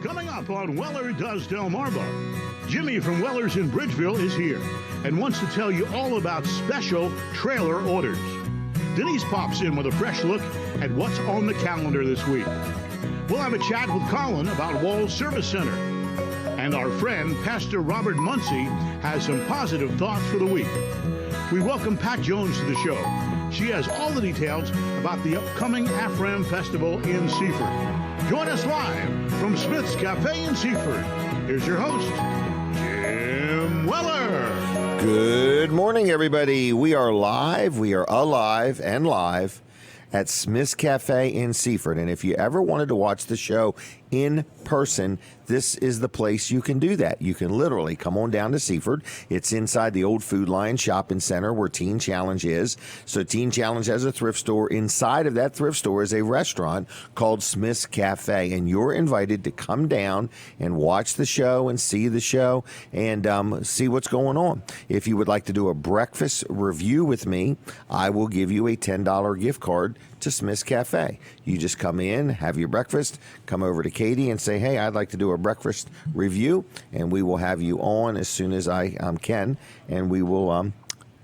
Coming up on Weller Does Delmarva, Jimmy from Weller's in Bridgeville is here and wants to tell you all about special trailer orders. Denise pops in with a fresh look at what's on the calendar this week. We'll have a chat with Colin about Wall's Service Center. And our friend, Pastor Robert Muncy, has some positive thoughts for the week. We welcome Pat Jones to the show. She has all the details about the upcoming AFRAM Festival in Seaford. Join us live from Smith's Cafe in Seaford. Here's your host, Jim Weller. Good morning, everybody. We are live. We are alive and live at Smith's Cafe in Seaford. And if you ever wanted to watch the show in person, this is the place you can do that. You can literally come on down to Seaford. It's inside the old Food Lion Shopping Center where Teen Challenge is. So Teen Challenge has a thrift store. Inside of that thrift store is a restaurant called Smith's Cafe. And you're invited to come down and watch the show and see the show and see what's going on. If you would like to do a breakfast review with me, I will give you a $10 gift card to Smith's Cafe. You just come in, have your breakfast, come over to Katie and say, hey, I'd like to do a breakfast review, and we will have you on as soon as I can, and we will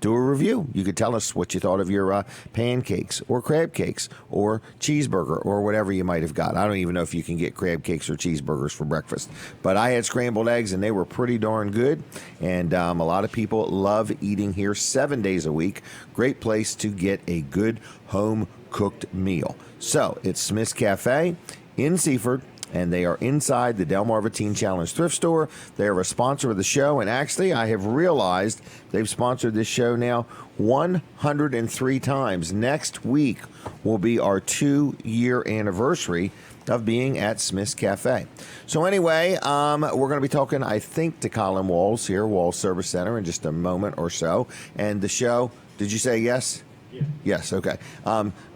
do a review. You could tell us what you thought of your pancakes or crab cakes or cheeseburger or whatever you might have got. I don't even know if you can get crab cakes or cheeseburgers for breakfast, but I had scrambled eggs and they were pretty darn good, and a lot of people love eating here 7 days a week. Great place to get a good home cooked meal. So it's Smith's Cafe in Seaford, and they are inside the Delmarva Teen Challenge thrift store. They are a sponsor of the show, and actually I have realized they've sponsored this show now 103 times. Next week will be our 2-year anniversary of being at Smith's Cafe. So anyway, we're going to be talking, I think, to Colin Walls here, Walls Service Center, in just a moment or so. And the show, did you say yes? Yeah. Yes, okay.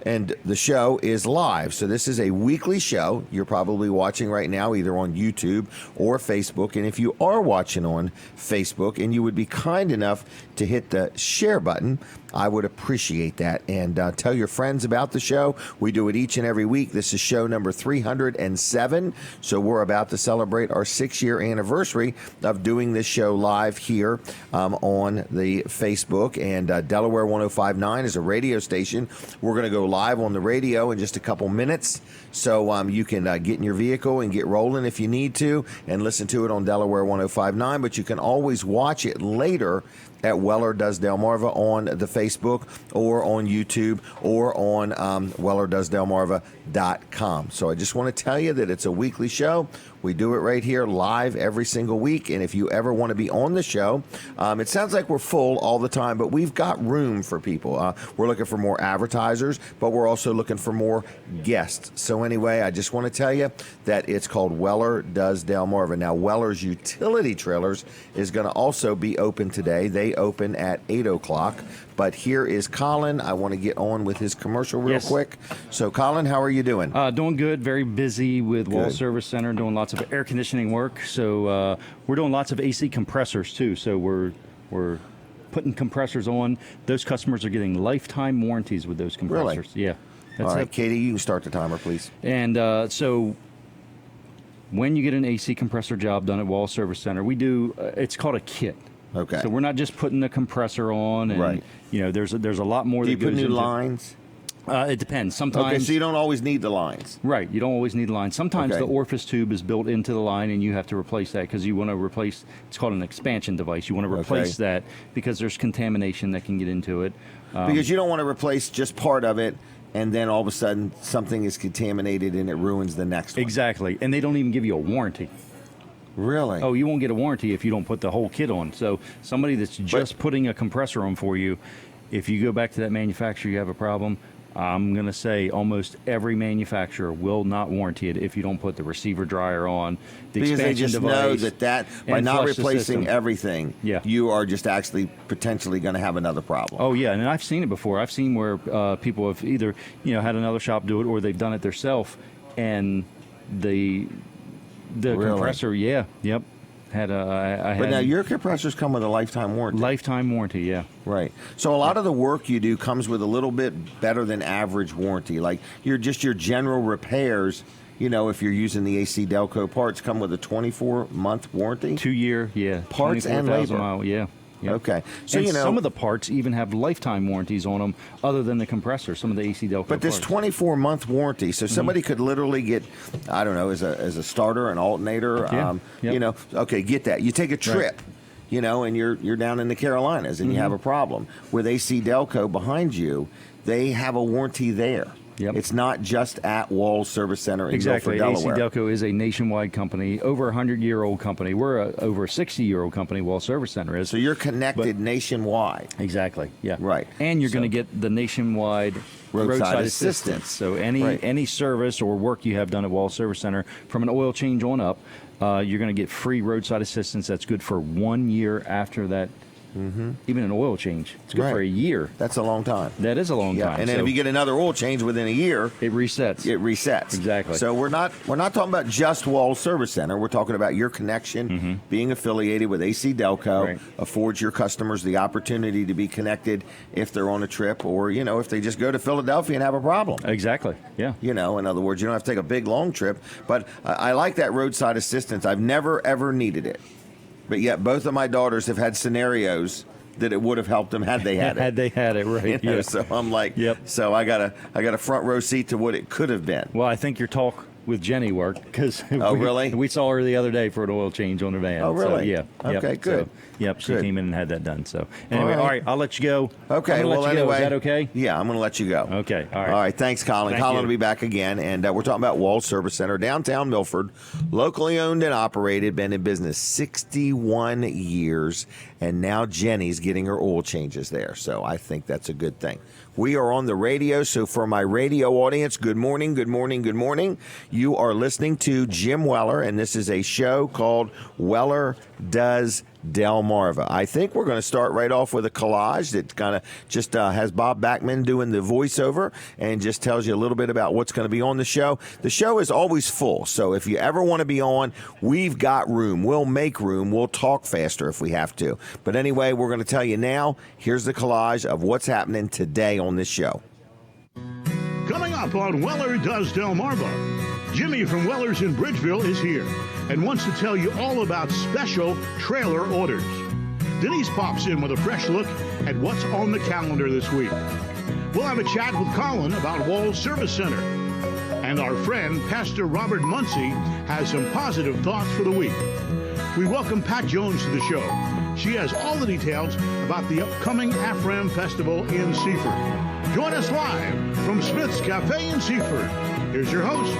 And the show is live. So this is a weekly show. You're probably watching right now either on YouTube or Facebook. And if you are watching on Facebook and you would be kind enough to hit the share button, I would appreciate that. And tell your friends about the show. We do it each and every week. This is show number 307. So we're about to celebrate our 6-year anniversary of doing this show live here on the Facebook. And Delaware 105.9 is a radio station. We're going to go live on the radio in just a couple minutes. So you can get in your vehicle and get rolling if you need to and listen to it on Delaware 105.9. But you can always watch it later at Weller Does Delmarva on the Facebook or on YouTube or on WellerDoesDelmarva.com. So I just want to tell you that it's a weekly show. We do it right here live every single week. And if you ever want to be on the show, it sounds like we're full all the time, but we've got room for people. We're looking for more advertisers, but we're also looking for more guests. So anyway, I just want to tell you that it's called Weller Does Delmarva. Now, Weller's Utility Trailers is going to also be open today. They open at 8 o'clock. But here is Colin. I want to get on with his commercial real quick. So, Colin, how are you doing? Doing good. Very busy with Wall Service Center, doing lots of air conditioning work. So we're doing lots of AC compressors, too. So we're putting compressors on. Those customers are getting lifetime warranties with those compressors. Really? Yeah. All right, Katie, you can start the timer, please. And so when you get an AC compressor job done at Wall Service Center, we do, it's called a kit. Okay. So we're not just putting the compressor on, and you know, there's a lot more. Do that you put goes new into lines? It depends. Sometimes. Okay, so you don't always need the lines. Right. You don't always need the line. Sometimes the orifice tube is built into the line, and you have to replace that because you want to replace. It's called an expansion device. You want to replace that because there's contamination that can get into it. Because you don't want to replace just part of it, and then all of a sudden something is contaminated and it ruins the next one. Exactly. And they don't even give you a warranty. Really? Oh, you won't get a warranty if you don't put the whole kit on. So somebody that's just putting a compressor on for you, if you go back to that manufacturer, you have a problem. I'm going to say almost every manufacturer will not warranty it if you don't put the receiver dryer on, the because they expansion just device, know that by not replacing everything, you are just actually potentially going to have another problem. Oh, yeah, and I've seen it before. I've seen where people have either had another shop do it or they've done it themselves, and the compressor, but now your compressors come with a lifetime warranty. Lifetime warranty, yeah. Right. So a lot of the work you do comes with a little bit better than average warranty. Like your general repairs, if you're using the AC Delco parts, come with a 24-month warranty. 2-year, yeah. Parts and 24,000 labor. mile, yeah. Yep. Okay. So, And some of the parts even have lifetime warranties on them other than the compressor, some of the AC Delco but this parts. 24-month warranty, so somebody could literally get, I don't know, as a starter, an alternator, Yeah. okay, get that. You take a trip, and you're down in the Carolinas and you have a problem. With AC Delco behind you, they have a warranty there. Yep. It's not just at Walls Service Center in Exactly. Milford, AC Delaware. Delco is a nationwide company, over a 100-year-old company. We're over a 60-year-old company, Wall Service Center is. So you're connected nationwide. Exactly, yeah. Right. And you're So- going to get the nationwide Roadside assistance. assistance. So any service or work you have done at Wall Service Center, from an oil change on up, you're going to get free roadside assistance. That's good for 1 year after that. Even an oil change, it's good for a year. That's a long time. That is a long time. And then so if you get another oil change within a year, it resets. it resets. Exactly. So we're not talking about just Walls Service Center. We're talking about your connection, being affiliated with AC Delco, Right. affords your customers the opportunity to be connected if they're on a trip, or if they just go to Philadelphia and have a problem. Exactly. Yeah. In other words, you don't have to take a big long trip. But I like that roadside assistance. I've never ever needed it, but yet both of my daughters have had scenarios that it would have helped them had they had it. Had they had it, right? Yeah. So I'm like, Yep. So I got a front row seat to what it could have been. Well, I think your talk with Jenny worked because really? we saw her the other day for an oil change on her van. Oh, really? So, yeah. Okay, Yep. good. So, she Good. came in and had that done. So anyway, All right. all right, I'll let you go. Okay, I'm gonna well let you go. anyway, Is that okay? Yeah, I'm going to let you go. Okay, all right. All right, thanks, Colin. Thank Colin you. will be back again, and we're talking about Walls Service Center, downtown Milford, locally owned and operated, been in business 61 years, and now Jenny's getting her oil changes there. So I think that's a good thing. We are on the radio, so for my radio audience, good morning, good morning, good morning. You are listening to Jim Weller, and this is a show called Weller Does Delmarva. I think we're going to start right off with a collage that kind of just has Bob Backman doing the voiceover and just tells you a little bit about what's going to be on the show. The show is always full, so if you ever want to be on, we've got room. We'll make room. We'll talk faster if we have to. But anyway, we're going to tell you now. Here's the collage of what's happening today on this show. Coming up on Weller Does Delmarva, Jimmy from Weller's in Bridgeville is here and wants to tell you all about special trailer orders. Denise pops in with a fresh look at what's on the calendar this week. We'll have a chat with Colin about Walls Service Center. And our friend, Pastor Robert Muncy, has some positive thoughts for the week. We welcome Pat Jones to the show. She has all the details about the upcoming AFRAM Festival in Seaford. Join us live from Smith's Cafe in Seaford. Here's your host,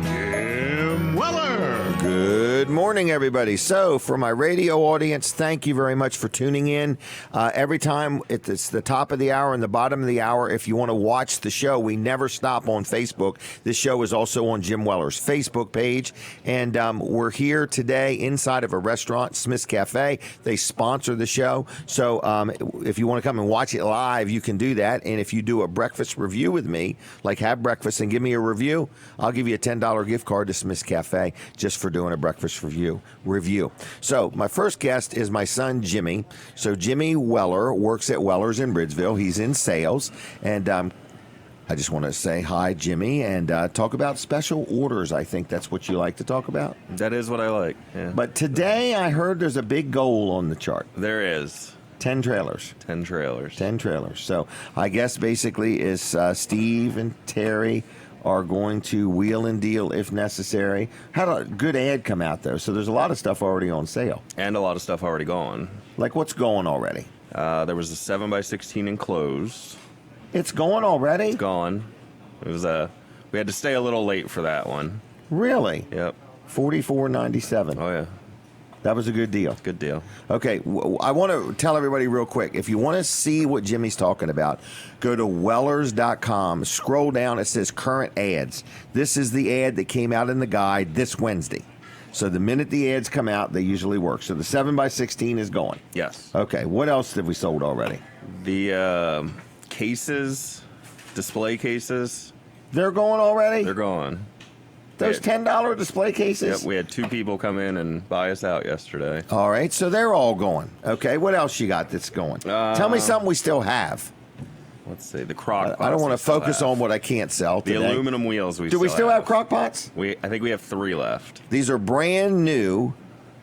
Jim Weller. Good morning, everybody. So, for my radio audience, thank you very much for tuning in. Every time it's the top of the hour and the bottom of the hour, if you want to watch the show, we never stop on Facebook. This show is also on Jim Weller's Facebook page. And we're here today inside of a restaurant, Smith's Cafe. They sponsor the show. So, if you want to come and watch it live, you can do that. And if you do a breakfast review with me, like have breakfast and give me a review, I'll give you a $10 gift card to Smith's Cafe just for doing a breakfast review. So my first guest is my son, Jimmy. So Jimmy Weller works at Weller's in Bridgeville. He's in sales. And I just want to say hi, Jimmy, and talk about special orders. I think that's what you like to talk about. That is what I like. Yeah. But today I heard there's a big goal on the chart. There is 10 trailers. 10 trailers. 10 trailers. So I guess basically is Steve and Terry are going to wheel and deal if necessary. Had a good ad come out, though, so there's a lot of stuff already on sale. And a lot of stuff already gone. Like what's going already? There was a 7x16 enclosed. It's going already? It's gone. It was we had to stay a little late for that one. Really? Yep. $44.97. Oh, yeah. That was a good deal. Good deal. Okay, I want to tell everybody real quick. If you want to see what Jimmy's talking about, go to Wellers.com. Scroll down. It says current ads. This is the ad that came out in the guide this Wednesday. So the minute the ads come out, they usually work. So the 7x16 is going. Yes. Okay, what else have we sold already? The cases, display cases, They're going already? they're gone. Those $10 display cases? Yep, we had 2 people come in and buy us out yesterday. All right, so they're all going. Okay, what else you got that's going? Tell me something we still have. let's see, the crock pots. I don't want we to still focus have. on what I can't sell The today. aluminum wheels Do we still have crock pots? I think we have 3 left. These are brand new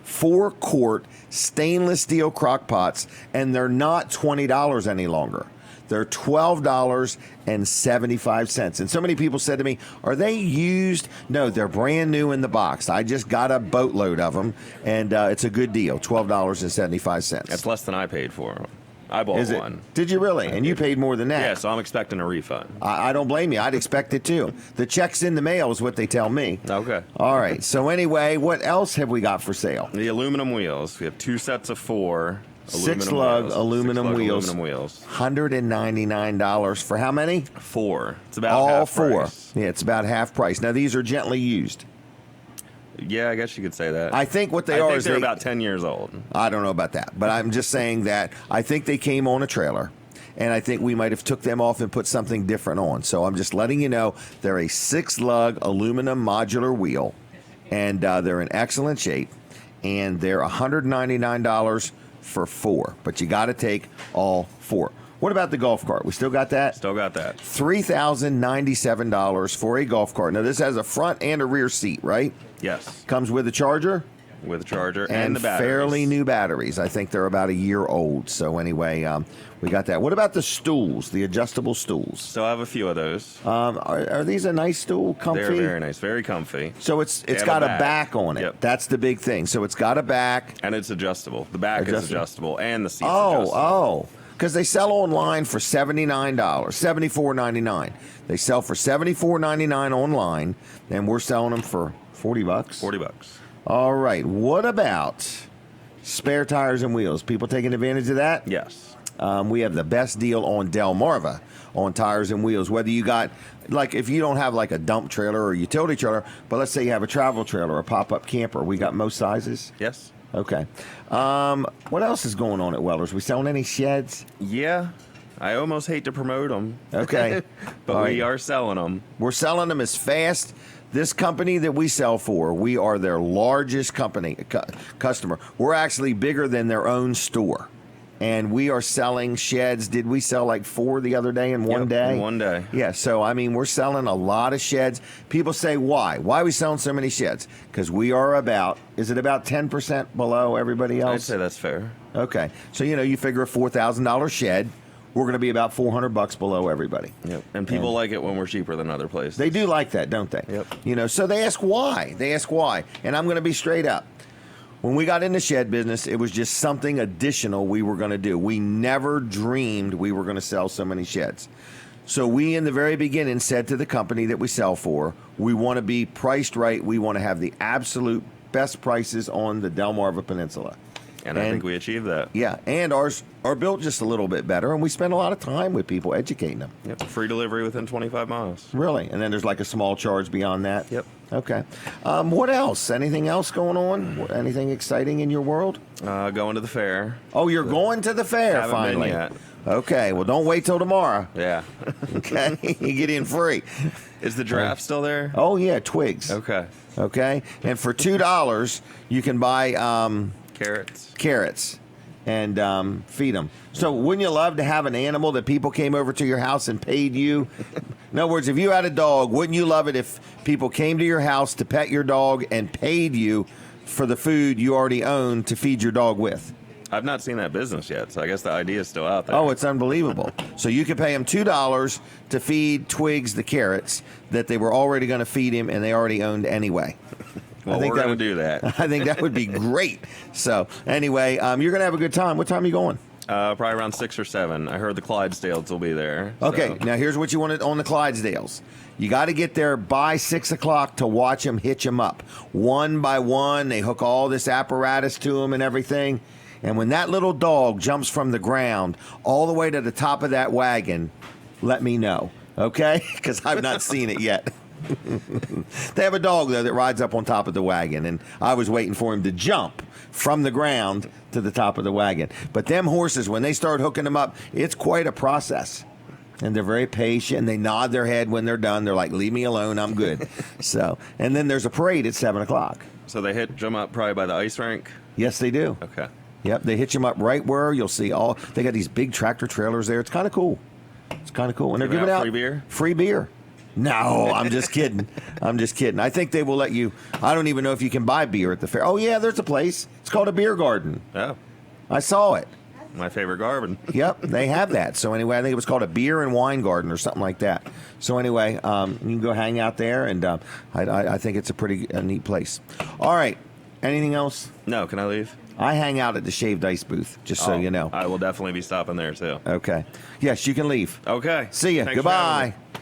4-quart stainless steel crock pots, and they're not $20 any longer. They're $12.75. And so many people said to me, are they used? No, they're brand new in the box. I just got a boatload of them, and it's a good deal, $12.75. That's less than I paid for them. I bought Is it? one. Did you really? And you paid more than that? Yeah, so I'm expecting a refund. I don't blame you. I'd expect it too. The check's in the mail is what they tell me. Okay. All right. So anyway, what else have we got for sale? The aluminum wheels. We have 2 sets of 4. Six-lug aluminum wheels. Aluminum wheels. $199 for how many? 4. It's about All half 4. price. Yeah, it's about half price. Now these are gently used. Yeah, I guess you could say that. I think what they I are think is they're about 10 years old. I don't know about that, but I'm just saying that I think they came on a trailer, and I think we might have took them off and put something different on. So I'm just letting you know they're a 6-lug aluminum modular wheel, and they're in excellent shape, and they're $199 for 4, but you got to take all 4. What about the golf cart? We still got that? Still got that. $3,097 for a golf cart. Now this has a front and a rear seat, right? Yes. Comes with a charger With a charger and the batteries. fairly new batteries. I think they're about a year old. So anyway, we got that. What about the stools, the adjustable stools? So I have a few of those. Are these a nice stool, comfy? They're very nice, very comfy. So it's have got a a back on it. Yep. That's the big thing. So it's got a back. And it's adjustable. The back is adjustable and the seat's Oh, adjustable. because they sell online for $79, $74.99. They sell for $74.99 online, and we're selling them for $40. $40. All right. What about spare tires and wheels? People taking advantage of that? Yes. We have the best deal on Delmarva on tires and wheels. Whether you got, like, if you don't have like a dump trailer or a utility trailer, but let's say you have a travel trailer or a pop-up camper, we got most sizes. Yes. Okay. What else is going on at Weller's? We selling any sheds? Yeah. I almost hate to promote them. Okay. But All we right. are selling them. We're selling them as fast. This company that we sell for, we are their largest customer. We're actually bigger than their own store. And we are selling sheds. Did we sell like 4 the other day in one day? In one day. Yeah, so I mean, we're selling a lot of sheds. People say, why? Why are we selling so many sheds? Because we are about, is it about 10% below everybody else? I'd say that's fair. Okay. So, you figure a $4,000 shed, we're going to be about $400 below everybody. Yep. And people like it when we're cheaper than other places. They do like that, don't they? Yep. So they ask why. And I'm going to be straight up. When we got in the shed business, it was just something additional we were going to do. We never dreamed we were going to sell so many sheds. So we, in the very beginning, said to the company that we sell for, we want to be priced right. We want to have the absolute best prices on the Delmarva Peninsula. And I think we achieved that. Yeah, and ours are built just a little bit better, and we spend a lot of time with people educating them. Yep. Free delivery within 25 miles. Really? And then there's like a small charge beyond that? Yep. Okay. What else? Anything else going on? Anything exciting in your world? Going to the fair. Oh, you're going to the fair Haven't finally. been yet. Okay. Well, don't wait till tomorrow. Yeah. Okay. You get in free. Is the draft still there? Oh, yeah. Twigs. Okay. Okay. And for $2, you can buy carrots and feed them. So wouldn't you love to have an animal that people came over to your house and paid you? In other words, if you had a dog, wouldn't you love it if people came to your house to pet your dog and paid you for the food you already own to feed your dog with? I've not seen that business yet, so I guess the idea is still out there. Oh, it's unbelievable. So you could pay him $2 to feed Twigs the carrots that they were already going to feed him and they already owned anyway. Well, we're going to do that. I think that would be great. So anyway, you're going to have a good time. What time are you going? Probably around 6 or 7. I heard the Clydesdales will be there. Okay, so. now here's what you want on the Clydesdales. You got to get there by 6 o'clock to watch them hitch them up. One by one, they hook all this apparatus to them and everything. And when that little dog jumps from the ground all the way to the top of that wagon, let me know, okay? Because I've not seen it yet. They have a dog, though, that rides up on top of the wagon, and I was waiting for him to jump from the ground to the top of the wagon. But them horses, when they start hooking them up, it's quite a process. And they're very patient, and they nod their head when they're done. They're like, leave me alone, I'm good. So, and then there's a parade at 7 o'clock. So they hitch them up probably by the ice rink? Yes, they do. Okay. Yep, they hitch them up right where you'll see they got these big tractor trailers there. It's kind of cool. kind of cool. And they're Giving giving out out free beer? Free beer. No, I'm just kidding. I'm just kidding. I think they will let you. I don't even know if you can buy beer at the fair. Oh, yeah, there's a place. It's called a beer garden. Oh, I saw it. my favorite garden. Yep, they have that. So anyway, I think it was called a beer and wine garden or something like that. So anyway, you can go hang out there, and I think it's a pretty neat place. All right. Anything else? No, can I leave? I hang out at the shaved ice booth, just so you know. I will definitely be stopping there too. Okay. Yes, you can leave. Okay. See ya. Thanks for having Goodbye.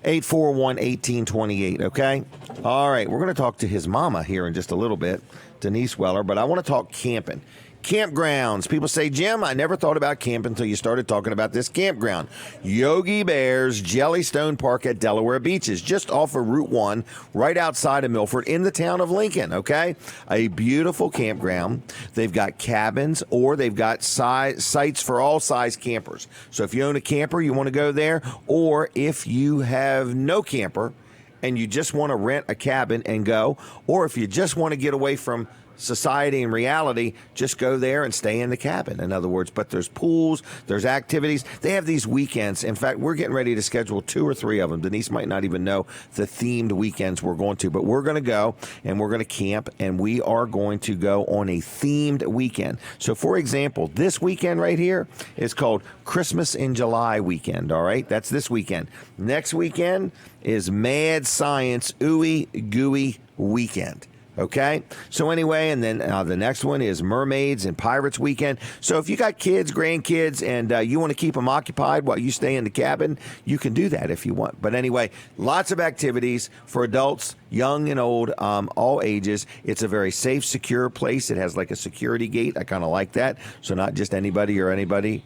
me. 841-1828, okay? All right, we're going to talk to his mama here in just a little bit, Denise Weller, but I want to talk camping. Campgrounds. People say, Jim, I never thought about camping until you started talking about this campground. Yogi Bear's Jellystone Park at Delaware Beaches, just off of Route 1, right outside of Milford, in the town of Lincoln, okay? A beautiful campground. They've got cabins, or they've got sites for all size campers. So if you own a camper, you want to go there, or if you have no camper and you just want to rent a cabin and go, or if you just want to get away from society and reality, just go there and stay in the cabin, in other words. But there's pools, there's activities. They have these weekends. In fact, we're getting ready to schedule 2 or 3 of them. Denise might not even know the themed weekends we're going to, but we're going to go and we're going to camp, and we are going to go on a themed weekend. So, for example, this weekend right here is called Christmas in July weekend, all right? That's this weekend. Next weekend is Mad Science Ooey Gooey weekend. Okay, so anyway, and then the next one is Mermaids and Pirates weekend. So if you got kids, grandkids, and you want to keep them occupied while you stay in the cabin, you can do that if you want. But anyway, lots of activities for adults, young and old, all ages. It's a very safe, secure place. It has like a security gate. I kind of like that. So not just anybody or everybody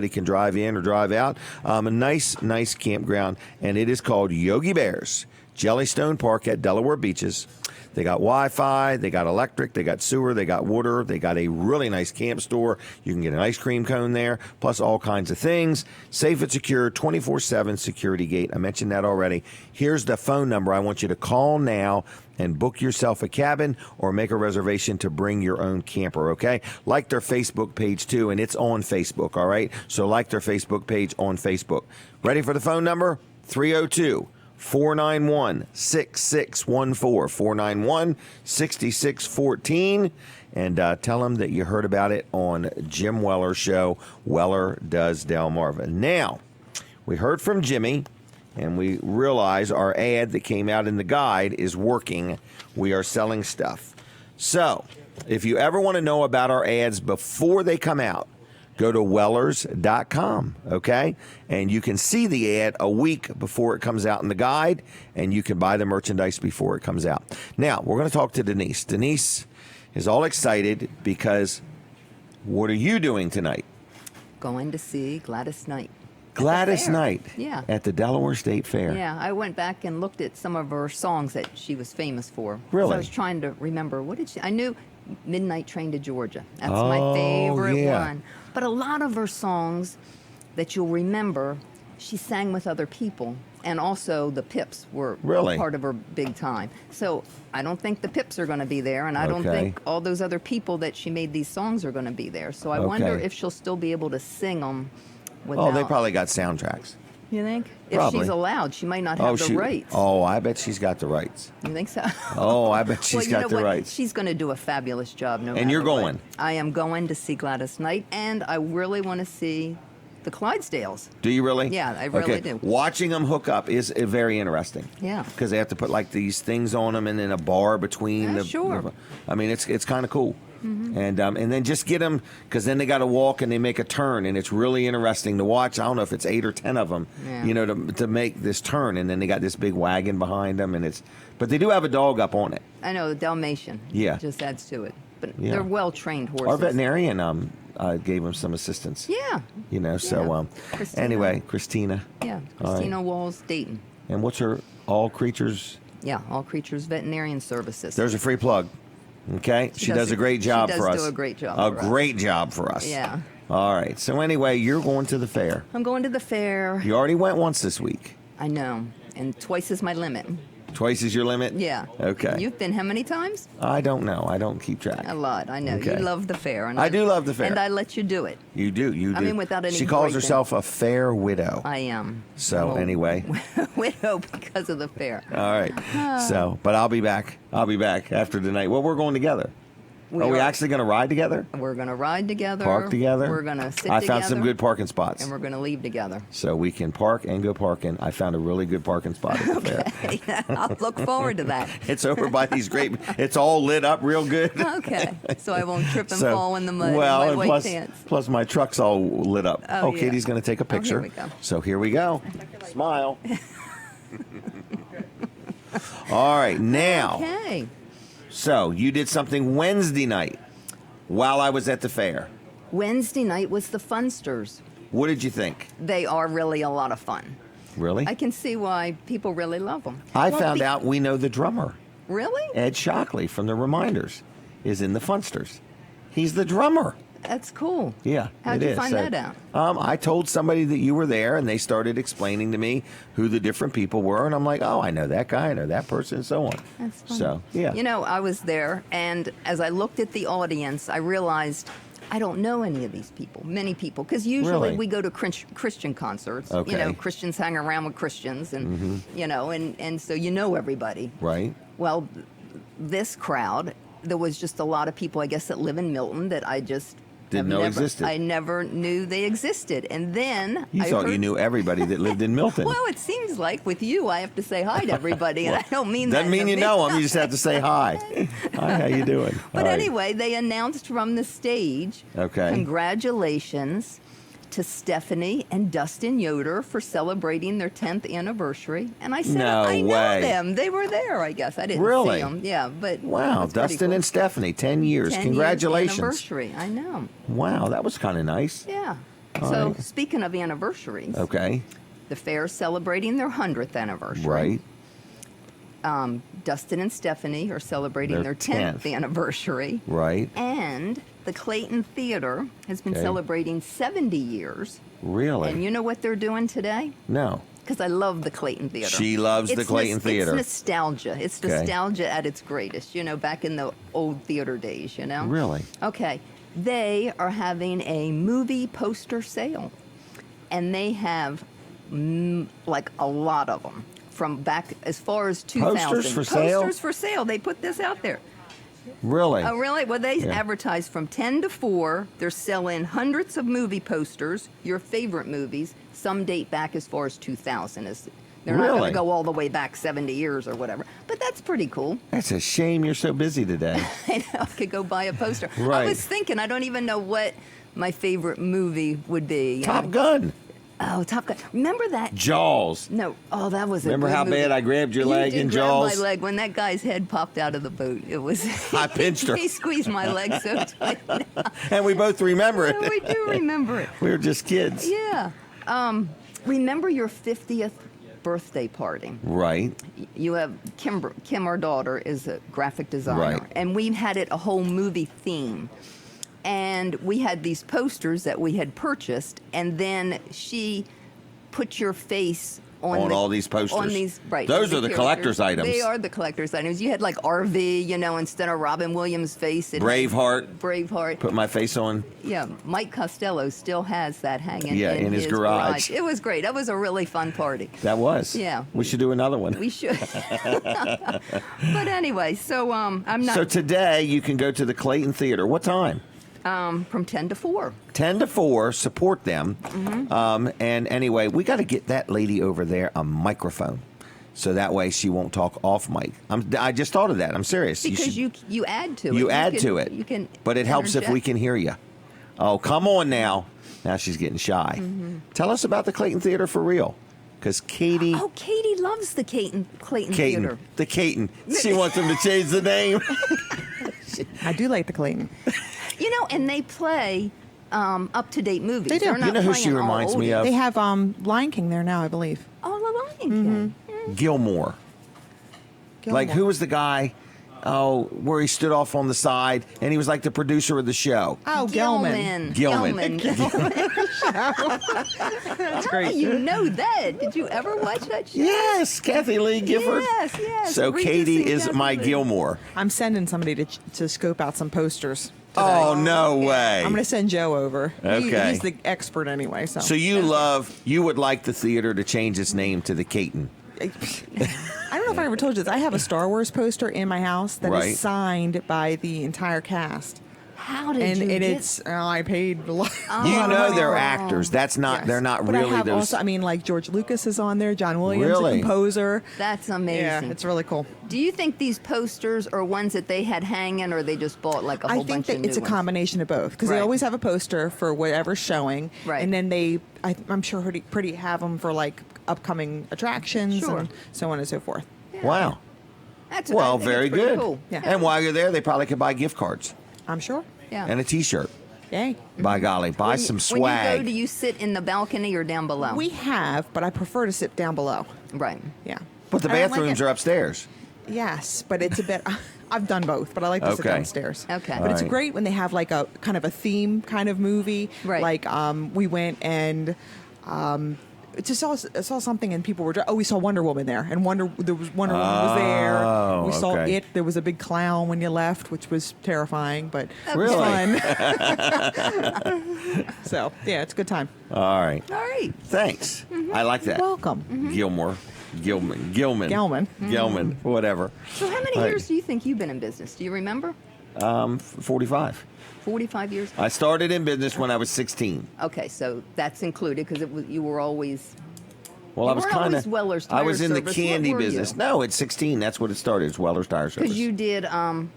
can drive in or drive out. A nice campground, and it is called Yogi Bear's Jellystone Park at Delaware Beaches. They got Wi-Fi, they got electric, they got sewer, they got water, they got a really nice camp store. You can get an ice cream cone there, plus all kinds of things. Safe and secure, 24/7 security gate. I mentioned that already. Here's the phone number. I want you to call now and book yourself a cabin or make a reservation to bring your own camper, okay? Like their Facebook page, too, and it's on Facebook, all right? So like their Facebook page on Facebook. Ready for the phone number? 302-491-6614, 491-6614, and tell them that you heard about it on Jim Weller's show, Weller Does Delmarva. Now, we heard from Jimmy, and we realize our ad that came out in the guide is working. We are selling stuff. So, if you ever want to know about our ads before they come out, go to Wellers.com, okay? And you can see the ad a week before it comes out in the guide, and you can buy the merchandise before it comes out. Now, we're going to talk to Denise. Denise is all excited because what are you doing tonight? Going to see Gladys Knight. Gladys Knight. Yeah. At the Delaware State Fair. Yeah, I went back and looked at some of her songs that she was famous for. Really? So I was trying to remember, what did she... I knew Midnight Train to Georgia. That's Oh, my favorite yeah. one. But a lot of her songs that you'll remember, she sang with other people. And also the Pips were Really? part of her big time. So I don't think the Pips are going to be there. And I don't Okay. think all those other people that she made these songs are going to be there. So I wonder Okay. if she'll still be able to sing them without... Oh, they probably got soundtracks. You think? Probably. If she's allowed, she might not have the rights. Oh, I bet she's got the rights. You think so? Oh, I bet she's Well, you got know the what? rights. She's going to do a fabulous job no matter And you're what. going? I am going to see Gladys Knight, and I really want to see the Clydesdales. Do you really? Yeah, I really do. Watching them hook up is very interesting. Yeah. Because they have to put like these things on them and then a bar between Yeah, sure. I mean, it's kind of cool. Mm-hmm. And then just get them, because then they got to walk and they make a turn, and it's really interesting to watch. I don't know if it's 8 or 10 of them, Yeah. you know, to make this turn, and then they got this big wagon behind them, but they do have a dog up on it. I know, the Dalmatian. Yeah. Just adds to it. But Yeah. they're well-trained horses. Our veterinarian gave him some assistance. Yeah. You know, so Yeah. Christina. anyway, Christina. Yeah. All right. Christina Walls Dayton. And what's her All Creatures? Yeah, All Creatures Veterinarian Services. There's a free plug. Okay, she does a great job she for us. does do a great job A for us. great job for us. Yeah. All right. So anyway, you're going to the fair. I'm going to the fair. You already went once this week. I know. And twice is my limit. Twice is your limit? Yeah. Okay. You've been how many times? I don't know. I don't keep track. A lot. I know. Okay. You love the fair. And I do love the fair. And I let you do it. You do. You do. I mean, without any She calls breaking. herself a fair widow. I am. So, I'm a anyway. widow because of the fair. All right. So, but I'll be back. I'll be back after tonight. Well, we're going together. Are we actually going to ride together? We're going to ride together. Park together? We're going to sit I together. found some good parking spots. And we're going to leave together. So we can park and go parking. I found a really good parking spot at the fair. I'll look forward to that. It's over by these great, it's all lit up real good. Okay. So I won't trip and So, fall in the mud well, in my and white pants. plus my truck's all lit up. Oh, yeah. Katie's going to take a Oh, here picture. we go. So here we go. Smile. All right, now. Okay. So you did something Wednesday night while I was at the fair. Wednesday night was the Funsters. What did you think? They are really a lot of fun. Really? I can see why people really love them. I found out we know the drummer. Really? Ed Shockley from the Reminders is in the Funsters. He's the drummer. That's cool. Yeah, How'd it you is. find So, that out? I told somebody that you were there, and they started explaining to me who the different people were, and I'm like, oh, I know that guy, I know that person, and so on. That's funny. So, yeah. You know, I was there, and as I looked at the audience, I realized I don't know any of these people, many people, because usually Really? we go to Christian concerts. Okay. You know, Christians hang around with Christians, and you know, and so you know everybody. Right? Well, this crowd, there was just a lot of people, I guess, that live in Milton that I just Didn't know existed. I never knew they existed, and then You I thought you heard- knew everybody that lived in Milton. Well, it seems like with you, I have to say hi to everybody, and I don't mean that. Doesn't mean in a you big- know them. You just have to say hi. Hi, how you doing? But All right. anyway, they announced from the stage, Okay. congratulations to Stephanie and Dustin Yoder for celebrating their 10th anniversary. And I said, No I know way. them. They were there, I guess. I didn't Really? see them. Yeah, but Wow, it's pretty Dustin cool. and Stephanie, 10 years. 10 years Congratulations. anniversary. I know. Wow, that was kind of nice. Yeah. All So right. speaking of anniversaries, Okay, the fair's celebrating their 100th anniversary. right. Dustin and Stephanie are celebrating Their their 10th 10th. anniversary. Right. And the Clayton Theater has been Okay. celebrating 70 years. Really? And you know what they're doing today? No. Because I love the Clayton Theater. She loves the Clayton Theater. It's nostalgia. It's Okay. nostalgia at its greatest, you know, back in the old theater days, you know? Really? Okay. They are having a movie poster sale. And they have, like, a lot of them from back as far as 2000. Posters for sale? Posters for sale. They put this out there. Really? Oh, really? Well, they Yeah. advertise from 10 to 4. They're selling hundreds of movie posters, your favorite movies. Some date back as far as 2000. They're not going Really? to go all the way back 70 years or whatever. But that's pretty cool. That's a shame you're so busy today. I know, I could go buy a poster. Right. I was thinking, I don't even know what my favorite movie would be. you Top know. Gun. Oh, Top Gun. Remember that? Jaws. No. Oh, that was a Remember good how movie. bad I grabbed your You leg did in grab Jaws? my leg when that guy's head popped out of the boat. It was. I pinched her. He squeezed my leg so tight. And we both remember it. Yeah, we do remember it. We were just kids. Yeah. Remember your 50th birthday party? Right. You have Kim, our daughter, is a graphic designer, Right. and we had it a whole movie theme. And we had these posters that we had purchased, and then she put your face on all these posters. On these, right? Those on are the characters. collector's items. They are the collector's items. You had like RV, you know, instead of Robin Williams' face. It had Braveheart. Braveheart. Put my face on. Yeah, Mike Costello still has that hanging Yeah, in his garage. It was great. That was a really fun party. That was. Yeah. We should do another one. We should. But anyway, so I'm not So today you can go to the Clayton Theater. What time? from 10 to 4. 10 to 4. Support them. And anyway, we got to get that lady over there a microphone. So that way she won't talk off mic. I just thought of that. I'm serious. Because should- you add to it. You add can- to it. You can. But it helps if we interject. can hear you. Oh, come on now. Now she's getting shy. Mm-hmm. Tell us about the Clayton Theater for real. Because Katie. Oh, Katie loves the Clayton Clayton. Theater. The Clayton. She wants them to change the name. I do like the Clayton. You know, and they play up-to-date movies. They do. They're You not know who she playing all reminds me oldies. of? They have Lion King there now, I believe. Oh, The Lion King. Gilmore. Like, Gilmore. who was the guy where he stood off on the side, and he was like the producer of the show. Oh, Gelman. Gilman. That's How great. do you know that? Did you ever watch that show? Yes, Kathy Lee Gifford. Yes. So Regis Katie and is Kathy my Lee. Gilmore. I'm sending somebody to scope out some posters. Today. Oh, no way. I'm going to send Joe over. Okay. He's the expert anyway. So you would like the theater to change its name to the Caton. I don't know if I ever told you this. I have a Star Wars poster in my house that Right. is signed by the entire cast. How did And you get? it's I paid a lot. You lot of know money. they're actors. That's not. Yes. They're not but really I have those. also, I mean, like George Lucas is on there. John Williams, Really? the composer. That's amazing. Yeah, it's really cool. Do you think these posters are ones that they had hanging, or they just bought like a I whole think bunch that of it's a new ones? combination of both because Right. they always have a poster for whatever's showing, Right. and then I'm sure pretty have them for like upcoming attractions Sure. and so on and so forth. Wow. That's Well, I think very it's pretty good. Cool. Yeah. And while you're there, they probably could buy gift cards I'm sure. Yeah. and a T-shirt. Yay. By golly, buy When some When swag. you go, do you sit in the balcony or down below? We have, but I prefer to sit down below. Right. Yeah. But the I don't like bathrooms it. are upstairs. Yes, but it's a bit. I've done both, but I like to sit Okay. downstairs. Okay. But it's Alright. great when they have like a kind of a theme kind of movie. Right. Like we went and. Just saw something and people were we saw Wonder Woman there and Wonder Woman was there. Oh, We saw okay. it. There was a big clown when you left, which was terrifying, but Really? fun. So yeah, it's a good time. All right. All right. Thanks. I like that. Welcome. Gilmore. Gilman. Gelman. Whatever. So how many All right. years do you think you've been in business? Do you remember? 45. 45 years? I started in business when I was 16. Okay, so that's included because you were always. Well, You I was were kind always Weller's I was Tire in the Service. candy What were business. you? No, at 16, that's what it started. It's Weller's Tire Service. Because you did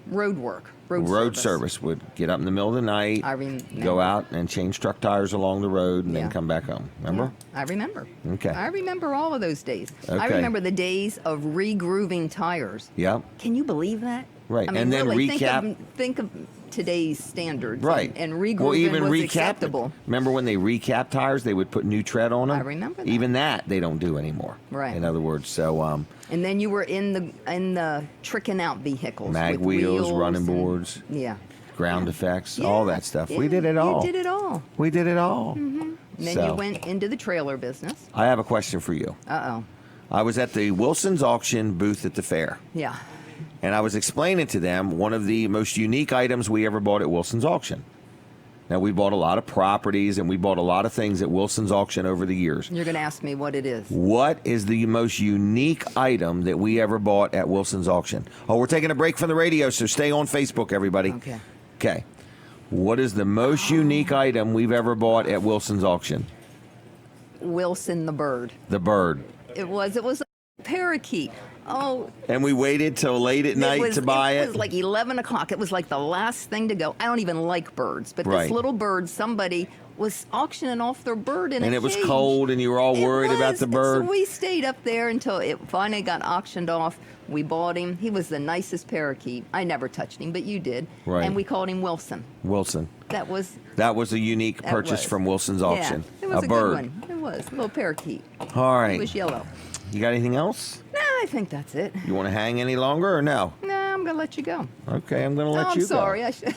road work. Road service would get up in the middle of the night, I remember. go out and change truck tires along the road, and Yeah. then come back home. Remember? I remember. Okay. I remember all of those days. I Okay. remember the days of re-grooving tires. Yep. Can you believe that? Right, I mean, and then really, recap- Think of today's standards. Right. And re-grooving was acceptable. Remember when they recap tires, they would put new tread on them? I remember that. Even that they don't do anymore. Right. In other words, so And then you were in the tricking out vehicles. mag with wheels, running and- boards, Yeah. ground effects, Yeah, all that stuff. We yeah, did it all. You did it all. We did it all. And then So, you went into the trailer business. I have a question for you. Uh-oh. I was at the Wilson's auction booth at the fair, Yeah. and I was explaining to them one of the most unique items we ever bought at Wilson's auction. Now, we bought a lot of properties, and we bought a lot of things at Wilson's auction over the years. You're going to ask me what it is. What is the most unique item that we ever bought at Wilson's auction? Oh, we're taking a break from the radio, so stay on Facebook, everybody. Okay. Okay. What is the most unique item we've ever bought at Wilson's auction? Wilson the bird. The bird. It was a parakeet. Oh, And we waited till late at night to buy it. It was like 11 o'clock. It was like the last thing to go. I don't even like birds, but Right. this little bird, somebody was auctioning off their bird in a And it was cage. cold, and you were all It worried about was. the bird. So we stayed up there until it finally got auctioned off. We bought him. He was the nicest parakeet. I never touched him, but you did. Right. And we called him Wilson. Wilson. That was That was a unique that purchase was. from Wilson's auction. Yeah, it was a bird. good one. It was a little parakeet. All It right. was yellow. You got anything else? No, I think that's it. You want to hang any longer or no? No, I'm gonna let you go. Okay, I'm going to let I'm you sorry. go. I should.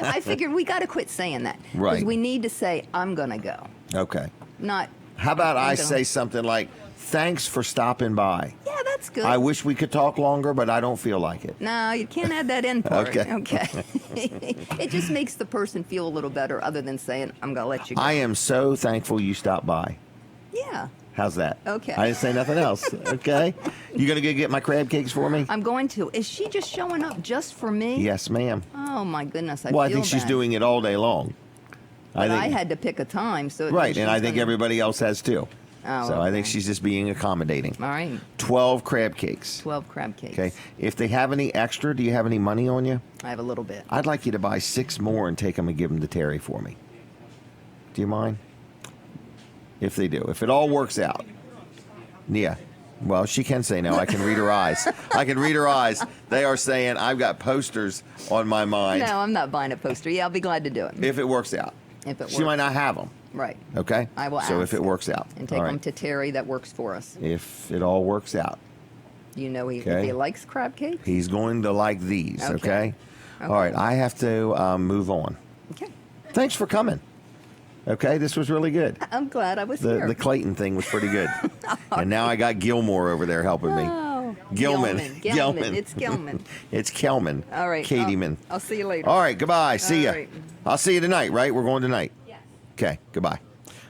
I figured we got to quit saying that. Right. Because we need to say, I'm going to go. Okay. Not. How about I I'm gonna- say something like, thanks for stopping by. Yeah, that's good. I wish we could talk longer, but I don't feel like it. No, you can't add that in part. Okay. Okay. It just makes the person feel a little better other than saying, I'm going to let you go. I am so thankful you stopped by. Yeah. How's that? Okay. I didn't say nothing else. Okay. You going to go get my crab cakes for me? I'm going to. Is she just showing up just for me? Yes, ma'am. Oh, my goodness. Well, I feel think she's bad. doing it all day long. But I had to pick a time. So Right, and I she's think gonna- everybody else has too. Oh, So I think okay. she's just being accommodating. All right. 12 crab cakes. 12 crab cakes. Okay. If they have any extra, do you have any money on you? I have a little bit. I'd like you to buy 6 more and take them and give them to Terry for me. Do you mind? If they do. If it all works out. Yeah. Well, she can say no. I can read her eyes. I can read her eyes. They are saying, I've got posters on my mind. No, I'm not buying a poster. Yeah, I'll be glad to do it. If it works out. If it She works. might not have them. Right. Okay? I will So if ask it works out. And take all them right. to Terry that works for us. If it all works out. You know if Okay. he likes crab cakes? He's going to like these, okay? Okay. All right, I have to move on. Okay. Thanks for coming. Okay, this was really good. I'm glad I was The here. Clayton thing was pretty good. And now I got Gilmore over there helping me. Oh, Gilman. Gilman. It's Gilman. It's Kelman. All right. Katieman. I'll see you later. All right, goodbye. See ya. All right. I'll see you tonight, right? We're going tonight. Yes. Okay, goodbye.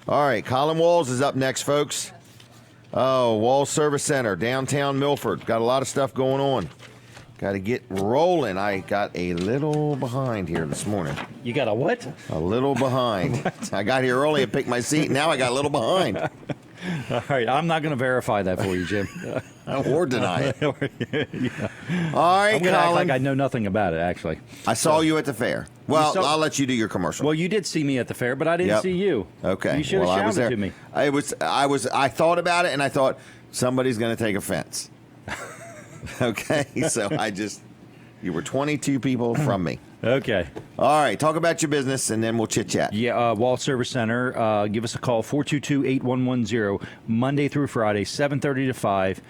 All right, Colin Walls is up next, folks. Oh, Walls Service Center, downtown Milford. Got a lot of stuff going on. Got to get rolling. I got a little behind here this morning. You got a what? A little behind. I got here early and picked my seat. Now I got a little behind. All right, I'm not going to verify that for you, Jim. Or deny it. Yeah. All right, I'm going to act Colin. like I know nothing about it, actually. I saw you at the fair. Well, saw- I'll let you do your commercial. Well, you did see me at the fair, but I didn't Yep. see you. Okay. You should have well, I shouted was there. to me. I thought about it and I thought somebody's going to take offense. Okay. So you were 22 people from me. Okay. All right. Talk about your business and then we'll chit chat. Yeah, Wall Service Center. Give us a call, 422-8110, Monday through Friday, 7:30 to 5.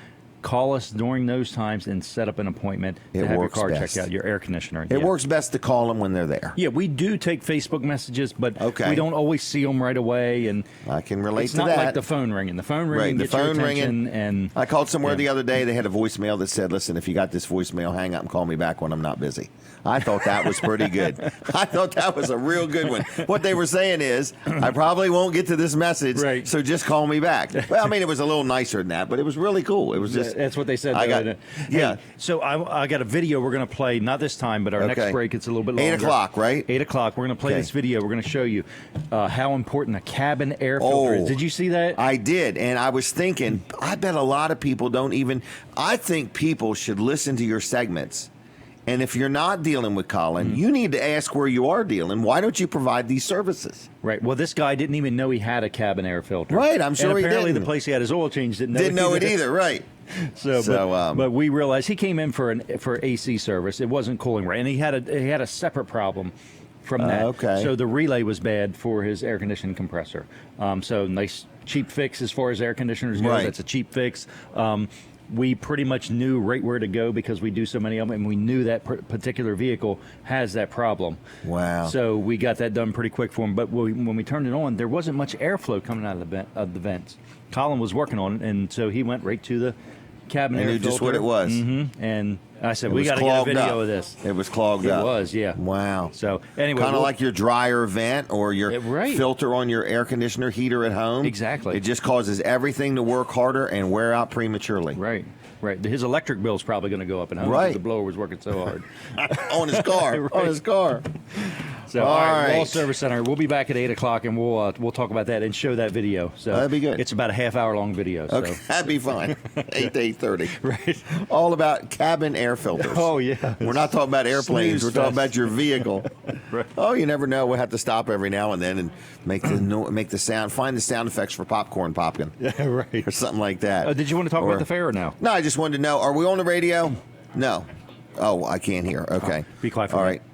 Call us during those times and set up an appointment It to have your works car best. checked out, your air conditioner. It works best to call them when they're there. Yeah, we do take Facebook messages, but Okay. we don't always see them right away. And I can relate it's to not that. like the phone ringing. The phone ringing Right, the gets your phone attention. ringing. And I called somewhere Yeah. the other day. They had a voicemail that said, listen, if you got this voicemail, hang up and call me back when I'm not busy. I thought that was pretty good. I thought that was a real good one. What they were saying is, I probably won't get to this message, Right. so just call me back. Well, I mean, it was a little nicer than that, but it was really cool. It was just... that's what they said. I got, Hey, yeah. so I got a video we're going to play, not this time, but our Okay. next break, it's a little bit longer. 8 o'clock, right? 8 o'clock. We're going to play Okay. this video. We're going to show you how important a cabin air filter is. Did you see that? I did, and I was thinking, I bet a lot of people don't even... I think people should listen to your segments. And if you're not dealing with Colin, you need to ask where you are dealing. Why don't you provide these services? Right. Well, this guy didn't even know he had a cabin air filter. Right, I'm sure and he apparently didn't. the place he had his oil change didn't know Didn't know it either, right. But we realized he came in for AC service. It wasn't cooling right, and he had a separate problem from that. Okay. So the relay was bad for his air conditioning compressor. So nice cheap fix as far as air conditioners go. Right. That's a cheap fix. We pretty much knew right where to go because we do so many of them, and we knew that particular vehicle has that problem. Wow. So we got that done pretty quick for him. But when we turned it on, there wasn't much airflow coming out of the vents. Colin was working on it, and so he went right to the cabin I air knew filter. just what it was. And I said, It we was got to get a clogged video up. of this. It was clogged It up. was, yeah. Wow. So anyway, Kind of we'll- like your dryer vent or your Right. filter on your air conditioner heater at home. Exactly. It just causes everything to work harder and wear out prematurely. Right. His electric bill's probably going to go up at home Right. because the blower was working so hard. On his car. Right. On his car. So, All all right, Wall right. Service Center. We'll be back at 8 o'clock, and we'll talk about that and show that video. So That'd be good. It's about a half-hour-long video. Okay, So. that'd be fine. 8 to 8:30. Right. All about cabin air filters. Oh, yeah. We're not talking about airplanes. Snooze We're talking fest. about your vehicle. Right. Oh, you never know. We'll have to stop every now and then and make the sound. Find the sound effects for popcorn popping Yeah, right. or something like that. Did you want to talk Or- about the fair or no? No, I just wanted to know. Are we on the radio? No. Oh, I can't hear. Okay. Be quiet for All a right. minute.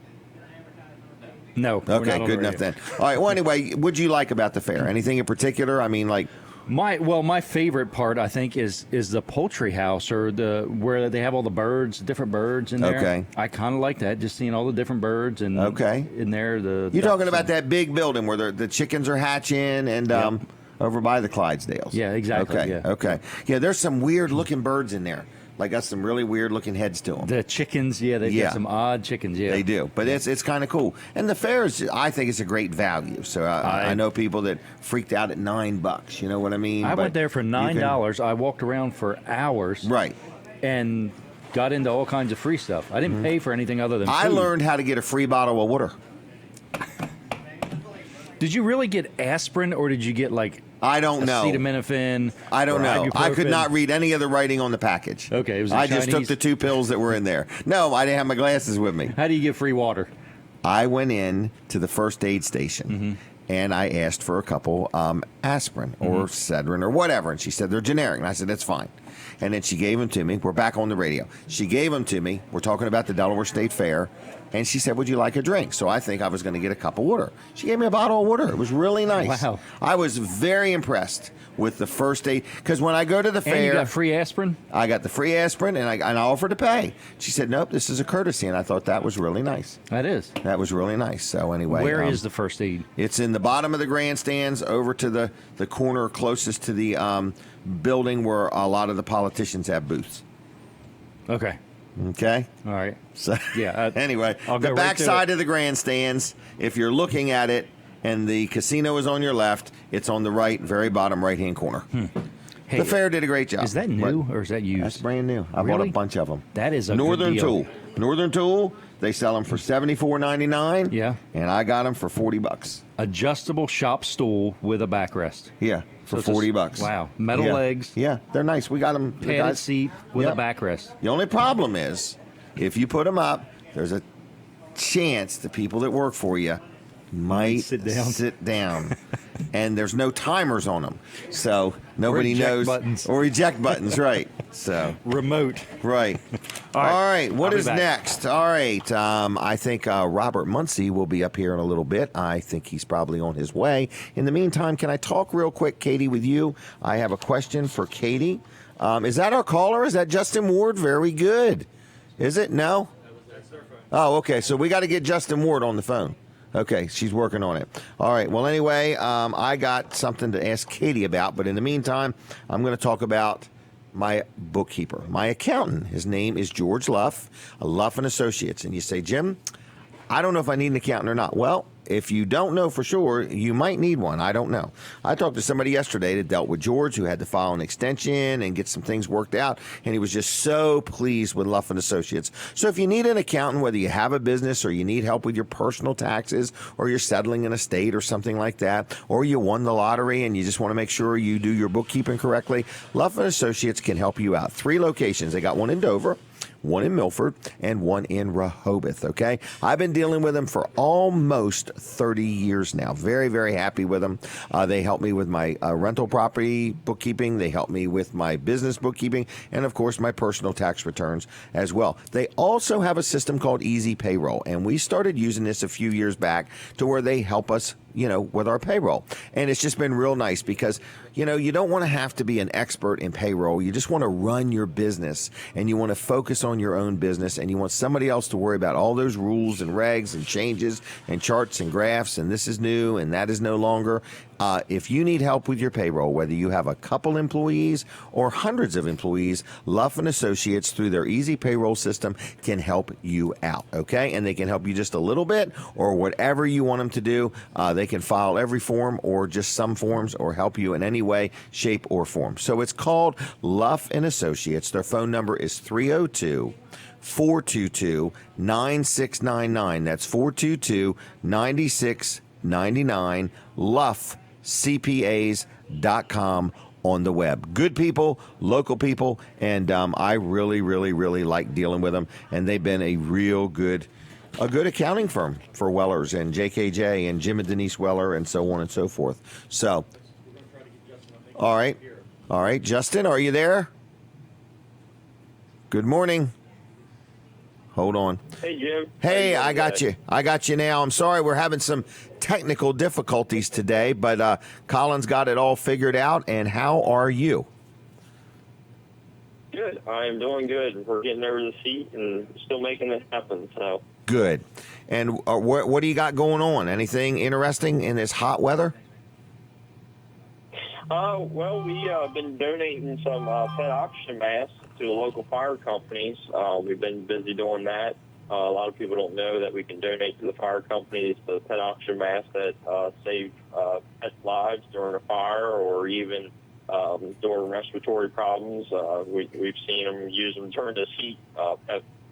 No. we're Okay. not on Good the enough radio. then. All right. Well, anyway, what'd you like about the fair? Anything in particular? I mean, like. My favorite part, I think, is the poultry house or where they have all the birds, different birds in there. Okay. I kind of like that, just seeing all the different birds and Okay. in there. You're ducks talking about and- that big building where the chickens are hatching and Yep. over by the Clydesdales. Yeah, exactly, Okay, yeah. okay. Yeah, there's some weird looking birds in there. Like got some really weird looking heads to them. The chickens, yeah, they Yeah. get some odd chickens, yeah. They do, but it's kind of cool. And the fair is, I think, it's a great value. So I know people that freaked out at $9. You know what I mean? I But went there for you $9. I walked around for hours. can- right. And got into all kinds of free stuff. I didn't pay for anything other than I food. learned how to get a free bottle of water. Did you really get aspirin or did you get like I don't know. acetaminophen? I don't or know. I could ibuprofen? not read any of the writing on the package. Okay, it was in I just took Chinese? the 2 pills that were in there. No, I didn't have my glasses with me. How do you get free water? I went in to the first aid station and I asked for a couple aspirin or Cedrin or whatever. And she said, they're generic. And I said, that's fine. And then she gave them to me. We're back on the radio. She gave them to me. We're talking about the Delaware State Fair. And she said, would you like a drink? So I think I was going to get a cup of water. She gave me a bottle of water. It was really nice. Wow. I was very impressed with the first aid. Because when I go to the fair. And you got free aspirin? I got the free aspirin, and I offered to pay. She said, nope, this is a courtesy. And I thought that was really nice. That is. That was really nice. So anyway. Where is the first aid? It's in the bottom of the grandstands over to the corner closest to the building where a lot of the politicians have booths. Okay. Okay? All right. So Yeah. anyway, I'll go the right back to side it. of the grandstands, if you're looking at it and the casino is on your left, it's on the right, very bottom right-hand corner. Hey, The fair did a great job. Is that new or is that used? That's brand new. I bought Really? a bunch of them. That is a Northern good deal. Tool. Northern Tool, they sell them for $74.99. Yeah. And I got them for $40. Adjustable shop stool with a backrest. Yeah, for So it's $40. just- wow. Metal Yeah. legs. Yeah, they're nice. We got them. Padded seat with Yep. a backrest. The only problem is, if you put them up, there's a chance the people that work for you might sit down. And there's no timers on them, so nobody eject knows. buttons. Or eject buttons, right? So Remote. right. All right. All right. What I'll be is back. next? All right. I think Robert Muncy will be up here in a little bit. I think he's probably on his way. In the meantime, can I talk real quick, Katie, with you? I have a question for Katie. Is that our caller? Is that Justin Ward? Very good. Is it? No? Oh, okay. So we got to get Justin Ward on the phone. Okay, she's working on it. All right. Well, anyway, I got something to ask Katie about, but in the meantime, I'm going to talk about my bookkeeper, my accountant. His name is George Luff, Luff and Associates. And you say, Jim, I don't know if I need an accountant or not. Well, if you don't know for sure, you might need one. I don't know. I talked to somebody yesterday that dealt with George who had to file an extension and get some things worked out, and he was just so pleased with Luff and Associates. So if you need an accountant, whether you have a business or you need help with your personal taxes or you're settling an estate or something like that, or you won the lottery and you just want to make sure you do your bookkeeping correctly, Luff and Associates can help you out. 3 locations. They got one in Dover, one in Milford, and one in Rehoboth, okay? I've been dealing with them for almost 30 years now. Very, very happy with them. They help me with my rental property bookkeeping. They help me with my business bookkeeping, and, of course, my personal tax returns as well. They also have a system called Easy Payroll, and we started using this a few years back to where they help us, you know, with our payroll. And it's just been real nice because, you know, you don't want to have to be an expert in payroll. You just want to run your business and you want to focus on your own business and you want somebody else to worry about all those rules and regs and changes and charts and graphs and this is new and that is no longer. If you need help with your payroll, whether you have a couple employees or hundreds of employees, Luff and Associates through their Easy Payroll system can help you out, okay? And they can help you just a little bit or whatever you want them to do. They can file every form or just some forms or help you in any way, shape, or form. So it's called Luff and Associates. Their phone number is 302-422-9699. That's 422-9699. LuffCPAs.com on the web. Good people, local people, and I really, really, really like dealing with them. And they've been a good accounting firm for Wellers and JKJ and Jim and Denise Weller and so on and so forth. So, all right, Justin, are you there? Good morning. Hold on. Hey, Jim. Hey, I got you. I got you now. I'm sorry we're having some technical difficulties today, but Colin's got it all figured out. And how are you? Good. I'm doing good. We're getting over the seat and still making this happen. So Good. And what do you got going on? Anything interesting in this hot weather? well, we been donating some pet oxygen masks to the local fire companies. We've been busy doing that. A lot of people don't know that we can donate to the fire companies the pet oxygen masks that save pet lives during a fire or even during respiratory problems. We've seen them use them during the heat.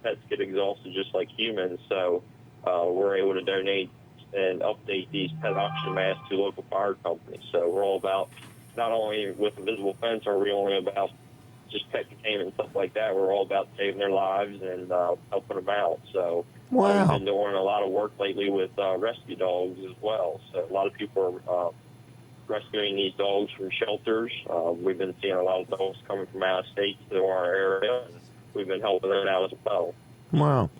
Pets get exhausted just like humans, so we're able to donate and update these pet oxygen masks to local fire companies. So we're all about, not only with Invisible Fence are we only about just pet containment and stuff like that, we're all about saving their lives and helping them out. So Wow. we've been doing a lot of work lately with rescue dogs as well. So a lot of people are rescuing these dogs from shelters. We've been seeing a lot of dogs coming from out of state to our area, and we've been helping them out as well. Wow.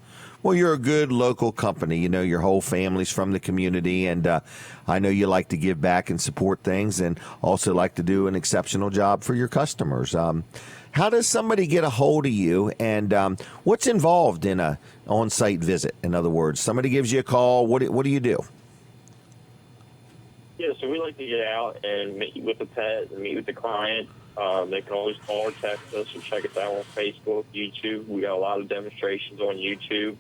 Well, you're a good local company. You know, your whole family's from the community, and I know you like to give back and support things, and also like to do an exceptional job for your customers. How does somebody get a hold of you, and what's involved in a on-site visit? In other words, somebody gives you a call. What do you do? Yeah, so we like to get out and meet with the pet and meet with the client. They can always call or text us or check us out on Facebook, YouTube. We got a lot of demonstrations on YouTube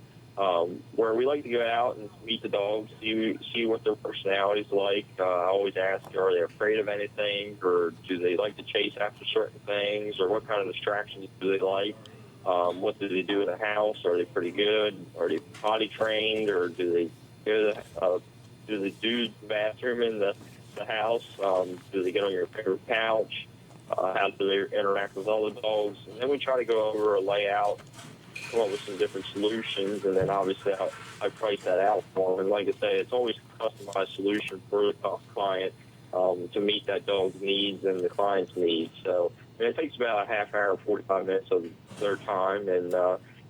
where we like to go out and meet the dogs, see what their personality's like. I always ask, are they afraid of anything, or do they like to chase after certain things, or what kind of distractions do they like? What do they do in the house? Are they pretty good? Are they potty trained, or do they go to do they do the bathroom in the house? Do they get on your favorite couch? How do they interact with other dogs? And then we try to go over a layout, come up with some different solutions, and then obviously I price that out for them. And like I say, it's always a customized solution for the client to meet that dog's needs and the client's needs. So it takes about a half hour, 45 minutes of their time, and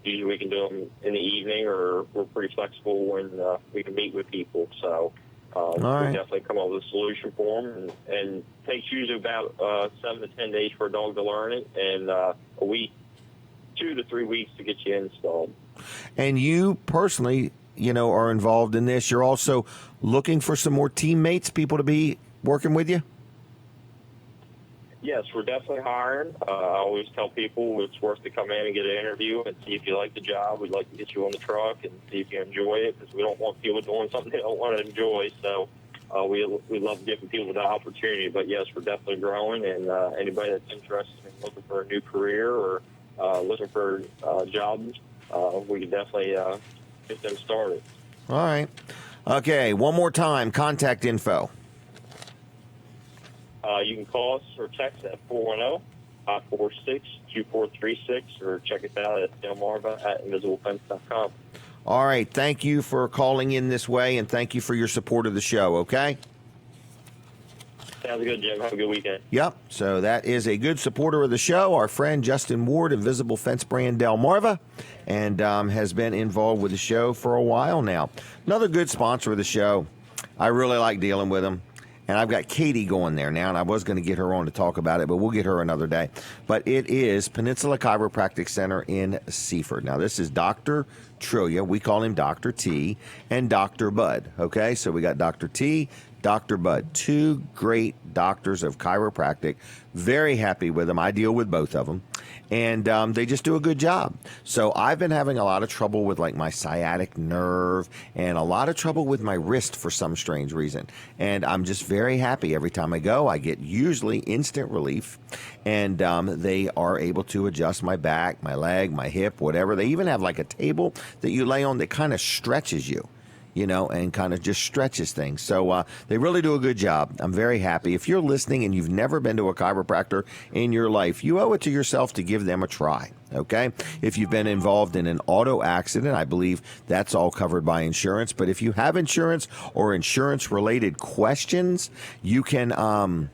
usually we can do them in the evening, or we're pretty flexible when we can meet with people. So we definitely come up with a solution for them, and it takes usually about 7 to 10 days for a dog to learn it, and a week, 2 to 3 weeks to get you installed. And you personally, are involved in this. You're also looking for some more teammates, people to be working with you? Yes, we're definitely hiring. I always tell people it's worth to come in and get an interview and see if you like the job. We'd like to get you on the truck and see if you enjoy it, because we don't want people doing something they don't want to enjoy. So we love giving people the opportunity. But, yes, we're definitely growing, and anybody that's interested in looking for a new career or looking for jobs, we can definitely get them started. All right. Okay, one more time, contact info. You can call us or text at 410-546-2436, or check us out at Delmarva at invisiblefence.com. All right. Thank you for calling in this way, and thank you for your support of the show, okay? Sounds good, Jim. Have a good weekend. Yep. So that is a good supporter of the show, our friend Justin Ward, Invisible Fence brand Delmarva, and has been involved with the show for a while now. Another good sponsor of the show. I really like dealing with him. And I've got Katie going there now, and I was going to get her on to talk about it, but we'll get her another day. But it is Peninsula Chiropractic Center in Seaford. Now, this is Dr. Trillia. We call him Dr. T, and Dr. Bud. Okay, so we got Dr. T, Dr. Bud, two great doctors of chiropractic. Very happy with them. I deal with both of them, and they just do a good job. So I've been having a lot of trouble with like my sciatic nerve and a lot of trouble with my wrist for some strange reason. And I'm just very happy every time I go. I get usually instant relief, and they are able to adjust my back, my leg, my hip, whatever. They even have like a table that you lay on that kind of stretches you, and kind of just stretches things. So they really do a good job. I'm very happy. If you're listening and you've never been to a chiropractor in your life, you owe it to yourself to give them a try, okay? If you've been involved in an auto accident, I believe that's all covered by insurance. But if you have insurance or insurance-related questions, you can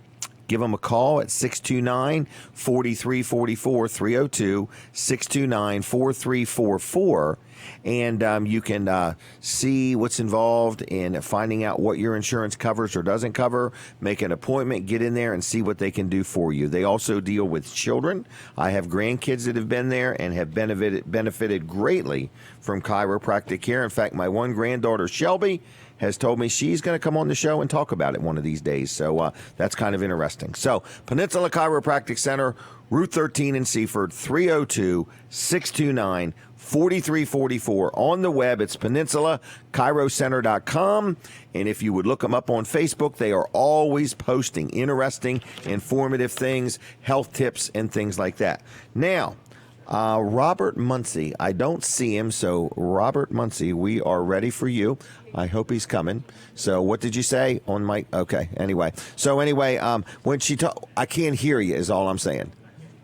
give them a call at 629-4344, 302-629-4344. And you can see what's involved in finding out what your insurance covers or doesn't cover. Make an appointment, get in there, and see what they can do for you. They also deal with children. I have grandkids that have been there and have benefited greatly from chiropractic care. In fact, my one granddaughter, Shelby, has told me she's going to come on the show and talk about it one of these days. So that's kind of interesting. So Peninsula Chiropractic Center, Route 13 in Seaford, 302-629-4344. On the web, it's peninsulachiroCenter.com. And if you would look them up on Facebook, they are always posting interesting, informative things, health tips, and things like that. Now, Robert Muncy, I don't see him, so Robert Muncy, we are ready for you. I hope he's coming. So what did you say on mic? Okay, anyway. So anyway, when she I can't hear you is all I'm saying.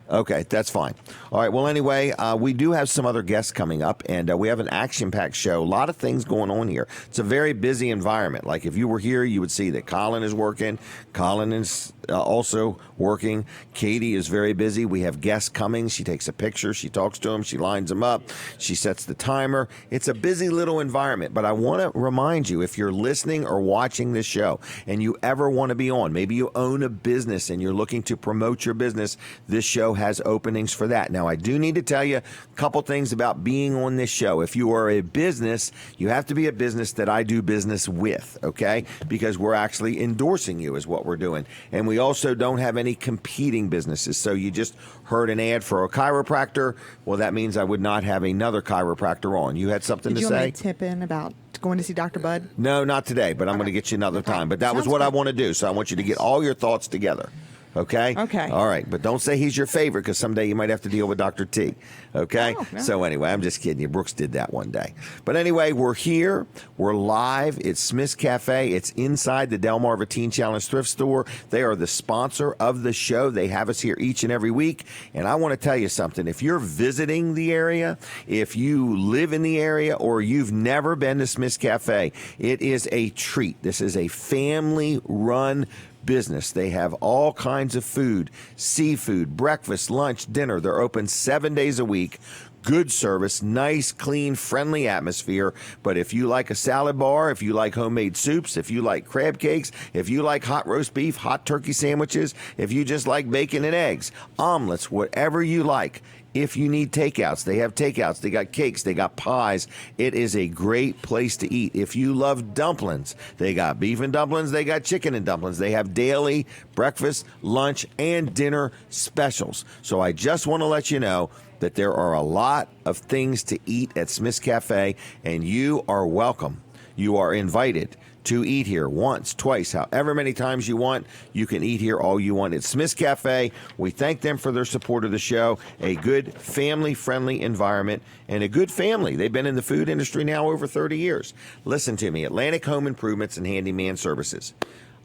Okay, that's fine. All right, well, anyway, we do have some other guests coming up, and we have an action-packed show. A lot of things going on here. It's a very busy environment. Like if you were here, you would see that Colin is working. Colin is also working. Katie is very busy. We have guests coming. She takes a picture. She talks to them. She lines them up. She sets the timer. It's a busy little environment. But I want to remind you, if you're listening or watching this show and you ever want to be on, maybe you own a business and you're looking to promote your business, this show has openings for that. Now, I do need to tell you a couple things about being on this show. If you are a business, you have to be a business that I do business with, okay? Because we're actually endorsing you is what we're doing. And we also don't have any competing businesses. So you just heard an ad for a chiropractor. Well, that means I would not have another chiropractor on. You had something Did to you say? want me to tip in about going to see Dr. Bud? No, not today, but I'm going to get you another time. But that was what I want to do. So I want you to get all your thoughts together. Okay? Okay. All right. But don't say he's your favorite, because someday you might have to deal with Dr. T. Okay? Oh, no. So anyway, I'm just kidding you. Brooks did that one day. But anyway, we're here. We're live. It's Smith's Cafe. It's inside the Delmarva Teen Challenge thrift store. They are the sponsor of the show. They have us here each and every week. And I want to tell you something. If you're visiting the area, if you live in the area, or you've never been to Smith's Cafe, it is a treat. This is a family-run business. They have all kinds of food, seafood, breakfast, lunch, dinner. They're open 7 days a week. Good service, nice, clean, friendly atmosphere. But if you like a salad bar, if you like homemade soups, if you like crab cakes, if you like hot roast beef, hot turkey sandwiches, if you just like bacon and eggs, omelets, whatever you like. If you need takeouts, they have takeouts. They got cakes. They got pies. It is a great place to eat. If you love dumplings, they got beef and dumplings. They got chicken and dumplings. They have daily breakfast, lunch, and dinner specials. So I just want to let you know that there are a lot of things to eat at Smith's Cafe, and you are welcome. You are invited to eat here once, twice, however many times you want. You can eat here all you want. It's Smith's Cafe. We thank them for their support of the show. A good family-friendly environment and a good family. They've been in the food industry now over 30 years. Listen to me. Atlantic Home Improvements and Handyman Services.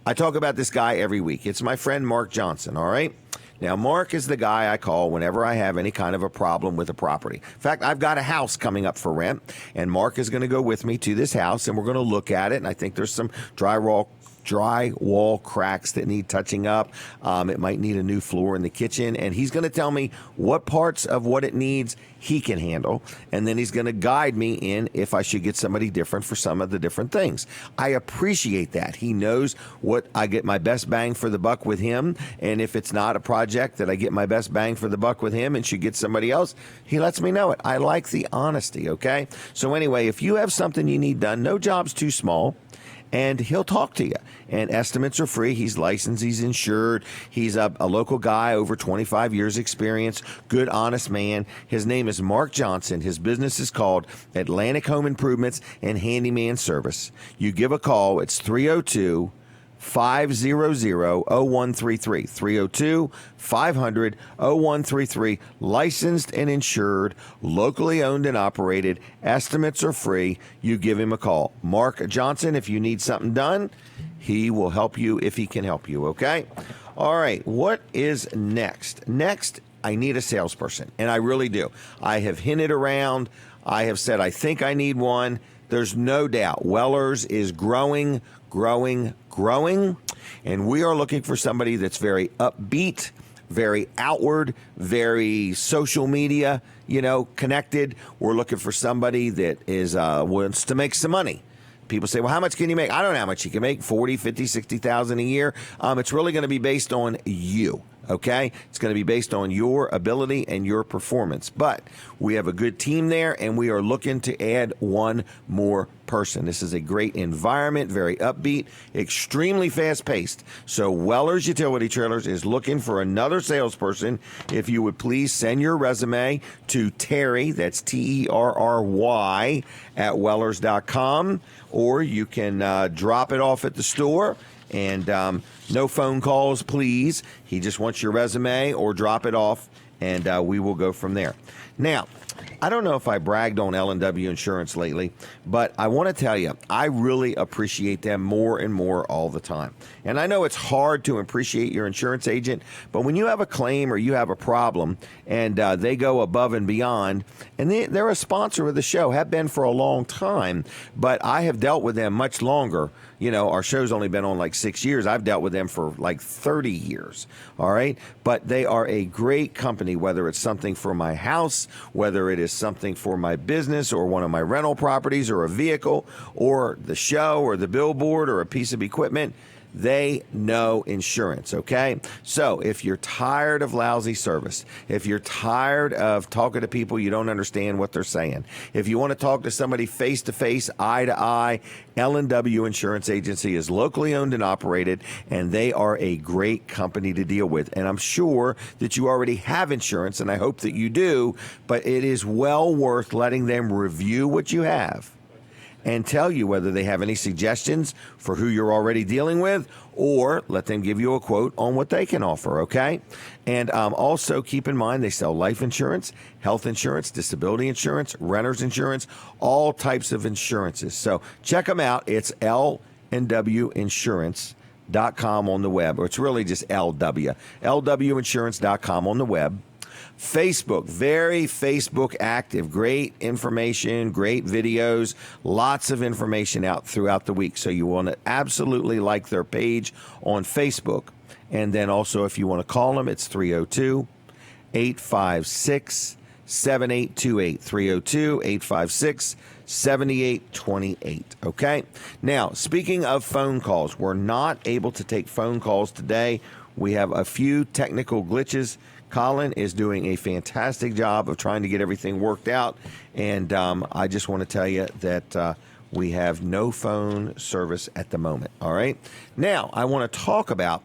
I talk about this guy every week. It's my friend Mark Johnson, all right? Now, Mark is the guy I call whenever I have any kind of a problem with a property. In fact, I've got a house coming up for rent, and Mark is going to go with me to this house, and we're going to look at it, and I think there's some drywall cracks that need touching up. It might need a new floor in the kitchen, and he's going to tell me what parts of what it needs he can handle, and then he's going to guide me in if I should get somebody different for some of the different things. I appreciate that. He knows what I get my best bang for the buck with him, and if it's not a project that I get my best bang for the buck with him and should get somebody else, he lets me know it. I like the honesty, okay? So anyway, if you have something you need done, no job's too small, and he'll talk to you. And estimates are free. He's licensed. He's insured. He's a local guy, over 25 years experience, good, honest man. His name is Mark Johnson. His business is called Atlantic Home Improvements and Handyman Service. You give a call. It's 302 500-0133, 302-500-0133, licensed and insured, locally owned and operated. Estimates are free. You give him a call. Mark Johnson, if you need something done, he will help you if he can help you, okay? All right, what is next? Next, I need a salesperson, and I really do. I have hinted around. I have said I think I need one. There's no doubt Wellers is growing, and we are looking for somebody that's very upbeat, very outward, very social media, connected. We're looking for somebody that is wants to make some money. People say, well, how much can you make? I don't know how much you can make, 40, 50, 60,000 a year. It's really going to be based on you. Okay? It's going to be based on your ability and your performance. But we have a good team there, and we are looking to add one more person. This is a great environment, very upbeat, extremely fast-paced. So Wellers Utility Trailers is looking for another salesperson. If you would please send your resume to Terry, that's Terry, at Wellers.com, or you can drop it off at the store. And no phone calls, please. He just wants your resume, or drop it off, and we will go from there. Now, I don't know if I bragged on L&W Insurance lately, but I want to tell you, I really appreciate them more and more all the time. And I know it's hard to appreciate your insurance agent, but when you have a claim or you have a problem and they go above and beyond, and they're a sponsor of the show, have been for a long time, but I have dealt with them much longer. You know, our show's only been on like 6 years. I've dealt with them for like 30 years. All right. But they are a great company, whether it's something for my house, whether it is something for my business or one of my rental properties or a vehicle or the show or the billboard or a piece of equipment. They know insurance, okay? So if you're tired of lousy service, if you're tired of talking to people you don't understand what they're saying, if you want to talk to somebody face-to-face, eye-to-eye, L&W Insurance Agency is locally owned and operated, and they are a great company to deal with. And I'm sure that you already have insurance, and I hope that you do, but it is well worth letting them review what you have and tell you whether they have any suggestions for who you're already dealing with, or let them give you a quote on what they can offer, okay? And also keep in mind they sell life insurance, health insurance, disability insurance, renter's insurance, all types of insurances. So check them out. It's LWinsurance.com on the web, or it's really just LW. LWinsurance.com on the web. Facebook, very Facebook active, great information, great videos, lots of information out throughout the week. So you want to absolutely like their page on Facebook. And then also if you want to call them, it's 302-856-7828, 302-856-7828. Okay. Now, speaking of phone calls, we're not able to take phone calls today. We have a few technical glitches. Colin is doing a fantastic job of trying to get everything worked out. And I just want to tell you that we have no phone service at the moment. All right. Now, I want to talk about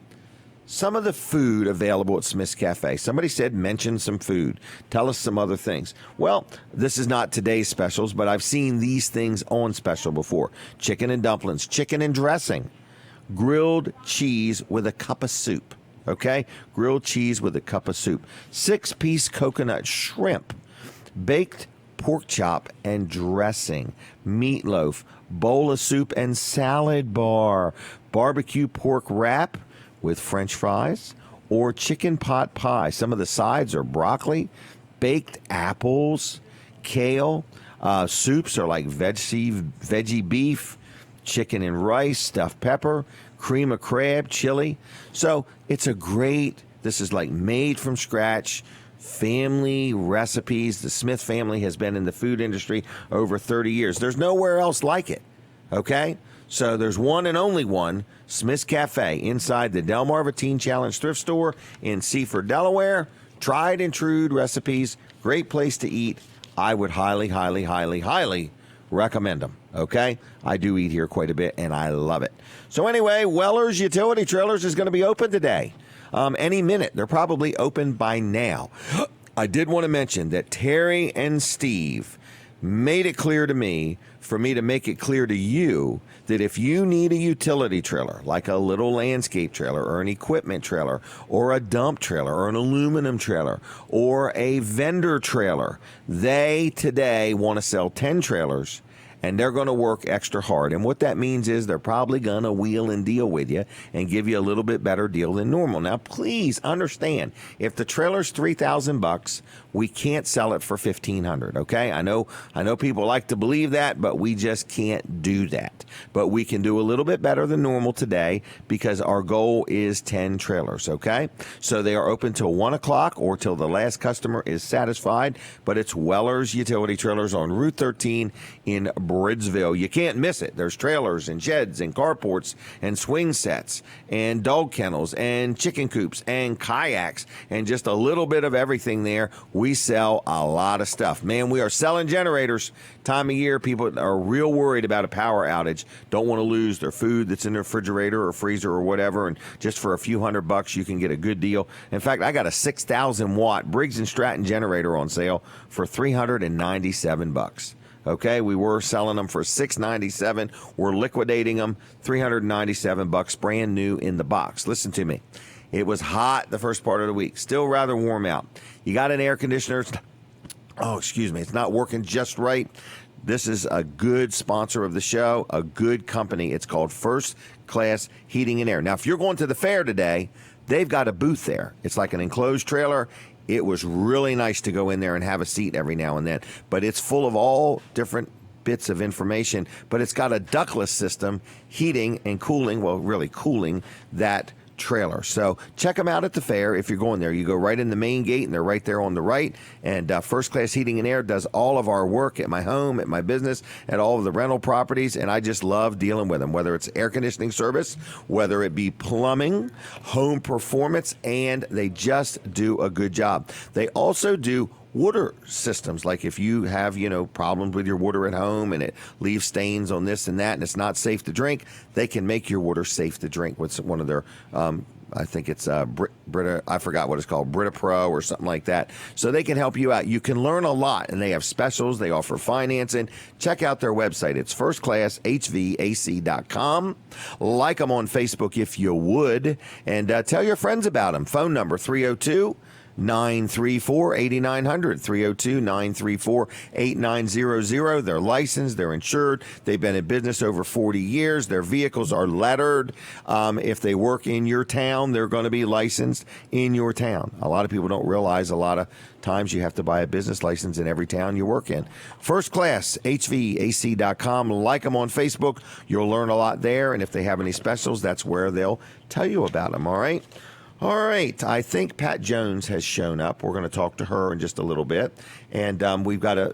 some of the food available at Smith's Cafe. Somebody said mention some food. Tell us some other things. Well, this is not today's specials, but I've seen these things on special before. Chicken and dumplings, chicken and dressing, grilled cheese with a cup of soup. Okay, grilled cheese with a cup of soup, 6-piece coconut shrimp, baked pork chop and dressing, meatloaf, bowl of soup and salad bar, barbecue pork wrap with French fries, or chicken pot pie. Some of the sides are broccoli, baked apples, kale. Soups are like veggie beef, chicken and rice, stuffed pepper, cream of crab, chili. So it's a great, this is like made from scratch, family recipes. The Smith family has been in the food industry over 30 years. There's nowhere else like it, okay? So there's one and only one, Smith's Cafe, inside the Delmarva Teen Challenge thrift store in Seaford, Delaware. Tried and true recipes, great place to eat. I would highly, highly, highly, highly recommend them, okay? I do eat here quite a bit, and I love it. So anyway, Weller's Utility Trailers is going to be open today. Any minute. They're probably open by now. I did want to mention that Terry and Steve made it clear to me, for me to make it clear to you, that if you need a utility trailer, like a little landscape trailer or an equipment trailer or a dump trailer or an aluminum trailer or a vendor trailer, they today want to sell 10 trailers, and they're going to work extra hard. And what that means is they're probably going to wheel and deal with you and give you a little bit better deal than normal. Now, please understand, if the trailer's $3,000, we can't sell it for $1,500. Okay, I know people like to believe that, but we just can't do that. But we can do a little bit better than normal today because our goal is 10 trailers. Okay, so they are open till 1 o'clock or till the last customer is satisfied. But it's Weller's Utility Trailers on Route 13 in Bridgeville. You can't miss it. There's trailers and sheds and carports and swing sets and dog kennels and chicken coops and kayaks and just a little bit of everything there. We sell a lot of stuff. Man, we are selling generators. Time of year, people are real worried about a power outage. Don't want to lose their food that's in their refrigerator or freezer or whatever. And just for a few $100, you can get a good deal. In fact, I got a 6,000 watt Briggs & Stratton generator on sale for $397. Okay, we were selling them for $697. We're liquidating them $397, brand new in the box. Listen to me. It was hot the first part of the week. Still rather warm out. You got an air conditioner, it's not working just right. This is a good sponsor of the show, a good company. It's called First Class Heating and Air. Now, if you're going to the fair today, they've got a booth there. It's like an enclosed trailer. It was really nice to go in there and have a seat every now and then. But it's full of all different bits of information. But it's got a ductless system, heating and cooling, well, really cooling that trailer. So check them out at the fair. If you're going there, you go right in the main gate and they're right there on the right. And First Class Heating and Air does all of our work at my home, at my business, at all of the rental properties. And I just love dealing with them, whether it's air conditioning service, whether it be plumbing, home performance, and they just do a good job. They also do water systems, like if you have, problems with your water at home and it leaves stains on this and that and it's not safe to drink, they can make your water safe to drink with one of their, I think it's Brita, I forgot what it's called, Brita Pro or something like that. So they can help you out. You can learn a lot, and they have specials. They offer financing. Check out their website. It's firstclasshvac.com. Like them on Facebook if you would, and tell your friends about them. Phone number 302 934-8900, 302-934-8900. They're licensed, they're insured, they've been in business over 40 years, their vehicles are lettered. If they work in your town, they're going to be licensed in your town. A lot of people don't realize a lot of times you have to buy a business license in every town you work in. FirstClassHVAC.com. Like them on Facebook. You'll learn a lot there, and if they have any specials, that's where they'll tell you about them, all right? All right, I think Pat Jones has shown up. We're going to talk to her in just a little bit, and we've got a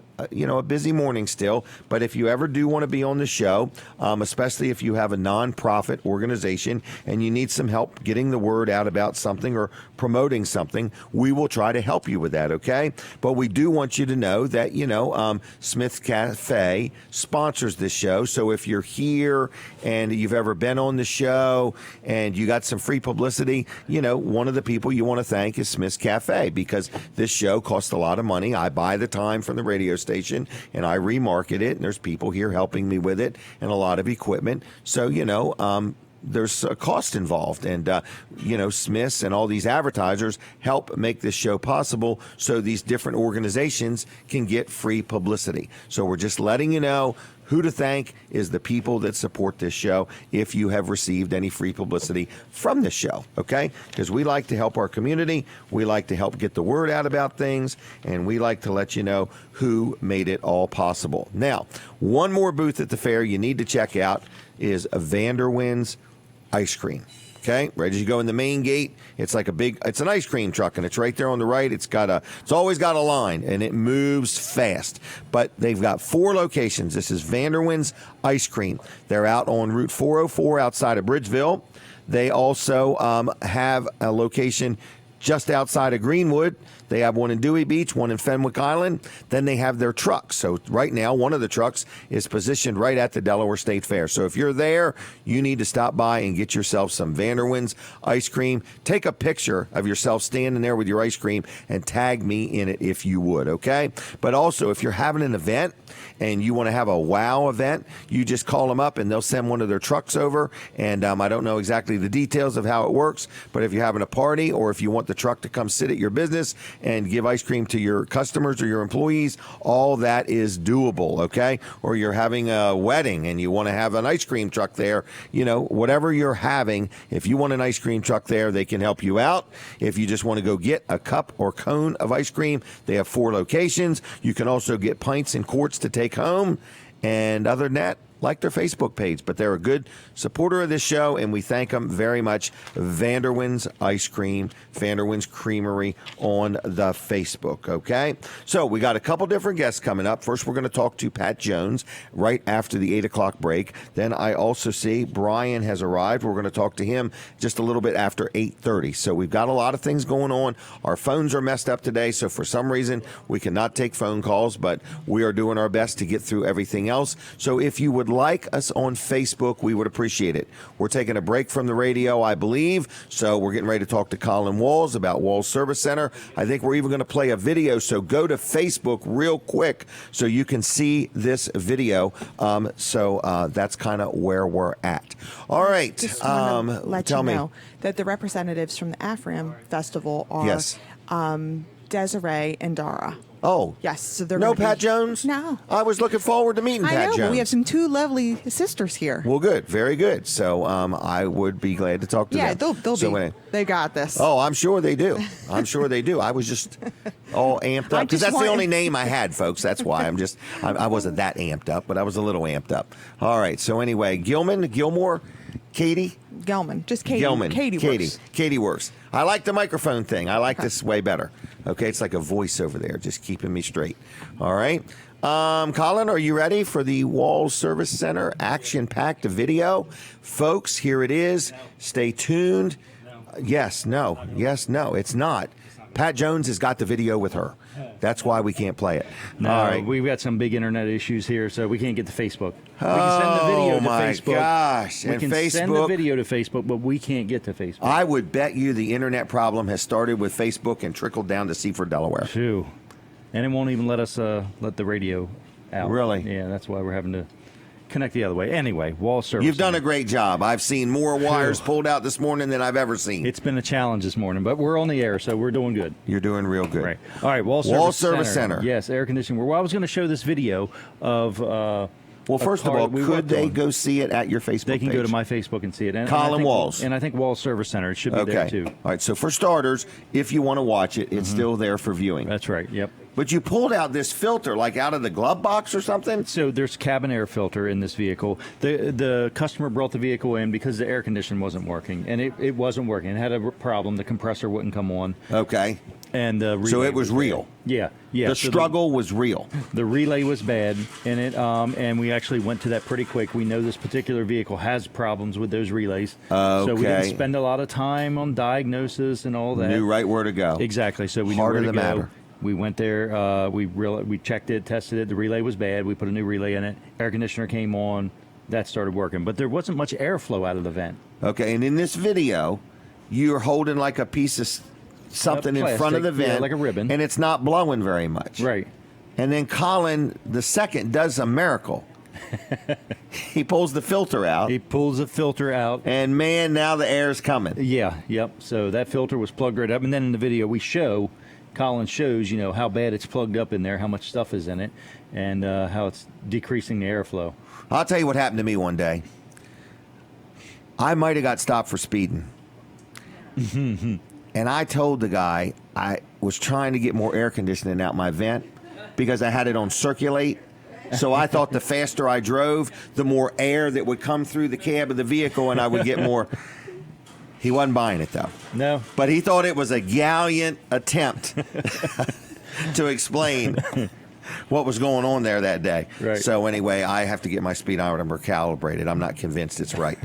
busy morning still. But if you ever do want to be on the show, especially if you have a nonprofit organization and you need some help getting the word out about something or promoting something, we will try to help you with that. Okay, but we do want you to know that Smith Cafe sponsors this show. So if you're here and you've ever been on the show and you got some free publicity, one of the people you want to thank is Smith's Cafe, because this show costs a lot of money. I buy the time from the radio station and I remarket it, and there's people here helping me with it and a lot of equipment. So, there's a cost involved, and Smith's and all these advertisers help make this show possible so these different organizations can get free publicity. So we're just letting you know who to thank is the people that support this show if you have received any free publicity from this show, okay? Because we like to help our community, we like to help get the word out about things, and we like to let you know who made it all possible. Now, one more booth at the fair you need to check out is Vanderwin's Ice Cream. Okay, right as you go in the main gate, it's like it's an ice cream truck, and it's right there on the right. It's always got a line, and it moves fast. But they've got 4 locations. This is Vanderwin's Ice Cream. They're out on Route 404 outside of Bridgeville. They also have a location just outside of Greenwood. They have one in Dewey Beach, one in Fenwick Island. Then they have their trucks. So right now, one of the trucks is positioned right at the Delaware State Fair. So if you're there, you need to stop by and get yourself some Vanderwin's ice cream. Take a picture of yourself standing there with your ice cream and tag me in it if you would, okay? But also, if you're having an event and you want to have a wow event, you just call them up and they'll send one of their trucks over. And I don't know exactly the details of how it works, but if you're having a party or if you want the truck to come sit at your business and give ice cream to your customers or your employees, all that is doable, okay? Or you're having a wedding and you want to have an ice cream truck there, whatever you're having, if you want an ice cream truck there, they can help you out. If you just want to go get a cup or cone of ice cream, they have 4 locations. You can also get pints and quarts to take home. And other than that, like their Facebook page, but they're a good supporter of this show, and we thank them very much. Vanderwin's Ice Cream, Vanderwin's Creamery on the Facebook, okay? So we got a couple different guests coming up. First, we're going to talk to Pat Jones right after the 8 o'clock break. Then I also see Brian has arrived. We're going to talk to him just a little bit after 8:30. So we've got a lot of things going on. Our phones are messed up today, so for some reason, we cannot take phone calls, but we are doing our best to get through everything else. So if you would like us on Facebook, we would appreciate it. We're taking a break from the radio, I believe, so we're getting ready to talk to Colin Walls about Walls Service Center. I think we're even going to play a video, so go to Facebook real quick so you can see this video. That's kind of where we're at. All right. Just want to let tell you me. know that the representatives from the AFRAM Festival are Yes. Desiree and Dara. Oh. Yes, so they're No gonna Pat be- Jones? No. I was looking forward to meeting I Pat know, Jones. but we have some 2 lovely sisters here. Well, good. Very good. So I would be glad to talk to Yeah, them. they'll So be. anyway- They got this. Oh, I'm sure they do. I'm sure they do. I was just all amped I up because just that's want- the only name I had, folks. That's why I wasn't that amped up, but I was a little amped up. All right. So anyway, Gilmore, Katie, Gelman. Just Katie. Gilman, Katie. Katie works. I like the microphone thing. I like this way better. Okay, it's like a voice over there, just keeping me straight. All right. Colin, are you ready for the Walls Service Center action-packed video? Folks, here it is. Stay tuned. Yes, no. It's not. Pat Jones has got the video with her. That's why we can't play it. No, All right. we've got some big internet issues here, so we can't get to Facebook. We can send the video Oh, to my Facebook. gosh. We And can send the Facebook- video to Facebook, but we can't get to Facebook. I would bet you the internet problem has started with Facebook and trickled down to Seaford, Delaware. Phew. And it won't even let us let the radio out. Really? Yeah, that's why we're having to connect the other way. Anyway, Wall Service You've done a Center. great job. I've seen more wires pulled out this morning than I've ever seen. It's been a challenge this morning, but we're on the air, so we're doing good. You're doing real good. Right. All right, Wall Service Center. Yes, air conditioning. Well, I was going to show this video of. Well, first of all, could they go see it at your Facebook They can page? go to my Facebook and see it. And Colin I think, Walls. And I think Wall Service Center. It should be there, too. All right. So for starters, if you want to watch it, it's still there for viewing. That's right. Yep. But you pulled out this filter, like out of the glove box or something? So there's cabin air filter in this vehicle. The customer brought the vehicle in because the air condition wasn't working, and it wasn't working. It had a problem. The compressor wouldn't come on. Okay. And the relay So it was bad. real. Yeah. The So struggle was real. The relay was bad, and we actually went to that pretty quick. We know this particular vehicle has problems with those relays, so we didn't Okay. spend a lot of time on diagnosis and all that. Knew right where to go. Exactly. So we Heart knew of where the to go. matter. We went there. We checked it, tested it. The relay was bad. We put a new relay in it. Air conditioner came on. That started working, but there wasn't much airflow out of the vent. Okay. And in this video, you're holding like a piece of something in front of the Plastic, yeah, vent. like a ribbon. And it's not blowing very much. Right. And then Colin, the second, does a miracle. He pulls the filter out. He pulls the filter out. And man, now the air's coming. Yeah, yep. So that filter was plugged right up, and then in the video Colin shows, how bad it's plugged up in there, how much stuff is in it, and how it's decreasing the airflow. I'll tell you what happened to me one day. I might have got stopped for speeding. And I told the guy I was trying to get more air conditioning out my vent because I had it on circulate. So I thought the faster I drove, the more air that would come through the cab of the vehicle and I would get more. He wasn't buying it, though. No. But he thought it was a gallant attempt to explain what was going on there that day. Right. So anyway, I have to get my speedometer calibrated. I'm not convinced it's right.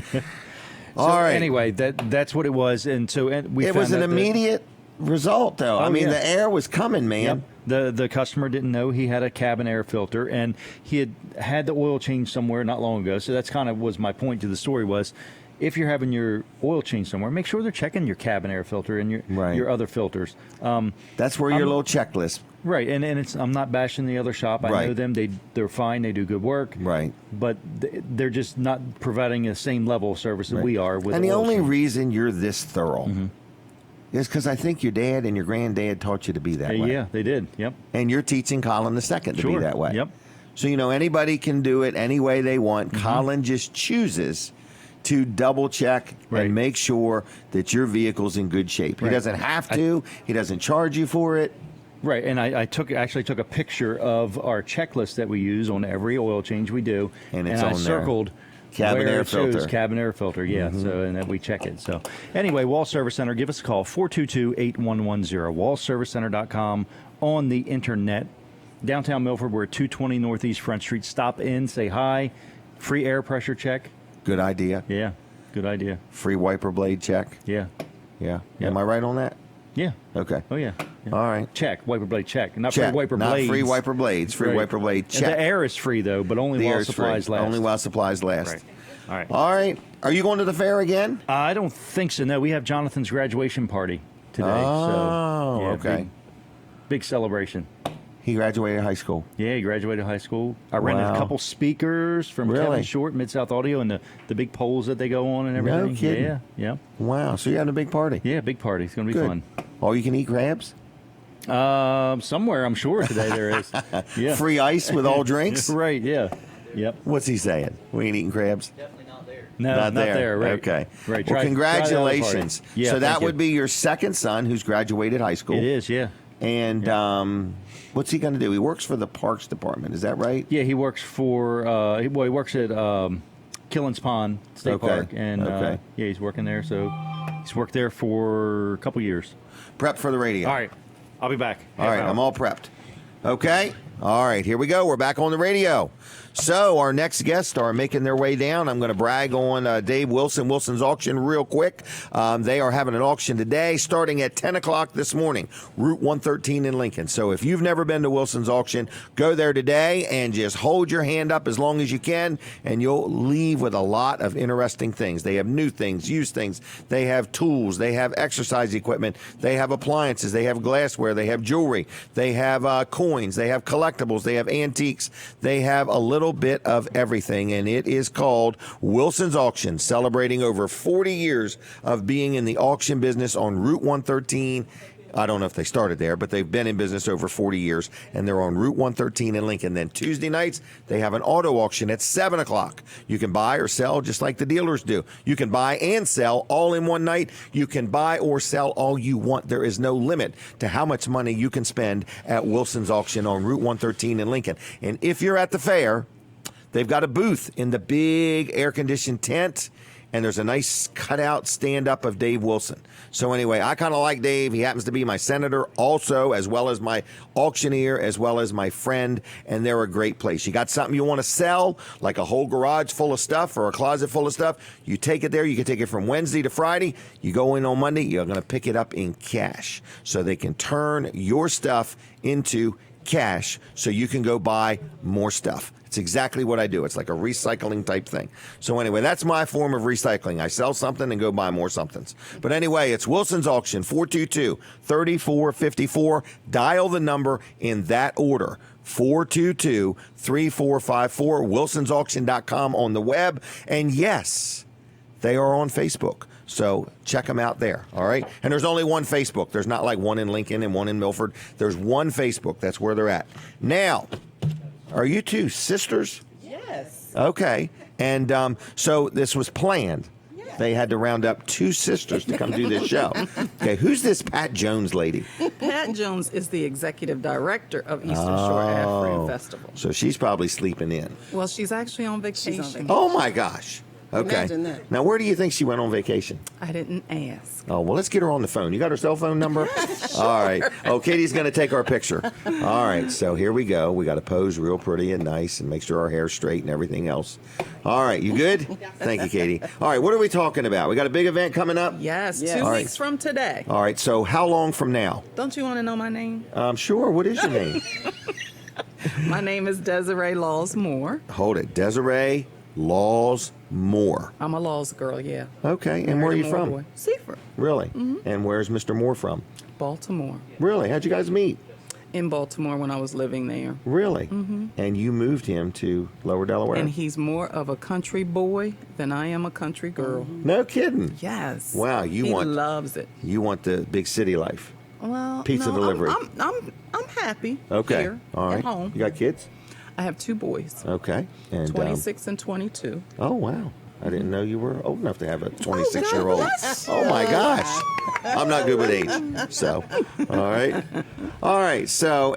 All So right. anyway, that's what it was, and so we. It was an immediate result, though. I mean, yeah. the air was coming, man. Yep. The customer didn't know he had a cabin air filter, and he had the oil change somewhere not long ago. So that's kind of was my point to the story was, if you're having your oil change somewhere, make sure they're checking your cabin air filter and your other filters. That's where your little checklist. Right, and I'm not bashing the other shop. I know them; they're fine. They do good work. Right. But they're just not providing the same level of service that we are. With And the oil only change. reason you're this thorough is because I think your dad and your granddad taught you to be that way. Yeah, they did. Yep. And you're teaching Colin the second to be Sure. that way. Yep. So, anybody can do it any way they want. Colin just chooses to double check and make sure that your vehicle's in good shape. He Right. doesn't have to. He doesn't charge you for it. Right, and I actually took a picture of our checklist that we use on every oil change we do, And it's I on there. circled Cabin where air it shows filter. cabin air filter. Yeah, so and then we check it. So anyway, Wall Service Center, give us a call 422-8110. WallServiceCenter.com on the internet. Downtown Milford, we're at 220 Northeast Front Street. Stop in, say hi. Free air pressure check. Good idea. Yeah, good idea. Free wiper blade check. Yeah, Yeah. Yep. Am I right on that? yeah. Okay. Oh yeah. Yeah. All right. Check wiper blade check, not Check. free wiper Not blades. free wiper blades. Free Right. wiper blade And check. the air is free though, but only The while air is free. supplies last. Only while supplies last. Right. All right. All right. Are you going to the fair again? I don't think so. No, we have Jonathan's graduation party today. Oh, so, yeah, okay. Big celebration. He graduated high school. Yeah, he graduated high school. I rented Wow. a couple speakers from Really? Kevin Short, Mid-South Audio, and the big poles that they go on and everything. kidding. Yeah, yeah. Wow. So you're having a big party. Yeah, big party. It's going to be Good. fun. All you can eat crabs? Somewhere, I'm sure today there is. Yeah. Free ice with all drinks? Right, yeah. Yep. What's he saying? We ain't eating crabs? No, not there. Right. Okay. Right. Well, Try congratulations. the other part. Yeah, so that thank you. would be your second son who's graduated high school. It is, yeah. And what's he going to do? He works for the Parks Department. Is that right? Yeah, he works for, he works at Killen's Pond State Park. And yeah, he's working there. So he's worked there for a couple years. Prep for the radio. All right. I'll be back. All right, I'm all prepped. Okay. All right, here we go. We're back on the radio. So our next guests are making their way down. I'm going to brag on Dave Wilson, Wilson's Auction, real quick. They are having an auction today starting at 10 o'clock this morning, Route 113 in Lincoln. So if you've never been to Wilson's Auction, go there today and just hold your hand up as long as you can, and you'll leave with a lot of interesting things. They have new things, used things. They have tools. They have exercise equipment. They have appliances. They have glassware. They have jewelry. They have coins. They have collectibles. They have antiques. They have a little bit of everything, and it is called Wilson's Auction, celebrating over 40 years of being in the auction business on Route 113. I don't know if they started there, but they've been in business over 40 years, and they're on Route 113 in Lincoln. Then Tuesday nights, they have an auto auction at 7 o'clock. You can buy or sell just like the dealers do. You can buy and sell all in one night. You can buy or sell all you want. There is no limit to how much money you can spend at Wilson's Auction on Route 113 in Lincoln. And if you're at the fair, they've got a booth in the big air-conditioned tent, and there's a nice cutout stand-up of Dave Wilson. So anyway, I kind of like Dave. He happens to be my senator also, as well as my auctioneer, as well as my friend, and they're a great place. You got something you want to sell, like a whole garage full of stuff or a closet full of stuff, you take it there. You can take it from Wednesday to Friday. You go in on Monday, you're going to pick it up in cash, so they can turn your stuff into cash so you can go buy more stuff. It's exactly what I do. It's like a recycling type thing. So anyway, that's my form of recycling. I sell something and go buy more somethings. But anyway, it's Wilson's Auction, 422-3454. Dial the number in that order, 422-3454, wilsonsauction.com on the web. And yes, they are on Facebook. So check them out there, all right? And there's only one Facebook. There's not like one in Lincoln and one in Milford. There's one Facebook. That's where they're at. Now, are you two sisters? Yes. Okay. And so this was planned. Yes. They had to round up two sisters to come do this show. Okay, who's this Pat Jones lady? Pat Jones is the executive director of Eastern Shore AFRAM Festival. So she's probably sleeping in. Well, she's actually on vacation. Oh, my gosh. Okay. Imagine that. Now, where do you think she went on vacation? I didn't ask. Oh, well, let's get her on the phone. You got her cell phone number? All right. Oh, Katie's going to take our picture. All right. So here we go. We got to pose real pretty and nice and make sure our hair's straight and everything else. All right. You good? Thank you, Katie. All right. What are we talking about? We got a big event coming up? Yes, 2 All right. weeks from today. All right. So how long from now? Don't you want to know my name? Sure. What is your name? My name is Desiree Laws Moore. Hold it. Desiree Laws Moore. I'm a Laws girl, yeah. Okay. And where are you from? Seaford. Really? And where's Mr. Moore from? Baltimore. Really? How'd you guys meet? In Baltimore when I was living there. Really? And you moved him to Lower Delaware? And he's more of a country boy than I am a country girl. No kidding. Yes. Wow, he loves it. You want the big city life. Well, Pizza no, delivery. I'm happy. Okay. Here All right. at home. You got kids? I have 2 boys. Okay. And 26 and 22. Oh wow. I didn't know you were old enough to have a 26-year-old. Oh my gosh. I'm not good with age. So, all right. All right. So,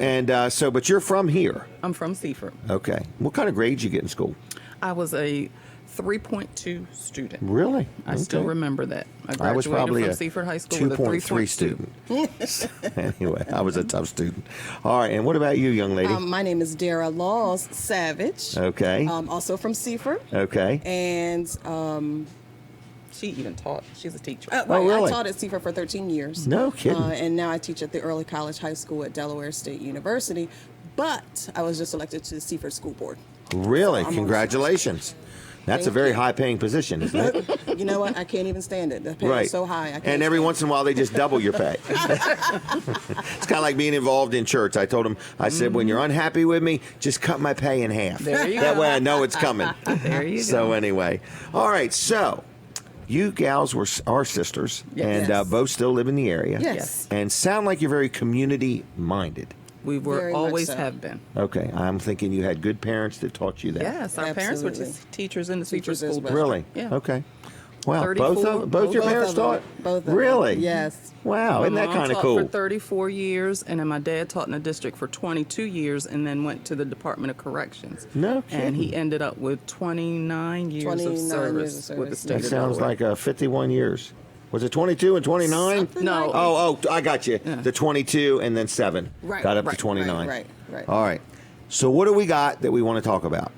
but you're from here. I'm from Seaford. Okay. What kind of grades you get in school? I was a 3.2 student. Really? I still remember that. I was probably from a Seaford High School with a 2.3 student. Anyway, I was a tough student. All right. And what about you, young lady? My name is Dara Laws Savage. Okay. Also from Seaford. Okay. And she even taught. She's a teacher. Really? I taught at Seaford for 13 years. No kidding. And now I teach at the Early College High School at Delaware State University. But I was just elected to the Seaford School Board. Really? So Congratulations. That's a very high-paying position, isn't it? You know what? I can't even stand it. The pay Right. is so high. I can't And every stand once in a while, they just double your pay. It's kind of like being involved in church. I told them, I said, when you're unhappy with me, just cut my pay in half. There you That go. way I know it's coming. There you go. So anyway. All right. So You gals are sisters, and Yes. both still live in the area. Yes. And sound like you're very community-minded. We were Very much always so. have been. Okay, I'm thinking you had good parents that taught you that. Yes, our parents were Absolutely. teachers in the Seaford Teachers as School well. Really? Yeah. Okay. Wow. 34 both your both parents of them. taught? Both of them. Really? Yes. Wow, isn't My that mom kind of taught cool? for 34 years, and then my dad taught in the district for 22 years, and then went to the Department of Corrections. No And he kidding. ended up with 29 years 29 of years of service with the service. state That of sounds Delaware. like 51 years. Was it 22 and 29? No. Oh, I got you. Yeah. The 22 and then 7. Right, Got up to right, 29. right. All right. So what do we got that we want to talk about?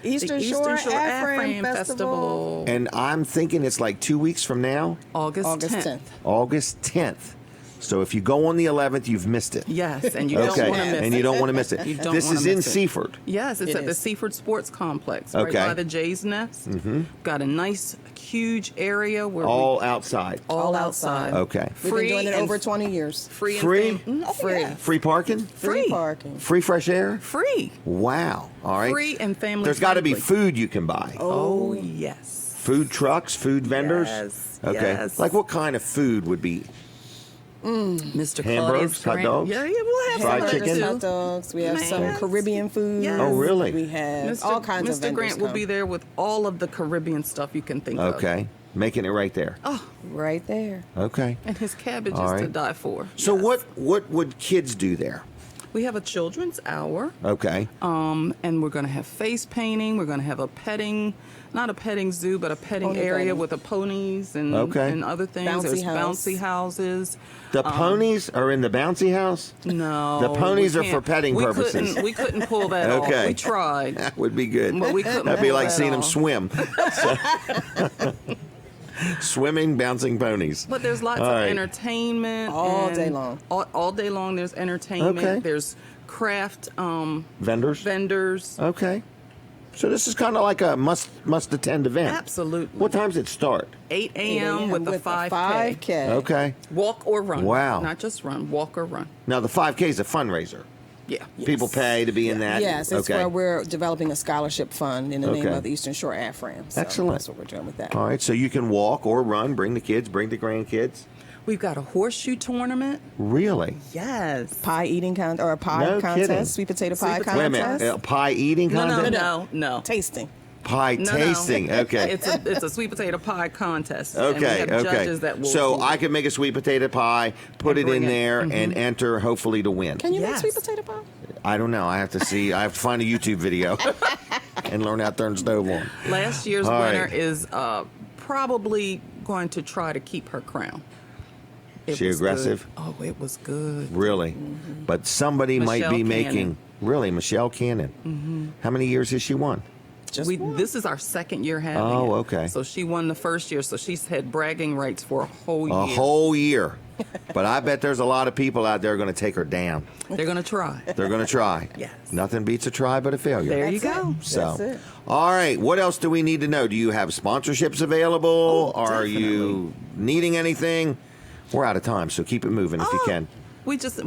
Eastern Shore AFRAM Festival. And I'm thinking it's like 2 weeks from now, August August 10th. 10th. August 10th. So if you go on the 11th, you've missed it. Yes, and you Okay, don't want to miss and it. you don't want to miss it. You don't This wanna is in miss it. Seaford. Yes, it's It at the is. Seaford Sports Complex, Okay. right by the Jay's Nest. Mm-hmm. Got a nice, huge area where All outside. all All outside. outside. Okay. We've been doing it and over 20 years. Free. and Free? fam- Oh, Free. yeah. Free parking? Free parking. Free fresh air? Free. Wow. All right. Free and family There's got to be friendly. food you can buy. Oh, yes. Food trucks, food vendors? Yes, Okay. yes. Like what kind of food would be? Mr. Hamburgers, Claudius hot Grant. dogs? Yeah, we'll have Fried some of that chicken? too. Hot dogs. We have some Man. Caribbean food. Yes. Oh, really? We have Mr. all kinds of Mr. vendors Grant will come. be there with all of the Caribbean stuff you can think of. Okay. Making it right there. Oh, Right there. Okay. and his cabbage All is to right. die for. So Yes. what would kids do there? We have a children's hour, Okay. and we're going to have face painting. We're going to have a petting, not a petting zoo, but a petting Pony area petting. with the ponies and Okay. and other things. Bouncy There's house. bouncy houses. The ponies are in the bouncy house? No, The ponies we are for can't- petting we purposes. We couldn't pull that off. Okay. We tried. That would be good. But we couldn't That'd be pull like that seeing them off. swim. Swimming, bouncing ponies. But there's lots All of right. entertainment All and day long. All day long. There's entertainment. Okay. There's craft Vendors? vendors. Okay. So this is kind of like a must attend event. Absolutely. What times it start? 8 a.m. with the 5K. 5K. Okay. Walk or run. Wow. Not just run. Walk or run. Now the 5K is a fundraiser. Yeah. People pay to be in that. Yes, it's okay. where we're developing a scholarship fund in the name Okay. of Eastern Shore AFRAM. So Excellent. That's what we're doing with that. All right, so you can walk or run, bring the kids, bring the grandkids. We've got a horseshoe tournament. Really? Yes. Pie eating or a pie No contest, kidding. sweet potato pie Sweet potato- Wait a contest. minute. Pie eating No, contest? no. Tasting. Pie No, tasting. no. Okay. It's a sweet potato pie contest. And we Okay, have okay. judges that will So do I it. can make a sweet potato pie, put And it in bring it. there, and enter, hopefully to win. Can you Yes. make sweet potato pie? I don't know. I have to see. I have to find a YouTube video and learn how to turn stove on. Last year's All winner right. is probably going to try to keep her crown. It She was aggressive? good. Oh, it was good. Really? But somebody might Michelle be Cannon. making. Really, Michelle Cannon. How many years has she won? Just one. This is our second year having it. Oh, okay. So she won the first year, so she's had bragging rights for a whole year. A whole year. But I bet there's a lot of people out there going to take her down. They're going to try. They're going to try. Yes. Nothing beats a try but a failure. There you That's go. it. So, That's it. all right. What else do we need to know? Do you have sponsorships available? Are you needing anything? We're out of time, so keep it moving if you can. We only just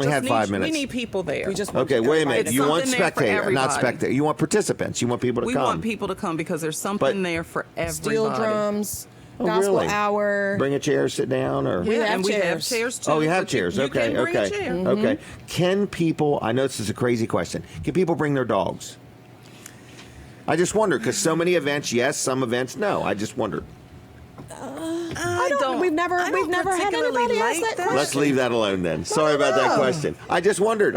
had need- 5 minutes. We need people there. We just want Okay, wait a minute. It's You want something there for spectator, not everybody. spectator. You want participants. You want people to We come. want people to come because there's something But- there for everybody. Steel drums, Oh, gospel really? hour. Bring a chair, sit down, or We have and we have chairs. chairs too. oh, you have but chairs. You Okay, can bring okay, a chair. okay. Can people? I know this is a crazy question. Can people bring their dogs? I just wonder because so many events, yes, some events, no. I just wondered. I don't. We've never I don't had particularly anybody ask like that Let's leave that alone then. Sorry about that question. I just wondered.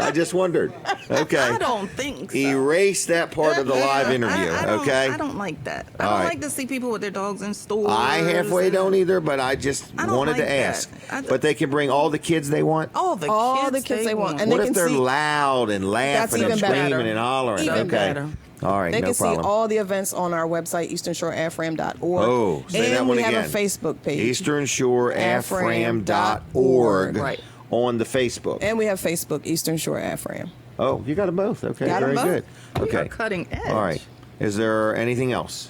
Okay. I don't think so. Erase that part of the live interview. I don't, Okay. I don't like that. I All don't right. like to see people with their dogs in stores. I halfway don't either, but I just I don't wanted like to that. ask. I- But they can bring all the kids they want. All the kids they want. And What they if can they're see- loud and laughing and even screaming better. and hollering? Even okay. better. All right, They no can problem. see all the events on our website, easternshoreafram.org. Oh, say and that one we again. have a Facebook page. EasternShoreAFRAM.org Right. on the Facebook. And we have Facebook, Eastern Shore AFRAM. Oh, you got them both. Okay, Got 'em very both. good. We Okay. are cutting edge. All right. Is there anything else?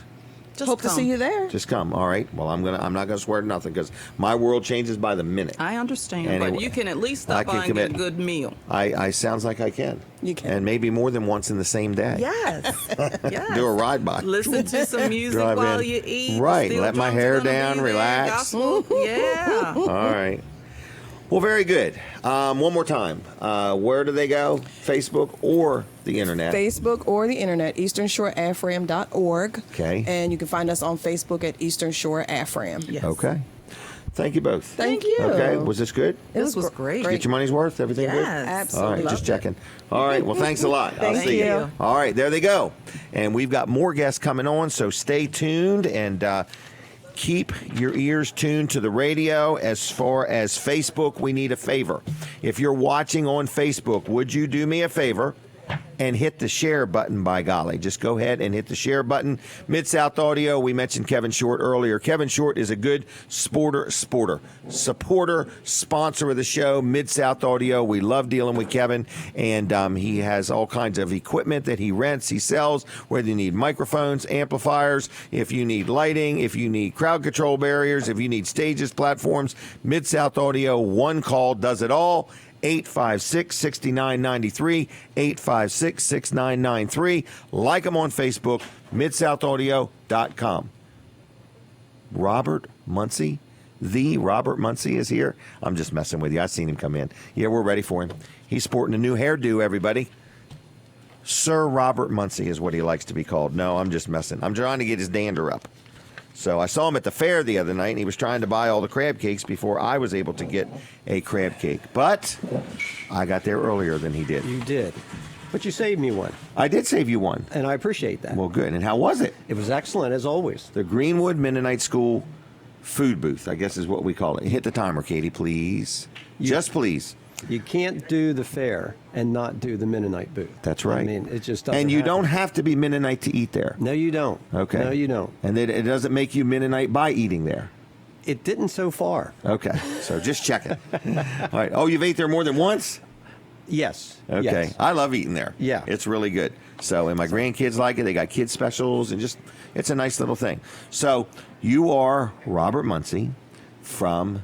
Just Hope to come. see you there. Just come. All right. Well, I'm not gonna swear to nothing because my world changes by the minute. I understand, Anyway, but you can at least I stop can by and get a commit. good meal. I sounds like I can. You can. And maybe more than once in the same day. Yes. Yes. Do a ride by. Listen to some music Drive while in. you eat. Right, Steel let my drums are hair gonna down, be there, relax. gospel. Yeah. All right. Well, very good. One more time. Where do they go? Facebook or the internet? Facebook or the internet, easternshoreafram.org. Okay. And you can find us on Facebook at Eastern Shore AFRAM. Yes. Okay. Thank you both. Thank you. Okay. Was this good? This was great. Get your money's worth? Everything good? Yes. Absolutely. All right, just checking. All right, well, thanks a lot. I'll Thank see you. All right, there they go. And we've got more guests coming on, so stay tuned and keep your ears tuned to the radio. As far as Facebook, we need a favor. If you're watching on Facebook, would you do me a favor and hit the share button, by golly. Just go ahead and hit the share button. Mid-South Audio, we mentioned Kevin Short earlier. Kevin Short is a good supporter, sponsor of the show, Mid-South Audio. We love dealing with Kevin, and he has all kinds of equipment that he rents, he sells, whether you need microphones, amplifiers, if you need lighting, if you need crowd control barriers, if you need stages, platforms, Mid-South Audio, one call does it all. 856-6993, 856-6993. Like them on Facebook, midsouthaudio.com. Robert Muncy, the Robert Muncy is here. I'm just messing with you. I've seen him come in. Yeah, we're ready for him. He's sporting a new hairdo, everybody. Sir Robert Muncy is what he likes to be called. No, I'm just messing. I'm trying to get his dander up. So I saw him at the fair the other night, and he was trying to buy all the crab cakes before I was able to get a crab cake. But I got there earlier than he did. You did. But you saved me one, I did save you one. and I appreciate that. Well, good. And how was it? It was excellent, as always. The Greenwood Mennonite School food booth, I guess is what we call it. Hit the timer, Katie, please. Just please. You can't do the fair and not do the Mennonite booth. That's right. I mean, it just doesn't And you happen. don't have to be Mennonite to eat there. No, you don't. Okay. No, you don't. And it doesn't make you Mennonite by eating there. It didn't so far. Okay. So just checking. All right. Oh, you've ate there more than once? Yes. Okay. Yes. I love eating there. Yeah. It's really good. So, and my grandkids like it. They got kids specials and just, it's a nice little thing. So, you are Robert Muncy from,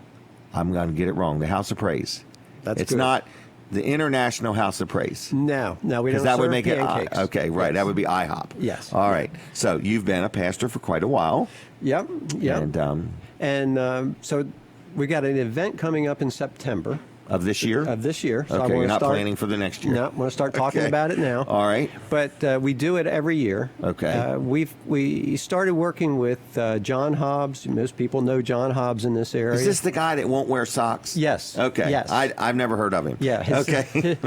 I'm going to get it wrong, the House of Praise. That's It's good. not the International House of Praise. No, we don't. Because that would serve make it, pancakes. okay, right. Yes. That would be IHOP. Yes. All right. So, you've been a pastor for quite a while. Yep. Yep. And so we got an event coming up in September of this year? of this year. So I Okay, wanna you're not start- planning for the next year. No, I'm going to start talking Okay. about it now. All right. But we do it every year. Okay. We started working with John Hobbs. Most people know John Hobbs in this area. Is this the guy that won't wear socks? Yes. Okay. Yes. I've never heard of him. Yeah. Okay.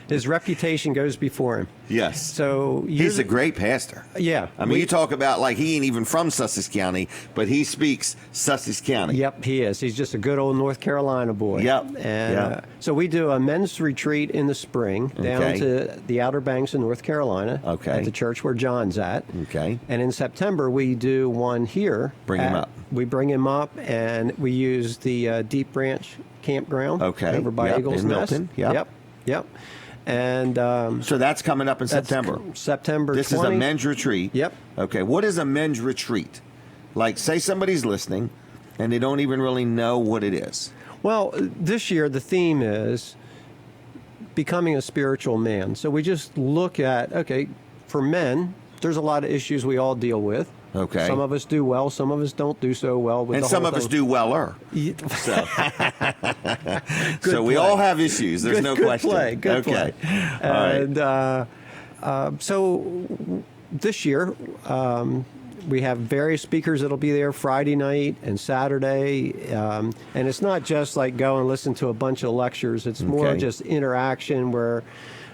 His reputation goes before him. Yes. So He's a great pastor. Yeah. I mean, you talk about like he ain't even from Sussex County, but he speaks Sussex County. Yep, he is. He's just a good old North Carolina boy. Yep. And Yep. so we do a men's retreat in the spring down Okay. to the Outer Banks of North Carolina. Okay. At the church where John's at. Okay. And in September we do one here. Bring him at- up. We bring him up, and we use the Deep Branch campground. Okay. Over by Yep, Eagles in Nest. Milton. Yep. Yep. Yep. And So that's coming up in that's September. September. This 20. is a men's retreat. Yep. Okay. What is a men's retreat? Like, say somebody's listening and they don't even really know what it is. Well, this year the theme is becoming a spiritual man. So we just look at, okay, for men, there's a lot of issues we all deal with. Okay. Some of us do well, some of us don't do so well. With And the some whole of us thing. do weller. So, so we play. all have issues. There's no good question. Play, good okay. play. All right. And so this year, we have various speakers that'll be there Friday night and Saturday. And it's not just like go and listen to a bunch of lectures. It's more Okay. just interaction where...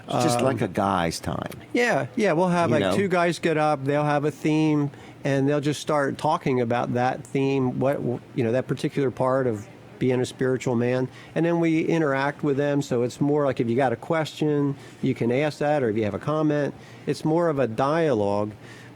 It's just like a guy's time. Yeah, we'll have You like know. two guys get up, they'll have a theme, and they'll just start talking about that theme, that particular part of being a spiritual man, and then we interact with them. So it's more like if you got a question, you can ask that, or if you have a comment, it's more of a dialogue.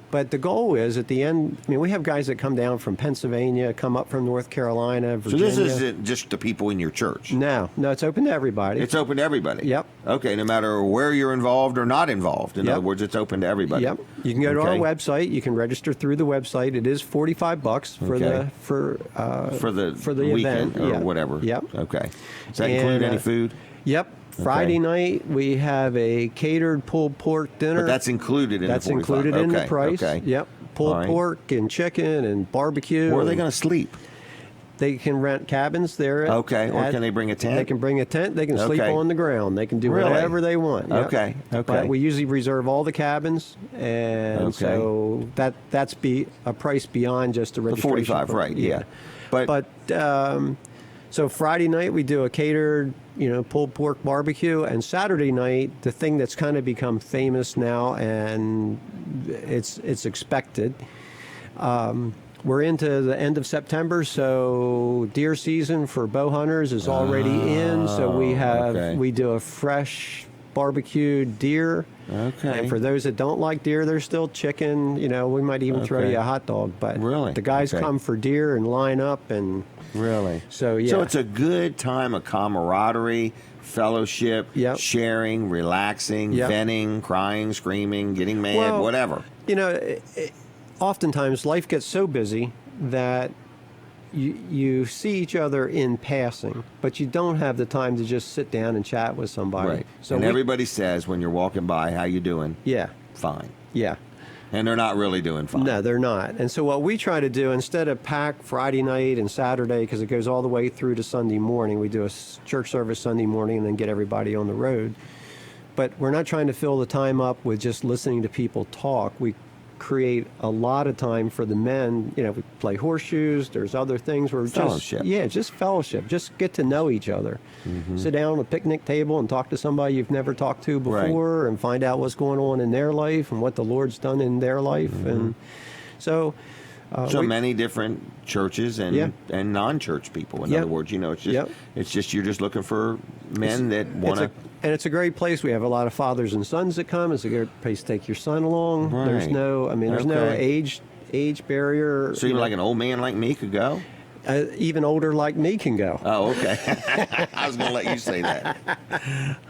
But the goal is at the end, I mean, we have guys that come down from Pennsylvania, come up from North Carolina, So Virginia. this isn't just the people in your church. No, it's open to everybody. It's open to everybody. Yep. Okay, no matter where you're involved or not involved. In Yep. other words, it's open to everybody. Yep. You can go to our Okay. website. You can register through the website. It is $45 for Okay. for the weekend event. or Yeah. whatever. Yep. Okay. Does that include And, any food? Yep. Friday night we have a catered pulled pork dinner. But that's included in That's the 45. included in the Okay, price. okay. Yep. Pulled All right. pork and chicken and barbecue. Where are they and going to sleep? They can rent cabins there. Okay, or can they bring a tent? They can bring a tent. They can sleep Okay. on the ground. They can do Really? whatever they want. Yep. Okay, okay. But we usually reserve all the cabins, and Okay. so that's a price beyond just the The registration. 45, right, yeah. But so Friday night we do a catered, pulled pork barbecue, and Saturday night the thing that's kind of become famous now, and it's expected. We're into the end of September, so deer season for bow hunters is already in. So we do a fresh barbecued deer. Okay. And for those that don't like deer, there's still chicken. We might even throw Okay. you a hot dog. But Really? the guys Okay. come for deer and line up, and Really? so yeah. So it's a good time of camaraderie, fellowship, Yep. sharing, relaxing, Yep. venting, crying, screaming, getting mad, Well, whatever. Oftentimes life gets so busy that you see each other in passing, but you don't have the time to just sit down and chat with somebody. Right. So And everybody says when you're walking by, how you doing? yeah, Fine. yeah. And they're not really doing fine. No, they're not. And so what we try to do, instead of pack Friday night and Saturday, because it goes all the way through to Sunday morning, we do a church service Sunday morning and then get everybody on the road. But we're not trying to fill the time up with just listening to people talk. We create a lot of time for the men. We play horseshoes. There's other things where Fellowship. just fellowship. Just get to know each other. Sit down on a picnic table and talk to somebody you've never talked to before, and find out what's going on in their life and what the Lord's done in their life. And so many different churches and Yeah. and non-church people. In Yep. other words, it's just Yep. it's just you're just looking for men that want to. And it's a great place. We have a lot of fathers and sons that come. It's a great place to take your son along. There's Right. no Okay. age barrier. So even like an old man like me could go. Even older like me can go. Oh, okay. I was going to let you say that.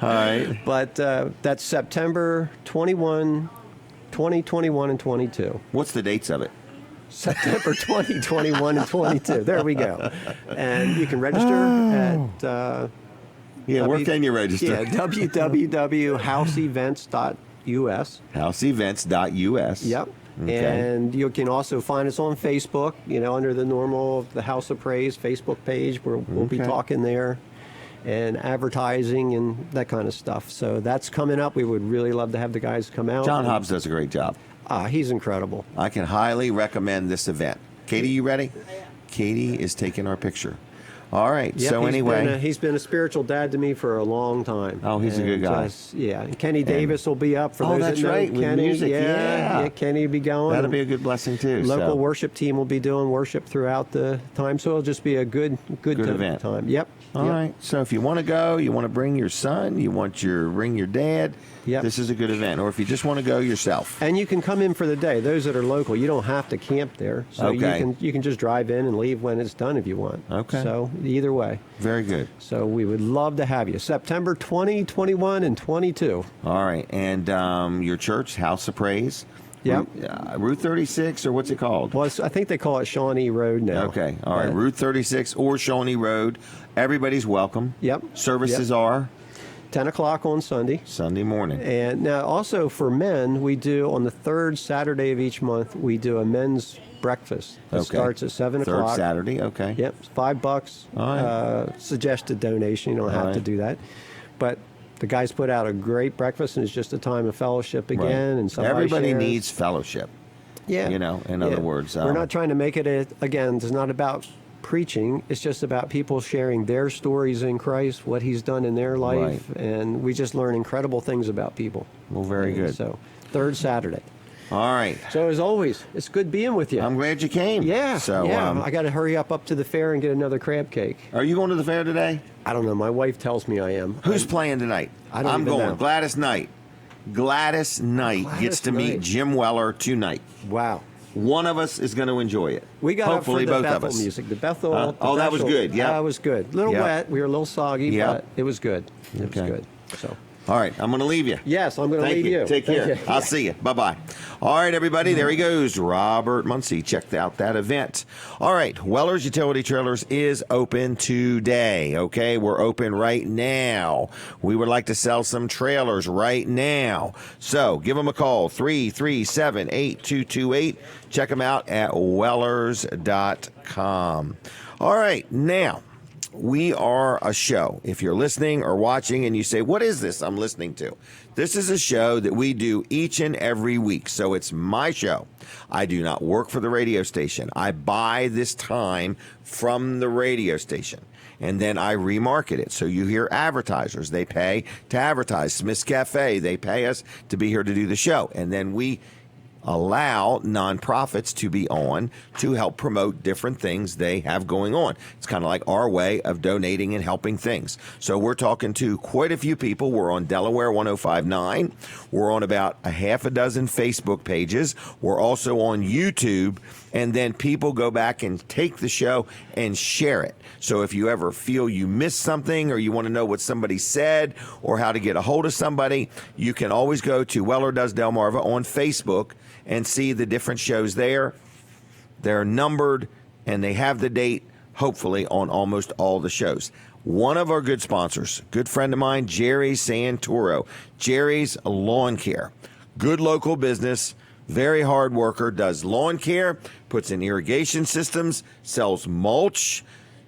All right. But that's September 21, 2021, and 22. What's the dates of it? September 20, 21, and 22. There we go. And you can register at... Where can you register? Yeah, www.houseevents.us. Houseevents.us. Yep. Okay. And you can also find us on Facebook, under the normal The House of Praise Facebook page, where we'll be Okay. talking there and advertising and that kind of stuff. So that's coming up. We would really love to have the guys come out. John Hobbs does a great job. He's incredible. I can highly recommend this event. Katie, you ready? Katie is taking our picture. All right. Yep, So anyway, he's been a spiritual dad to me for a long time. Oh, he's a good guy. And Kenny Davis will be up for Oh, those that's that know right, with Kenny. music, yeah. Kenny will be going. that'll be a good blessing too. Local so. worship team will be doing worship throughout the time, so it'll just be a good event. time. Yep. All Yep. right. So if you want to go, you want to bring your son, you want to bring your dad. Yep. This is a good event. Or if you just want to go yourself. And you can come in for the day. Those that are local, you don't have to camp there. So Okay. you can just drive in and leave when it's done if you want. Okay. So either way. Very good. So we would love to have you. September 20, 21, and 22. All right. And your church, House of Praise. Yep. Route 36, or what's it called? Well, I think they call it Shawnee Road now. Okay. All right. Route 36 or Shawnee Road. Everybody's welcome. Yep. Services Yep. are 10 o'clock on Sunday. Sunday morning. And now also for men, we do on the third Saturday of each month, we do a men's breakfast. It starts at 7 Third o'clock. Saturday. Okay. Yep, it's $5. All right. Suggested donation. You don't have to right. do that. But the guys put out a great breakfast, and it's just a time of fellowship again. Right. And somebody Everybody shares. needs fellowship. Yeah. in other words. We're not trying to make it, again, it's not about preaching. It's just about people sharing their stories in Christ, what he's done in their life. Right. And we just learn incredible things about people. Well, very And good. So, third Saturday. All right. So as always, it's good being with you. I'm glad you came. Yeah. So, yeah. I got to hurry up to the fair and get another crab cake. Are you going to the fair today? I don't know. My wife tells me I am. Who's playing tonight? I don't I'm even going. know. Gladys Knight. Gladys Knight Gladys gets to meet Knight. Jim Weller tonight. Wow. One of us is going to enjoy it. We got hopefully up for the both Bethel of us. music. The Bethel. Huh? the Oh, that was Bethel- good, yeah. That was good. A little Yeah. wet. We were a little soggy, Yeah. but it was good. It Okay. was good. So. All right, I'm going to leave you. Yes, I'm going to Thank leave you. Take Thank care. you. I'll see you. Bye-bye. All right, everybody, there he goes. Robert Muncy. Checked out that event. All right, Weller's Utility Trailers is open today, okay? We're open right now. We would like to sell some trailers right now. So give them a call, 337-8228. Check them out at wellers.com. All right, now. We are a show. If you're listening or watching and you say, what is this I'm listening to? This is a show that we do each and every week. So it's my show. I do not work for the radio station. I buy this time from the radio station. And then I remarket it. So you hear advertisers. They pay to advertise. Smith's Cafe, they pay us to be here to do the show. And then we allow nonprofits to be on to help promote different things they have going on. It's kind of like our way of donating and helping things. So we're talking to quite a few people. We're on Delaware 105.9. We're on about a half a dozen Facebook pages. We're also on YouTube. And then people go back and take the show and share it. So if you ever feel you missed something or you want to know what somebody said or how to get a hold of somebody, you can always go to Weller Does Delmarva on Facebook and see the different shows there. They're numbered and they have the date, hopefully, on almost all the shows. One of our good sponsors, good friend of mine, Jerry Santoro. Jerry's Lawn Care. Good local business, very hard worker, does lawn care, puts in irrigation systems, sells mulch,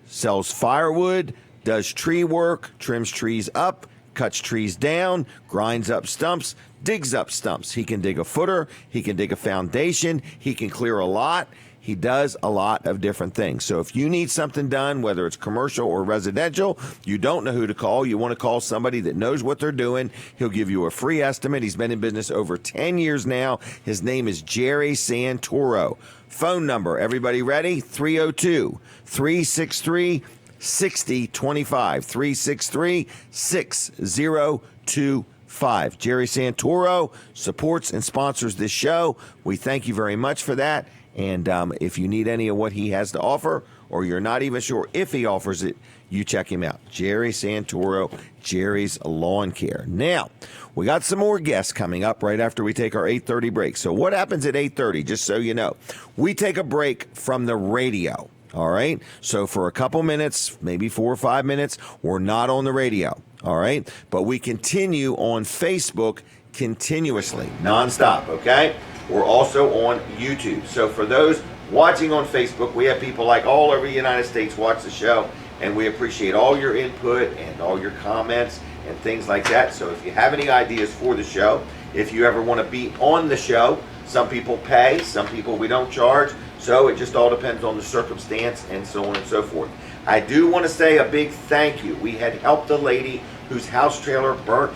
sells firewood, does tree work, trims trees up, cuts trees down, grinds up stumps, digs up stumps. He can dig a footer. He can dig a foundation. He can clear a lot. He does a lot of different things. So if you need something done, whether it's commercial or residential, you don't know who to call, you want to call somebody that knows what they're doing, he'll give you a free estimate. He's been in business over 10 years now. His name is Jerry Santoro. Phone number, everybody ready? 302-363-6025. 363-6025. Jerry Santoro supports and sponsors this show. We thank you very much for that. And if you need any of what he has to offer, or you're not even sure if he offers it, you check him out. Jerry Santoro, Jerry's Lawn Care. Now, we got some more guests coming up right after we take our 8:30 break. So what happens at 8:30, just so you know? We take a break from the radio. All right. So for a couple minutes, maybe 4 or 5 minutes, we're not on the radio. All right. But we continue on Facebook continuously, nonstop. Okay. We're also on YouTube. So for those watching on Facebook, we have people like all over the United States watch the show, and we appreciate all your input and all your comments and things like that. So if you have any ideas for the show, if you ever want to be on the show, some people pay, some people we don't charge. So it just all depends on the circumstance and so on and so forth. I do want to say a big thank you. We had helped a lady whose house trailer burnt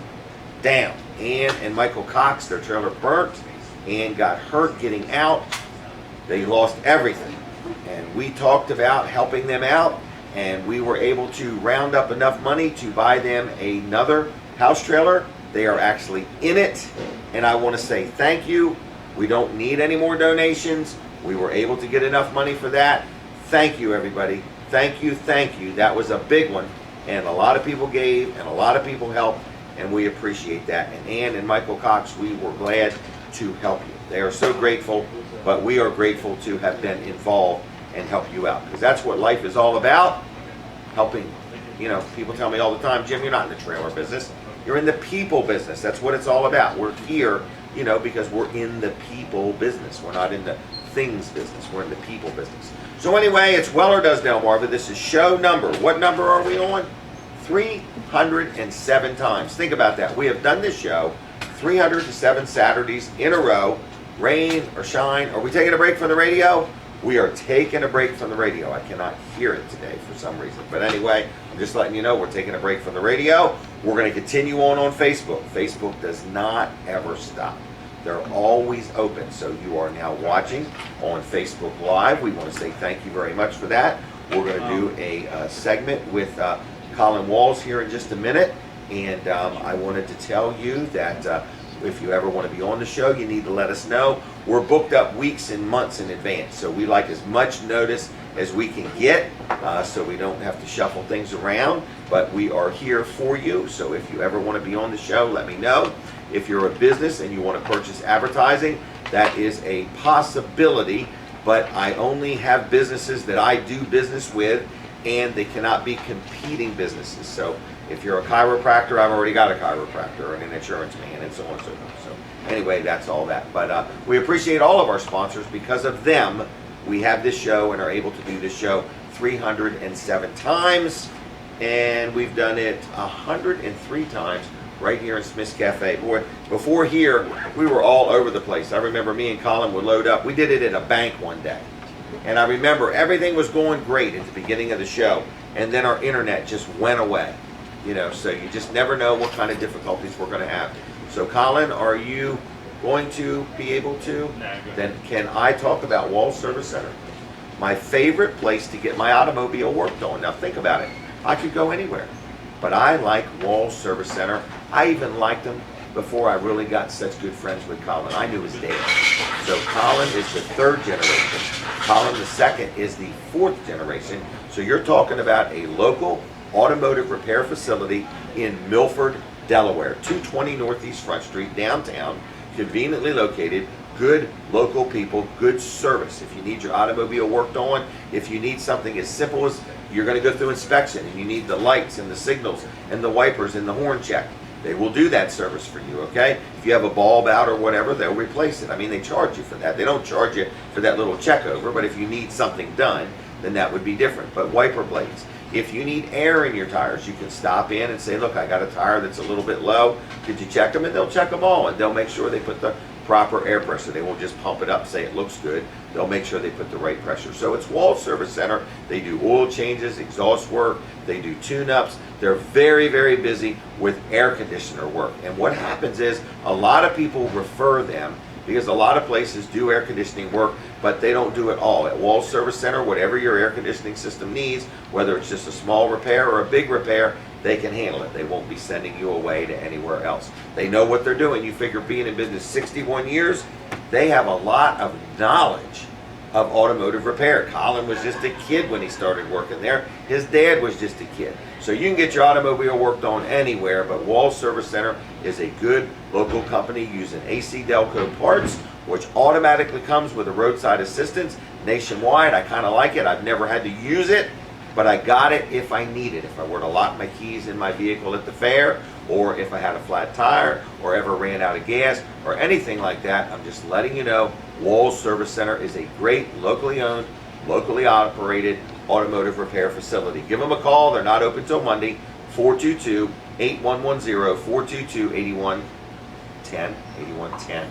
down. Ann and Michael Cox, their trailer burnt and got hurt getting out. They lost everything. And we talked about helping them out, and we were able to round up enough money to buy them another house trailer. They are actually in it, and I want to say thank you. We don't need any more donations. We were able to get enough money for that. Thank you, everybody. Thank you, thank you. That was a big one, and a lot of people gave, and a lot of people helped, and we appreciate that. And Ann and Michael Cox, we were glad to help you. They are so grateful, but we are grateful to have been involved and help you out, because that's what life is all about, helping. You know, people tell me all the time, Jim, you're not in the trailer business. You're in the people business. That's what it's all about. We're here, you know, because we're in the people business. We're not in the things business. We're in the people business. So anyway, it's Weller Does Delmarva. This is show number. What number are we on? 307 times. Think about that. We have done this show 307 Saturdays in a row, rain or shine. Are we taking a break from the radio? We are taking a break from the radio. I cannot hear it today for some reason. But anyway, I'm just letting you know we're taking a break from the radio. We're going to continue on Facebook. Facebook does not ever stop. They're always open. So you are now watching on Facebook Live. We want to say thank you very much for that. We're going to do a segment with Colin Walls here in just a minute. And I wanted to tell you that If you ever want to be on the show, you need to let us know. We're booked up weeks and months in advance, so we like as much notice as we can get, so we don't have to shuffle things around. But we are here for you, so if you ever want to be on the show, let me know. If you're a business and you want to purchase advertising, that is a possibility, but I only have businesses that I do business with, and they cannot be competing businesses. So if you're a chiropractor, I've already got a chiropractor and an insurance man and so on and so forth. So anyway, that's all that. But we appreciate all of our sponsors. Because of them, we have this show and are able to do this show 307 times. And we've done it 103 times right here in Smith's Cafe. Boy, before here, we were all over the place. I remember me and Colin would load up. We did it at a bank one day. And I remember everything was going great at the beginning of the show. And then our internet just went away. You know, so you just never know what kind of difficulties we're going to have. So, Colin, are you going to be able to? Then can I talk about Wall Service Center? My favorite place to get my automobile worked on. Now, think about it. I could go anywhere, but I like Wall Service Center. I even liked them before I really got such good friends with Colin. I knew his dad. So Colin is the third generation. Colin the second is the fourth generation. So you're talking about a local automotive repair facility in Milford, Delaware, 220 Northeast Front Street, downtown, conveniently located, good local people, good service. If you need your automobile worked on, if you need something as simple as you're going to go through inspection and you need the lights and the signals and the wipers and the horn check, they will do that service for you, okay? If you have a bulb out or whatever, they'll replace it. I mean, they charge you for that. They don't charge you for that little check over, but if you need something done, then that would be different. But wiper blades, if you need air in your tires, you can stop in and say, look, I got a tire that's a little bit low. Could you check them? And they'll check them all, and they'll make sure they put the proper air pressure. They won't just pump it up, say it looks good. They'll make sure they put the right pressure. So it's Wall Service Center. They do oil changes, exhaust work. They do tune-ups. They're very, very busy with air conditioner work. And what happens is a lot of people refer them because a lot of places do air conditioning work, but they don't do it all. At Wall Service Center, whatever your air conditioning system needs, whether it's just a small repair or a big repair, they can handle it. They won't be sending you away to anywhere else. They know what they're doing. You figure being in business 61 years, they have a lot of knowledge of automotive repair. Colin was just a kid when he started working there. His dad was just a kid. So you can get your automobile worked on anywhere, but Wall Service Center is a good local company using AC Delco parts, which automatically comes with a roadside assistance nationwide. I kind of like it. I've never had to use it, but I got it if I need it. If I were to lock my keys in my vehicle at the fair, or if I had a flat tire, or ever ran out of gas, or anything like that, I'm just letting you know, Wall Service Center is a great locally owned, locally operated automotive repair facility. Give them a call. They're not open till Monday. 422-8110, 422-8110.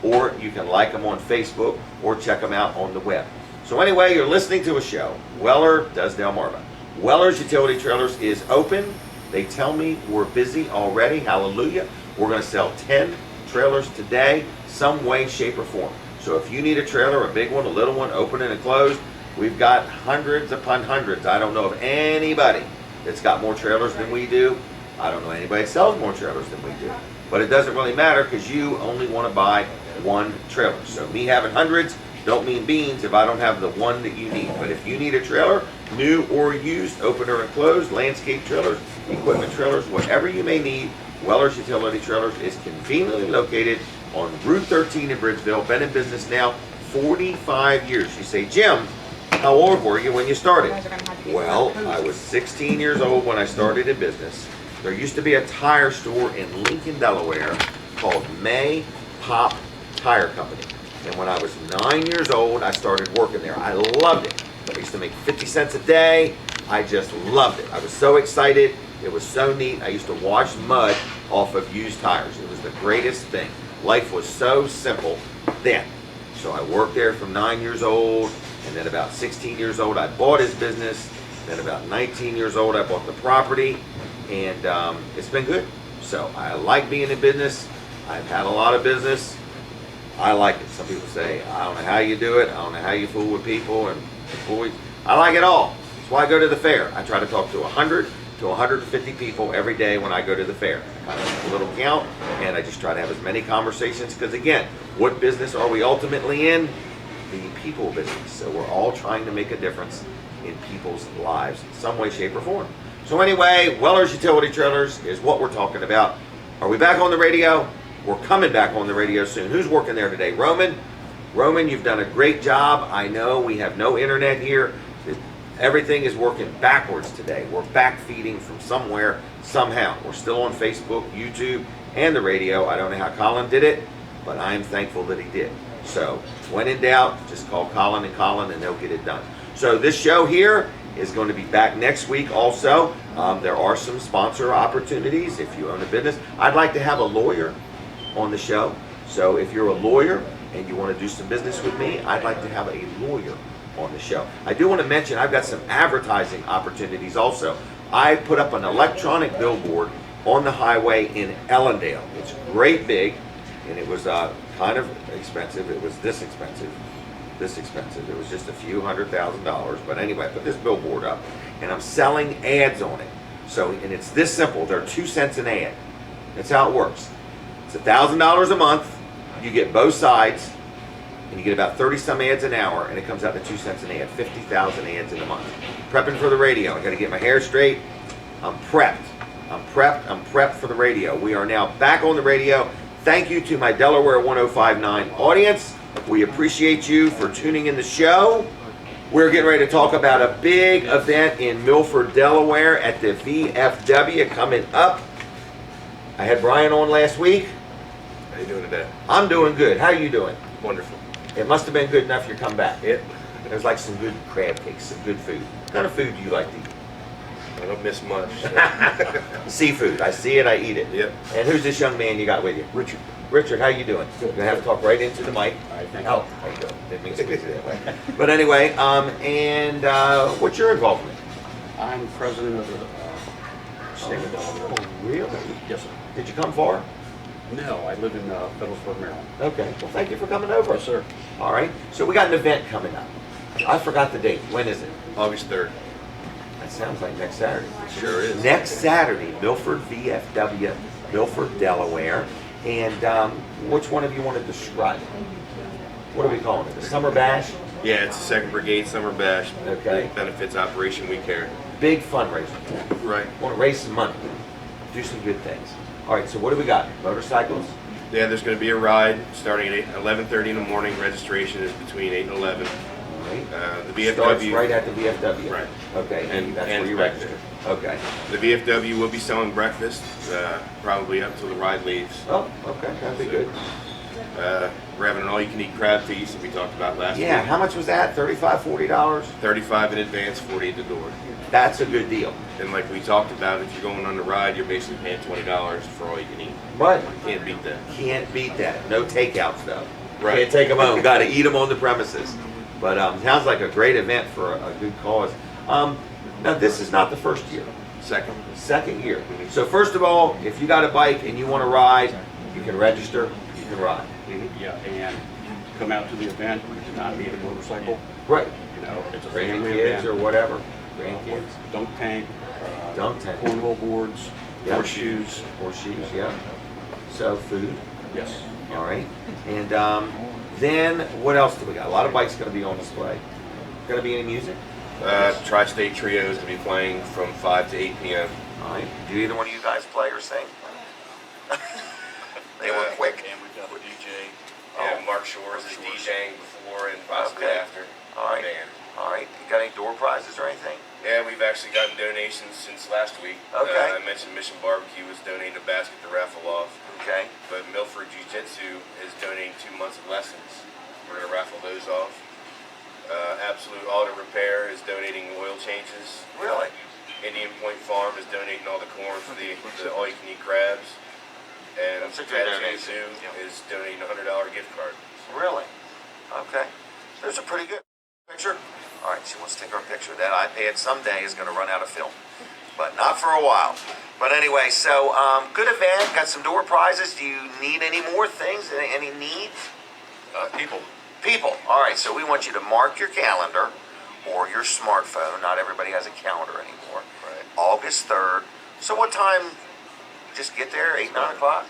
Or you can like them on Facebook or check them out on the web. So anyway, you're listening to a show. Weller does Delmarva. Weller's Utility Trailers is open. They tell me we're busy already. Hallelujah. We're going to sell 10 trailers today, some way, shape, or form. So if you need a trailer, a big one, a little one, open and closed, we've got hundreds upon hundreds. I don't know of anybody that's got more trailers than we do. I don't know anybody that sells more trailers than we do. But it doesn't really matter because you only want to buy one trailer. So me having hundreds don't mean beans if I don't have the one that you need. But if you need a trailer, new or used, opener and closed, landscape trailers, equipment trailers, whatever you may need, Weller's Utility Trailers is conveniently located on Route 13 in Bridgeville. Been in business now 45 years. You say, Jim, how old were you when you started? Well, I was 16 years old when I started in business. There used to be a tire store in Lincoln, Delaware called May Pop Tire Company. And when I was 9 years old, I started working there. I loved it. I used to make 50 cents a day. I just loved it. I was so excited. It was so neat. I used to wash mud off of used tires. It was the greatest thing. Life was so simple then. So I worked there from 9 years old, and then about 16 years old, I bought his business. Then about 19 years old, I bought the property, and it's been good. So I like being in business. I've had a lot of business. I like it. Some people say, I don't know how you do it. I don't know how you fool with people and employees. I like it all. That's why I go to the fair. I try to talk to 100 to 150 people every day when I go to the fair. I kind of make a little count, and I just try to have as many conversations, because again, what business are we ultimately in? The people business. So we're all trying to make a difference in people's lives in some way, shape, or form. So anyway, Weller's Utility Trailers is what we're talking about. Are we back on the radio? We're coming back on the radio soon. Who's working there today? Roman? Roman, you've done a great job. I know we have no internet here. Everything is working backwards today. We're back feeding from somewhere, somehow. We're still on Facebook, YouTube, and the radio. I don't know how Colin did it, but I'm thankful that he did. So when in doubt, just call Colin, and they'll get it done. So this show here is going to be back next week also. There are some sponsor opportunities if you own a business. I'd like to have a lawyer on the show. So if you're a lawyer and you want to do some business with me, I'd like to have a lawyer on the show. I do want to mention I've got some advertising opportunities also. I put up an electronic billboard on the highway in Ellendale. It's great big, and it was kind of expensive. It was this expensive. It was just a few $100,000. But anyway, I put this billboard up, and I'm selling ads on it. So, and it's this simple. They're 2 cents an ad. That's how it works. It's $1,000 a month. You get both sides, and you get about 30 some ads an hour, and it comes out to 2 cents an ad. 50,000 ads in a month. Prepping for the radio. I got to get my hair straight. I'm prepped. I'm prepped for the radio. We are now back on the radio. Thank you to my Delaware 1059 audience. We appreciate you for tuning in the show. We're getting ready to talk about a big event in Milford, Delaware at the VFW coming up. I had Brian on last week. How you doing today? I'm doing good. How are you doing? Wonderful. It must have been good enough you come back. There's like some good crab cakes, some good food. What kind of food do you like to eat? I don't miss much. Seafood. I see it, I eat it. Yep. And who's this young man you got with you? Richard. Richard, how you doing? You're gonna have to talk right into the mic. Oh, how you doing? Didn't mean to squeeze it that way. But anyway, what's your involvement? I'm president of the Oh, really? Yes, sir. Did you come far? No, I live in Federalsburg, Maryland. Okay. Well, thank you for coming over. Yes, sir. All right. So we got an event coming up. I forgot the date. When is it? August 3rd. That sounds like next Saturday. Sure is. Next Saturday, Milford VFW, Milford, Delaware. And which one of you want to describe it? What are we calling it? The Summer Bash? Yeah, it's the 2nd Brigade Summer Bash. Okay. It benefits Operation We Care. Big fundraiser. Right. Want to raise some money. Do some good things. All right, so what do we got? Motorcycles? Yeah, there's going to be a ride starting at 11:30 in the morning. Registration is between 8 and 11. All right. The VFW. Starts right at the VFW. Right. Okay, and that's and where you back register. Okay. The VFW will be selling breakfast, probably up till the ride leaves. Oh, okay, that'd be good. We're having an all-you-can-eat crab feast that we talked about last week. Yeah, how much was that? $35, $40? $35 in advance, $40 at the door. That's a good deal. And like we talked about, if you're going on the ride, you're basically paying $20 for all you can eat. Right. Can't beat that. Can't beat that. No takeouts though. Right. Can't take them home. Got to eat them on the premises. But sounds like a great event for a good cause. Now this is not the first year. Second year. So first of all, if you got a bike and you want to ride, you can register. You can ride. Yeah, and come out to the event. You do not need a motorcycle. Right. You know, it's a family Grandkids event. or whatever. Grandkids. Dunk tank. Dunk tank. Cornhole boards. Yep. Horseshoes. Horseshoes. Yeah. So food. Yes. All right. And then what else do we got? A lot of bikes going to be on display. Going to be any music? Tri-State Trios to be playing from 5 to 8 p.m. All right. Do either one of you guys play or sing? They were quick. And we've got a DJ. Yeah, Mark Shores is DJing before and possibly Okay. after. All right. Band. All right. You got any door prizes or anything? Yeah, we've actually gotten donations since last week. Okay. I mentioned Mission Barbecue was donating a basket to raffle off. Okay. But Milford Jiu-Jitsu is donating 2 months of lessons. We're going to raffle those off. Absolute Auto Repair is donating oil changes. Really? Indian Point Farm is donating all the corn for the all-you-can-eat crabs. And That's a good donation. Zoo is donating a $100 gift card. Really? Okay. Those are pretty good. Picture? All right, she wants to take our picture. That iPad someday is going to run out of film, but not for a while. But anyway, so good event. Got some door prizes. Do you need any more things? Any needs? People. People. All right, so we want you to mark your calendar or your smartphone. Not everybody has a calendar anymore. Right. August 3rd. So what time? Just get there, 8, 9 o'clock?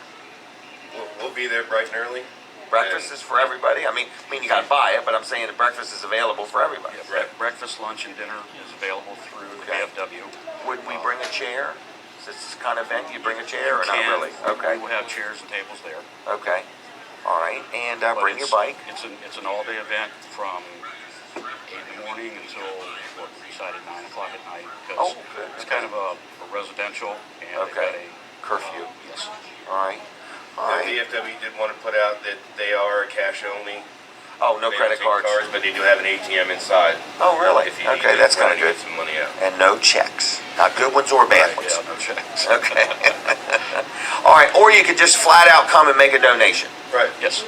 We'll be there bright and early. Breakfast is for everybody? I mean, you got to buy it, but I'm saying the breakfast is available for everybody. Yeah, breakfast, lunch, and dinner is available through the VFW. Would we bring a chair? Is this kind of event you bring a chair or You not can. really? Okay. We will have chairs and tables there. Okay. All right. And But bring your bike. It's an all-day event from 8 in the morning until what we decided 9 o'clock at night. Because good. it's kind of a residential and they've got a curfew. Yes. All right. The VFW did want to put out that they are cash only. Oh, no They credit don't take cards. But they do have an ATM inside. Oh, really? If you need Okay, to that's run kind of and good. Get some money out. And no checks. Not good ones or bad ones. Yeah, no checks. Okay. All right. Or you could just flat out come and make a donation. Right. Yes.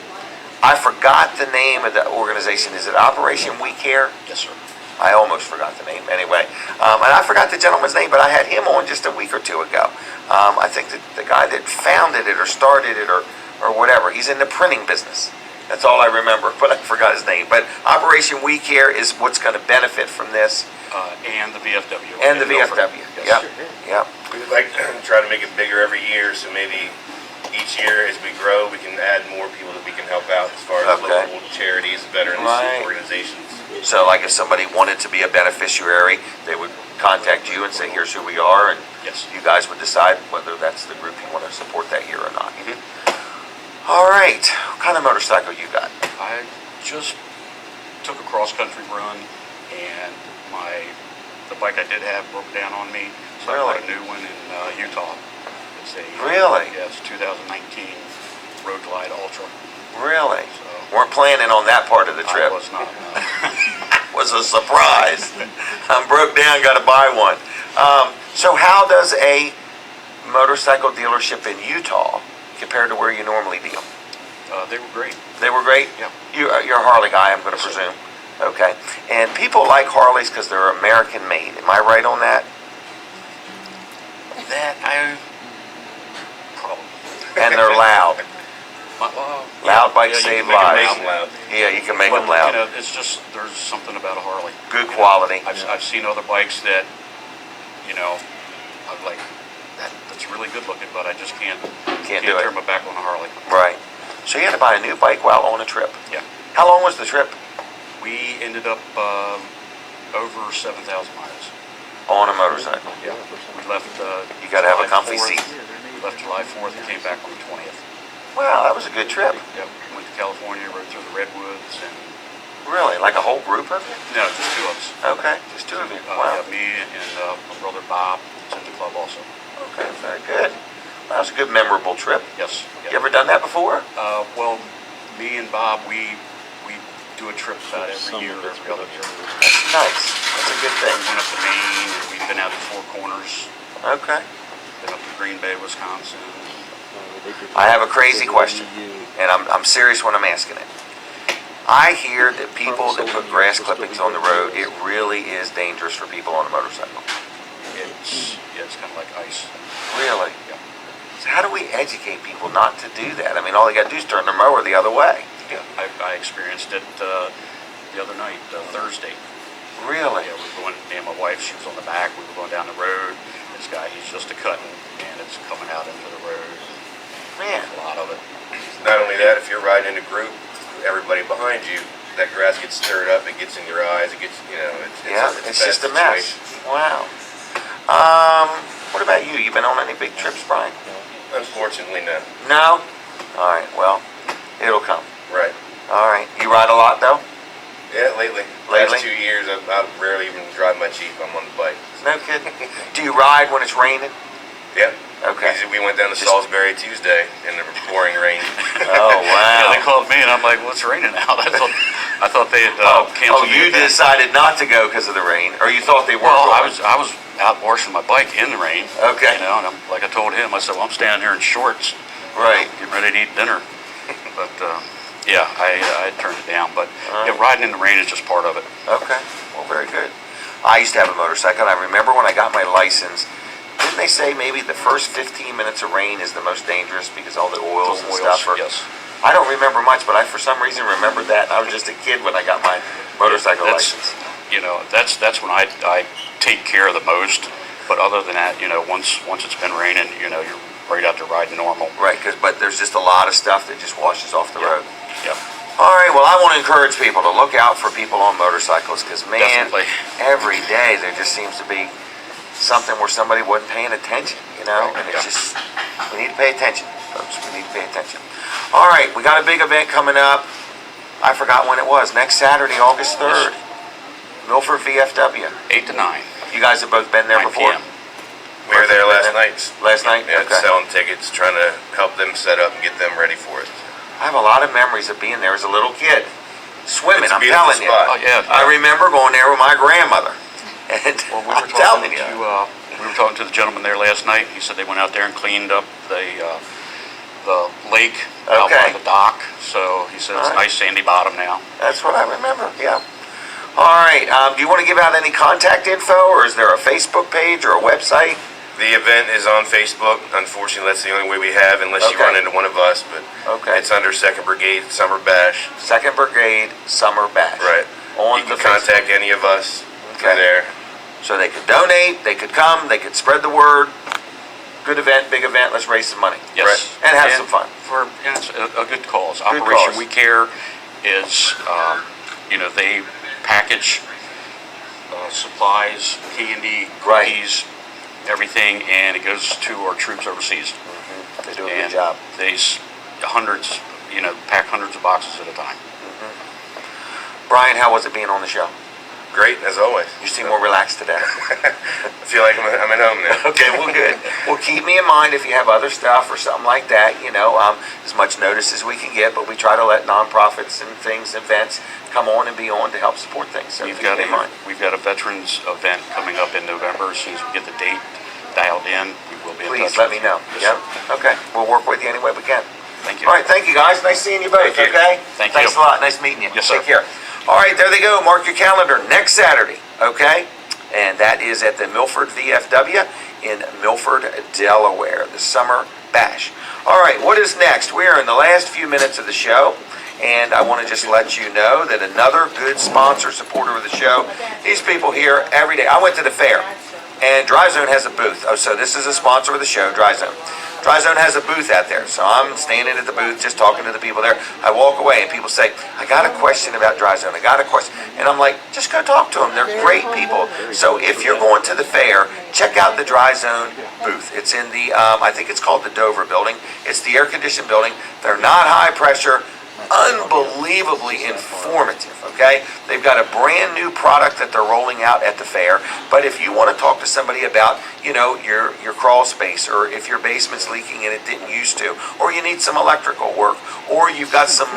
I forgot the name of the organization. Is it Operation We Care? Yes, sir. I almost forgot the name anyway. And I forgot the gentleman's name, but I had him on just a week or two ago. I think that the guy that founded it or started it or whatever, he's in the printing business. That's all I remember, but I forgot his name. But Operation We Care is what's going to benefit from this. And the VFW. And the VFW. Yes. Yep. We would like to try to make it bigger every year, so maybe each year as we grow, we can add more people that we can help out as far as local charities, veterans, organizations. So like if somebody wanted to be a beneficiary, they would contact you and say, here's who we are, and you guys would decide whether that's the group you want to support that year or not. All right. What kind of motorcycle you got? I just took a cross-country run, and the bike I did have broke down on me, so I bought a new one in Utah. It's a yeah, it's 2019 Road Glide Ultra. Really? Weren't planning on that part of the trip. I was not. No. Was a surprise. I'm broke down, got to buy one. So how does a motorcycle dealership in Utah compare to where you normally deal? They were great. They were great? Yeah. You're a Harley guy, I'm going to presume. Okay. And people like Harleys because they're American made. Am I right on that? Probably. And they're loud. Loud bikes save lives. Yeah, you can make them loud. You know, it's just there's something about a Harley. Good quality. I've seen other bikes that, you know, I'm like, that's really good looking, but I just can't do it. turn my back on a Harley. Right. So you had to buy a new bike while on a trip. Yeah. How long was the trip? We ended up over 7,000 miles. On a motorcycle? Yeah. We left. You got to have a comfy 4th. seat. We left July 4th and came back on the 20th. Wow, that was a good trip. Yep. Went to California, rode through the Redwoods, and. Really? Like a whole group of you? No, just two of us. Okay, just two of you. Wow. Yeah, me and my brother Bob is in the club also. Okay, very good. Well, that was a good, memorable trip. Yes. You ever done that before? Well, me and Bob, we do a trip about every year, every other year. Nice. That's a good thing. We went up to Maine, and we've been out to Four Corners. Okay. Been up to Green Bay, Wisconsin. I have a crazy question, and I'm serious when I'm asking it. I hear that people that put grass clippings on the road, it really is dangerous for people on a motorcycle. It's kind of like ice. Really? Yeah. So how do we educate people not to do that? I mean, all they got to do is turn their mower the other way. Yeah, I experienced it the other night, Thursday. Really? Yeah, we were going, me and my wife, she was on the back, we were going down the road. This guy, he's just a cutting, and it's coming out into the road. Man. A lot of it. Not only that, if you're riding in a group, everybody behind you, that grass gets stirred up, it gets in your eyes, it gets, you know, it's just a mess. Wow. What about you? You been on any big trips, Brian? Unfortunately, no. No? All right, well, it'll come. Right. All right. You ride a lot, though? Yeah, lately. Last 2 years, I rarely even drive my Jeep. I'm on the bike. No kidding. Do you ride when it's raining? Yeah. Okay. We went down to Salisbury Tuesday in the pouring rain. Oh, wow. Yeah, they called me, and I'm like, well, it's raining out. I thought they had canceled the you event. decided not to go because of the rain, or you thought they were Well, going? I was out washing my bike in the rain. Okay. You know, and like I told him, I said, well, I'm standing here in shorts. Right. Getting ready to eat dinner. But, yeah, I turned it down. But yeah, riding in the rain is just part of it. Okay. Well, very good. I used to have a motorcycle, and I remember when I got my license, didn't they say maybe the first 15 minutes of rain is the most dangerous because all the oils and stuff are... Yes. I don't remember much, but I for some reason remembered that. I was just a kid when I got my motorcycle license. You know, that's when I take care of the most. But other than that, once it's been raining, you're right out there riding normal. Right, but there's just a lot of stuff that just washes off the road. Yep. All right, well, I want to encourage people to look out for people on motorcycles because, man, Definitely. every day there just seems to be something where somebody wasn't paying attention, and it's just, we need to pay attention, folks. We need to pay attention. All right, we got a big event coming up. I forgot when it was. Next Saturday, August 3rd, Milford VFW. 8 to 9. You guys have both been there 9 before? p.m. We were there last night. Last night? Yeah, Okay. selling tickets, trying to help them set up and get them ready for it. I have a lot of memories of being there as a little kid. Swimming, It's a I'm beautiful telling you. spot. Oh, yeah. I remember going there with my grandmother. And Well, we I'm were telling talking you. to we were talking to the gentleman there last night. He said they went out there and cleaned up the lake out Okay. by the dock. So he said it's All right. nice sandy bottom now. That's what I remember, yeah. All right, do you want to give out any contact info, or is there a Facebook page or a website? The event is on Facebook. Unfortunately, that's the only way we have, unless you Okay. run into one of us. But Okay. it's under 2nd Brigade Summer Bash. 2nd Brigade Summer Bash. Right. On You can the contact any of us Okay. from there. So they could donate, they could come, they could spread the word. Good event, big event, let's raise some money. Yes. Right. And have some fun. It's a good cause. Good Operation cause. We Care is, they package supplies, candy, Right. cookies, everything, and it goes to our troops overseas. They do a And good job. they pack hundreds of boxes at a time. Brian, how was it being on the show? Great, as always. You seem more relaxed today. I feel like I'm at home now. Okay, well, good. Well, keep me in mind if you have other stuff or something like that, as much notice as we can get, but we try to let nonprofits and things, events, come on and be on to help support things. So We've keep got me in mind. a veterans event coming up in November. As soon as we get the date dialed in, we will be in touch. Please let me with you. know. Yes, Yep. Okay. We'll work with you any way we can. Thank you. All right. Thank you, guys. Nice seeing you both. Thank you. Okay. Thank Thanks you. a lot. Nice meeting you. Yes, Take sir. care. All right. There they go. Mark your calendar. Next Saturday. Okay. And that is at the Milford VFW in Milford, Delaware. The Summer Bash. All right. What is next? We are in the last few minutes of the show. And I want to just let you know that another good sponsor, supporter of the show, these people here every day. I went to the fair, and Dry Zone has a booth. Oh, so this is a sponsor of the show, Dry Zone. Dry Zone has a booth out there. So I'm standing at the booth just talking to the people there. I walk away, and people say, I got a question about Dry Zone. I got a question. And I'm like, just go talk to them. They're great people. So if you're going to the fair, check out the Dry Zone booth. It's in the, I think it's called the Dover building. It's the air-conditioned building. They're not high pressure. Unbelievably informative, okay? They've got a brand new product that they're rolling out at the fair, but if you want to talk to somebody about, your crawl space, or if your basement's leaking and it didn't used to, or you need some electrical work, or you've got some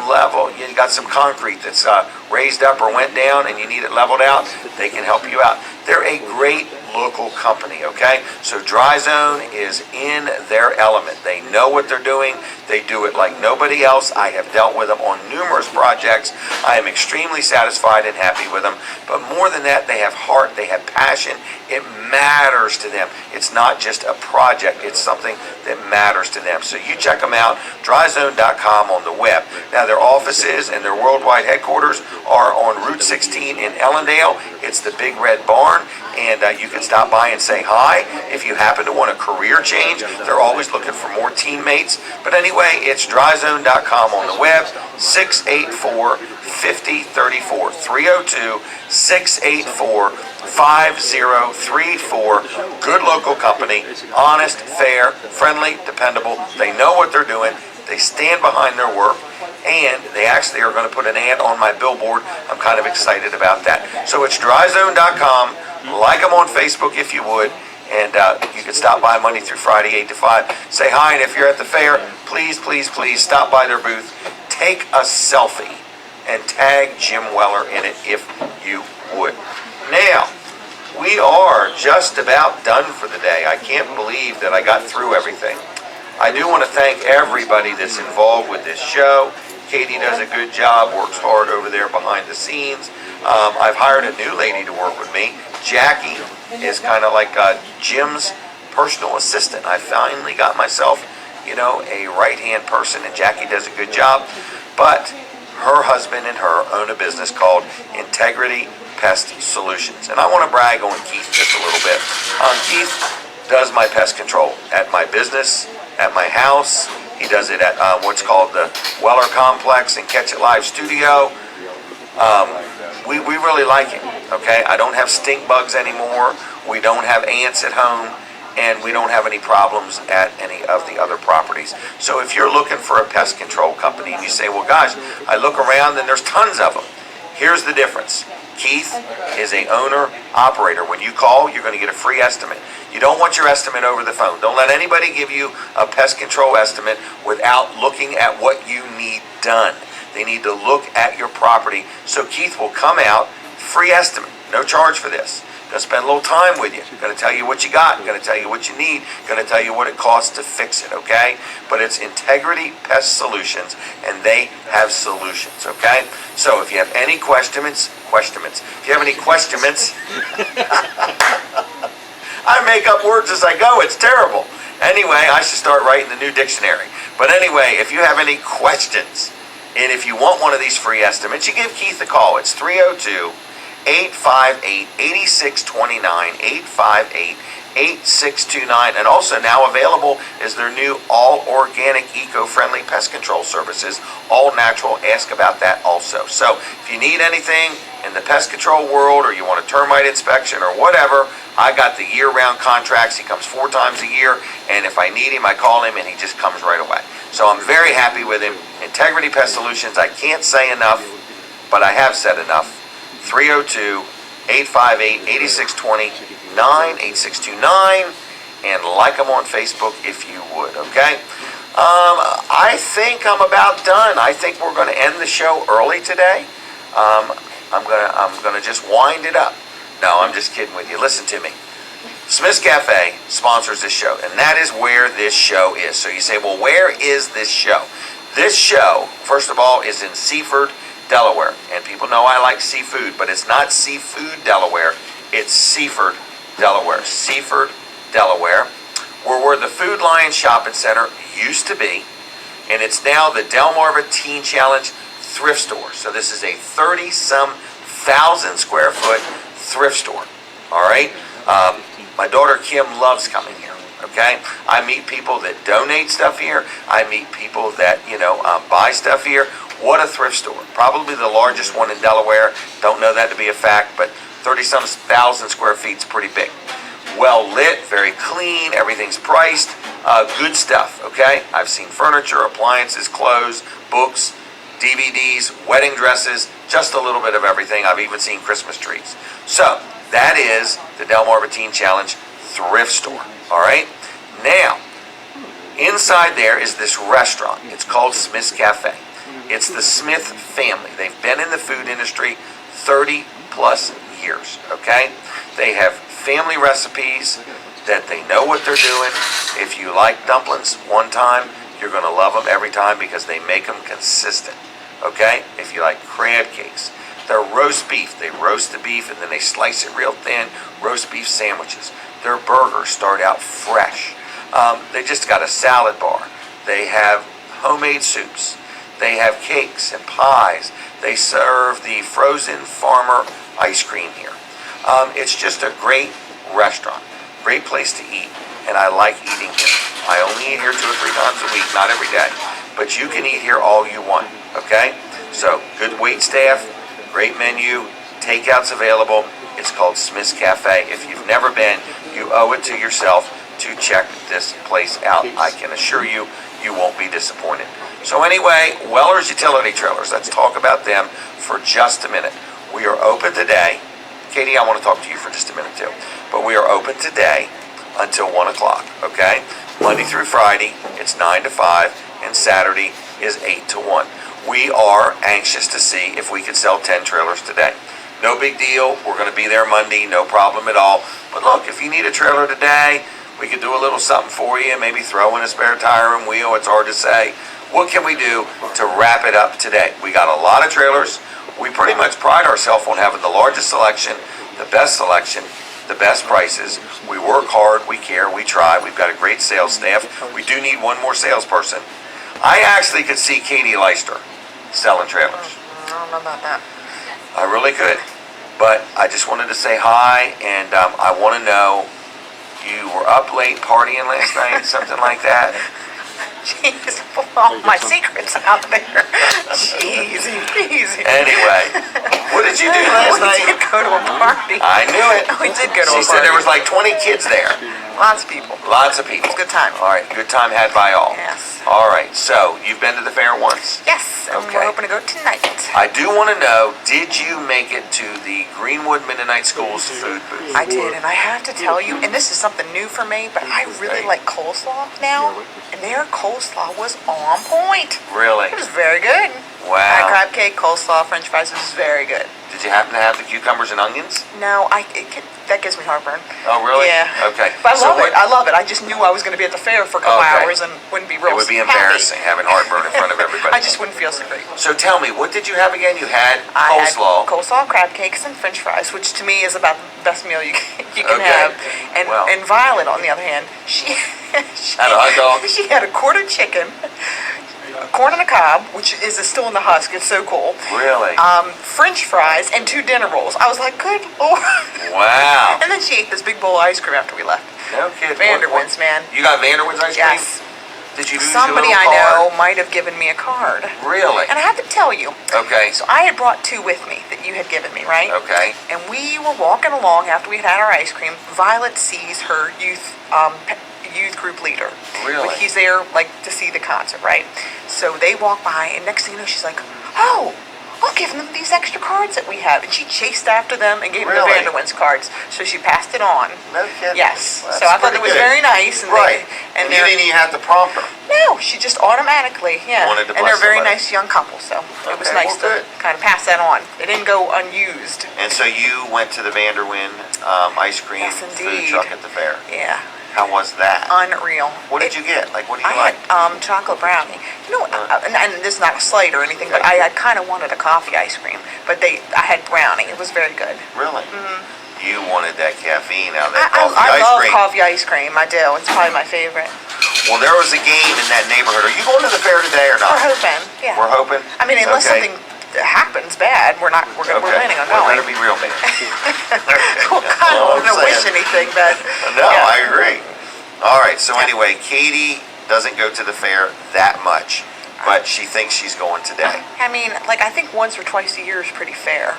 you got some concrete that's raised up or went down and you need it leveled out, they can help you out. They're a great local company, okay? So Dry Zone is in their element. They know what they're doing. They do it like nobody else. I have dealt with them on numerous projects. I am extremely satisfied and happy with them. But more than that, they have heart, they have passion. It matters to them. It's not just a project. It's something that matters to them. So you check them out, dryzone.com on the web. Now, their offices and their worldwide headquarters are on Route 16 in Ellendale. It's the Big Red Barn, and you can stop by and say hi. If you happen to want a career change, they're always looking for more teammates. But anyway, it's dryzone.com on the web, 684-5034, 302-684-5034. Good local company, honest, fair, friendly, dependable. They know what they're doing. They stand behind their work. And they actually are going to put an ad on my billboard. I'm kind of excited about that. So it's dryzone.com. Like them on Facebook if you would. And you can stop by Monday through Friday, 8 to 5. Say hi, and if you're at the fair, please, please, please stop by their booth. Take a selfie and tag Jim Weller in it if you would. Now, we are just about done for the day. I can't believe that I got through everything. I do want to thank everybody that's involved with this show. Katie does a good job, works hard over there behind the scenes. I've hired a new lady to work with me. Jackie is kind of like Jim's personal assistant. I finally got myself, a right-hand person, and Jackie does a good job. But her husband and her own a business called Integrity Pest Solutions. And I want to brag on Keith just a little bit. Keith does my pest control at my business, at my house. He does it at what's called the Weller Complex and Catch It Live Studio. We really like it, okay? I don't have stink bugs anymore. We don't have ants at home, and we don't have any problems at any of the other properties. So if you're looking for a pest control company and you say, well, gosh, I look around and there's tons of them. Here's the difference. Keith is a owner-operator. When you call, you're going to get a free estimate. You don't want your estimate over the phone. Don't let anybody give you a pest control estimate without looking at what you need done. They need to look at your property. So Keith will come out, free estimate, no charge for this. Going to spend a little time with you. Going to tell you what you got. Going to tell you what you need. Going to tell you what it costs to fix it, okay? But it's Integrity Pest Solutions, and they have solutions, okay? So if you have any questions, if you have any questions, I make up words as I go. It's terrible. Anyway, I should start writing the new dictionary. But anyway, if you have any questions, and if you want one of these free estimates, you give Keith a call. It's 302-858-8629, 858-8629. And also now available is their new all-organic, eco-friendly pest control services, all natural. Ask about that also. So if you need anything in the pest control world, or you want a termite inspection or whatever, I got the year-round contracts. He comes 4 times a year, and if I need him, I call him, and he just comes right away. So I'm very happy with him. Integrity Pest Solutions, I can't say enough, but I have said enough. 302-858-8629, 8629, and like them on Facebook if you would, okay? I think I'm about done. I think we're going to end the show early today. I'm gonna just wind it up. No, I'm just kidding with you. Listen to me. Smith's Cafe sponsors this show, and that is where this show is. So you say, well, where is this show? This show, first of all, is in Seaford, Delaware. And people know I like seafood, but it's not Seafood, Delaware. It's Seaford, Delaware. Seaford, Delaware, where the Food Lion Shopping Center used to be, and it's now the Delmarva Teen Challenge thrift store. So this is a 30-some-thousand square foot thrift store. All right? My daughter Kim loves coming here. Okay? I meet people that donate stuff here. I meet people that, buy stuff here. What a thrift store. Probably the largest one in Delaware. Don't know that to be a fact, but 30-some-thousand square feet is pretty big. Well lit, very clean, everything's priced, good stuff, okay? I've seen furniture, appliances, clothes, books, DVDs, wedding dresses, just a little bit of everything. I've even seen Christmas trees. So, that is the Delmarva Teen Challenge thrift store, all right? Now, inside there is this restaurant. It's called Smith's Cafe. It's the Smith family. They've been in the food industry 30 plus years, okay? They have family recipes that they know what they're doing. If you like dumplings one time, you're going to love them every time because they make them consistent, okay? If you like crab cakes, their roast beef, they roast the beef and then they slice it real thin, roast beef sandwiches. Their burgers start out fresh. They just got a salad bar. They have homemade soups. They have cakes and pies. They serve the frozen farmer ice cream here. It's just a great restaurant, great place to eat, and I like eating here. I only eat here 2 or 3 times a week, not every day, but you can eat here all you want, okay? So, good wait staff, great menu, takeout's available. It's called Smith's Cafe. If you've never been, you owe it to yourself to check this place out. I can assure you, you won't be disappointed. So anyway, Weller's Utility Trailers, let's talk about them for just a minute. We are open today. Katie, I want to talk to you for just a minute too. But we are open today until 1 o'clock, okay? Monday through Friday, it's 9 to 5, and Saturday is 8 to 1. We are anxious to see if we can sell 10 trailers today. No big deal. We're going to be there Monday, no problem at all. But look, if you need a trailer today, we could do a little something for you, maybe throw in a spare tire and wheel. It's hard to say. What can we do to wrap it up today? We got a lot of trailers. We pretty much pride ourselves on having the largest selection, the best prices. We work hard, we care, we try. We've got a great sales staff. We do need one more salesperson. I actually could see Katie Leister selling trailers. I don't know about that. I really could. But I just wanted to say hi, and I want to know, you were up late partying last night, something like that? Jeez, all my secrets out there. Jeez, easy. Anyway, what did you do last night? We did go to a party. I knew it. We did go to a party. She said there was like 20 kids there. Lots of people. Lots of people. It was a good time. All right, good time had by all. Yes. All right, so you've been to the fair once? Yes, and Okay. we're hoping to go tonight. I do want to know, did you make it to the Greenwood Mennonite School's food booth? I did, and I have to tell you, and this is something new for me, but I really like coleslaw now, and their coleslaw was on point. Really? It was very good. Wow. Crab cake, coleslaw, French fries was very good. Did you happen to have the cucumbers and onions? No, that gives me heartburn. Oh, really? Yeah. Okay. But I love it. I just knew I was going to be at the fair for a couple hours and wouldn't be real It would be happy. embarrassing having heartburn in front of everybody. I just wouldn't feel so great. So tell me, what did you have again? You had I coleslaw. had coleslaw, crab cakes, and French fries, which to me is about the best meal you can Okay. have. And Well. and Violet, on the other hand, she Had a hot dog? She had a quarter chicken, corn on the cob, which is still in the husk. It's so cool. Really? French fries and 2 dinner rolls. I was like, good Lord. Wow. And then she ate this big bowl of ice cream after we left. No kidding. Vanderwin's, man. You got Vanderwin's ice cream? Yes. Did you lose Somebody your I little card? know might have given me a card. Really? And I have to tell you. Okay. So I had brought 2 with me that you had given me, right? Okay. And we were walking along after we had had our ice cream. Violet sees her youth group leader. Really? But he's there like to see the concert, right? So they walk by, and next thing you know, she's like, "Oh, I'll give them these extra cards that we have." And she chased after them and gave them the Really? Vanderwin's cards. So she passed it on. No kidding. Yes. Well, so I that's thought it was pretty good. very nice. And Right. And you they're- didn't even have to prompt her. No, she just automatically, yeah. Wanted to And they're a bless very somebody. nice young couple, so it was Okay, nice well, to good. kind of pass that on. It didn't go unused. And so you went to the Vanderwin ice cream Yes, food indeed. truck at the fair. Yeah. How was that? Unreal. What did you get? Like, what do you I like? had chocolate brownie. You know, and this is not a slight or anything, but I kind of wanted a coffee ice cream. But I had brownie. It was very good. Really? Mm-hmm. You wanted that caffeine out of that I coffee ice love cream. coffee ice cream. I do. It's probably my favorite. Well, there was a game in that neighborhood. Are you going to the fair today or not? We're hoping. Yeah. We're hoping? I mean, unless Okay. something happens bad, we're planning on Well, going. better be real bad. Well, I All don't I'm want to wish saying. anything, but No, yeah. I agree. All right, so anyway, Katie doesn't go to the fair that much, but she thinks she's going today. I mean, like, I think once or twice a year is pretty fair,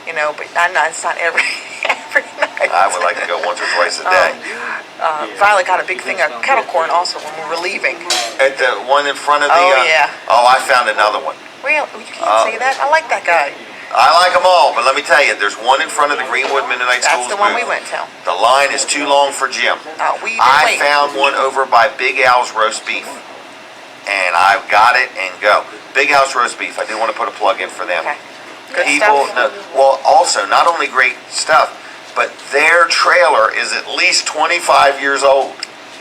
you know, but it's not every night. I would like to go once or twice a day. Violet got a big thing of kettle corn also when we were leaving. At the one in front of the... Oh, yeah. Oh, I found another one. Well, you can't say that. I like that guy. I like them all, but let me tell you, there's one in front of the Greenwood Mennonite That's School's the one booth. we went to. The line is too long for Jim. We didn't I wait. found one over by Big Al's Roast Beef, and I've got it and go. Big Al's Roast Beef, I do want to put a plug in for them. Okay. Good People, stuff. well, also, not only great stuff, but their trailer is at least 25 years old.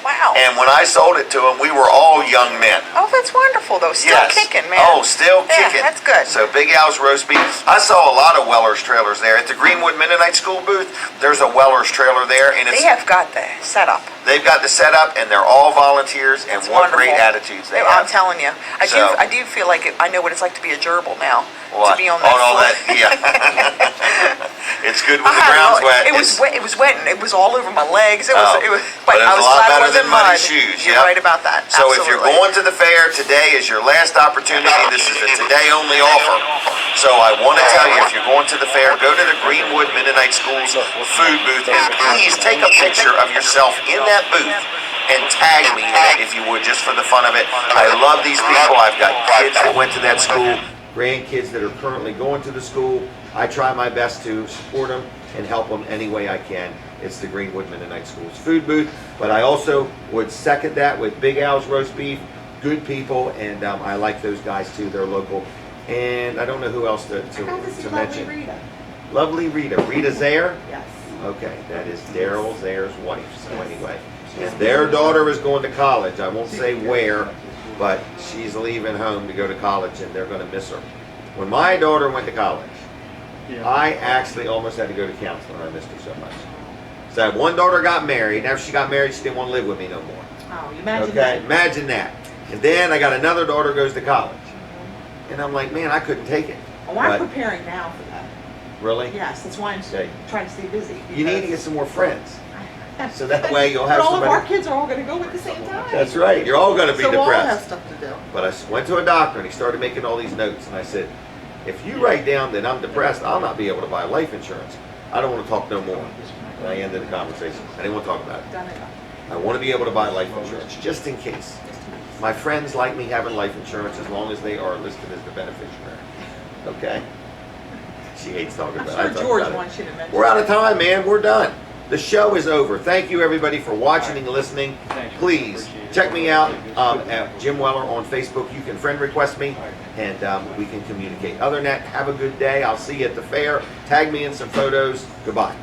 Wow. And when I sold it to them, we were all young men. Oh, that's wonderful, though. Still Yes. kicking, man. Oh, still Yeah, kicking. that's good. So Big Al's Roast Beef. I saw a lot of Weller's trailers there. At the Greenwood Mennonite School booth, there's a Weller's trailer there, and it's They have got the setup. they've got the setup, and they're all volunteers, and It's what great wonderful. attitudes they I'm have. telling you. I So- do feel like I know what it's like to be a gerbil now. What? To be on that Oh, no, floor. that, yeah. It's good when the I don't ground's know. wet. It was It's- wet. It was wet, and it was all over my legs. Oh, It was. but it I was was a lot glad it better wasn't than muddy mud. shoes. You're Yep. right about that. So if you're Absolutely. going to the fair, today is your last opportunity. This is a today-only offer. So I want to tell you, if you're going to the fair, go to the Greenwood Mennonite School's food booth, and please take a picture of yourself in that booth and tag me in it if you would, just for the fun of it. I love these people. I've got kids that went to that school, grandkids that are currently going to the school. I try my best to support them and help them any way I can. It's the Greenwood Mennonite School's food booth, but I also would second that with Big Al's Roast Beef. Good people, and I like those guys too. They're local, and I don't know who else to mention. Lovely Rita. Rita Zaire? Yes. Okay, that is Daryl Zaire's wife. So anyway, and their daughter is going to college. I won't say where, but she's leaving home to go to college, and they're going to miss her. When my daughter went to college, I actually almost had to go to counseling. I missed her so much. So I had one daughter got married. After she got married, she didn't want to live with me no more. Oh, imagine Okay, imagine that. And then I got another daughter goes to college. And I'm like, man, I couldn't take it. Oh, I'm But- preparing now for that. Really? Yes, that's why I'm Okay. trying to stay busy. You need to because- get some more friends. So that way you'll have But all of our somebody. kids are all going to go at the same time. That's right. You're all going to be so we'll all have depressed. stuff to do. But I went to a doctor and he started making all these notes. And I said, if you write down that I'm depressed, I'll not be able to buy life insurance. I don't want to talk no more. And I ended the conversation. I didn't want to talk about it. Done it. I want to be able to buy life insurance just in case. My friends like me having life insurance as long as they are listed as the beneficiary. Okay? She hates talking I'm about it. sure I talk George about it. wants you to mention. We're out of time, man. We're done. The show is over. Thank you, everybody, for watching and listening. Please check me out at Jim Weller on Facebook. You can friend request me, and we can communicate. Other than that, have a good day. I'll see you at the fair. Tag me in some photos. Goodbye.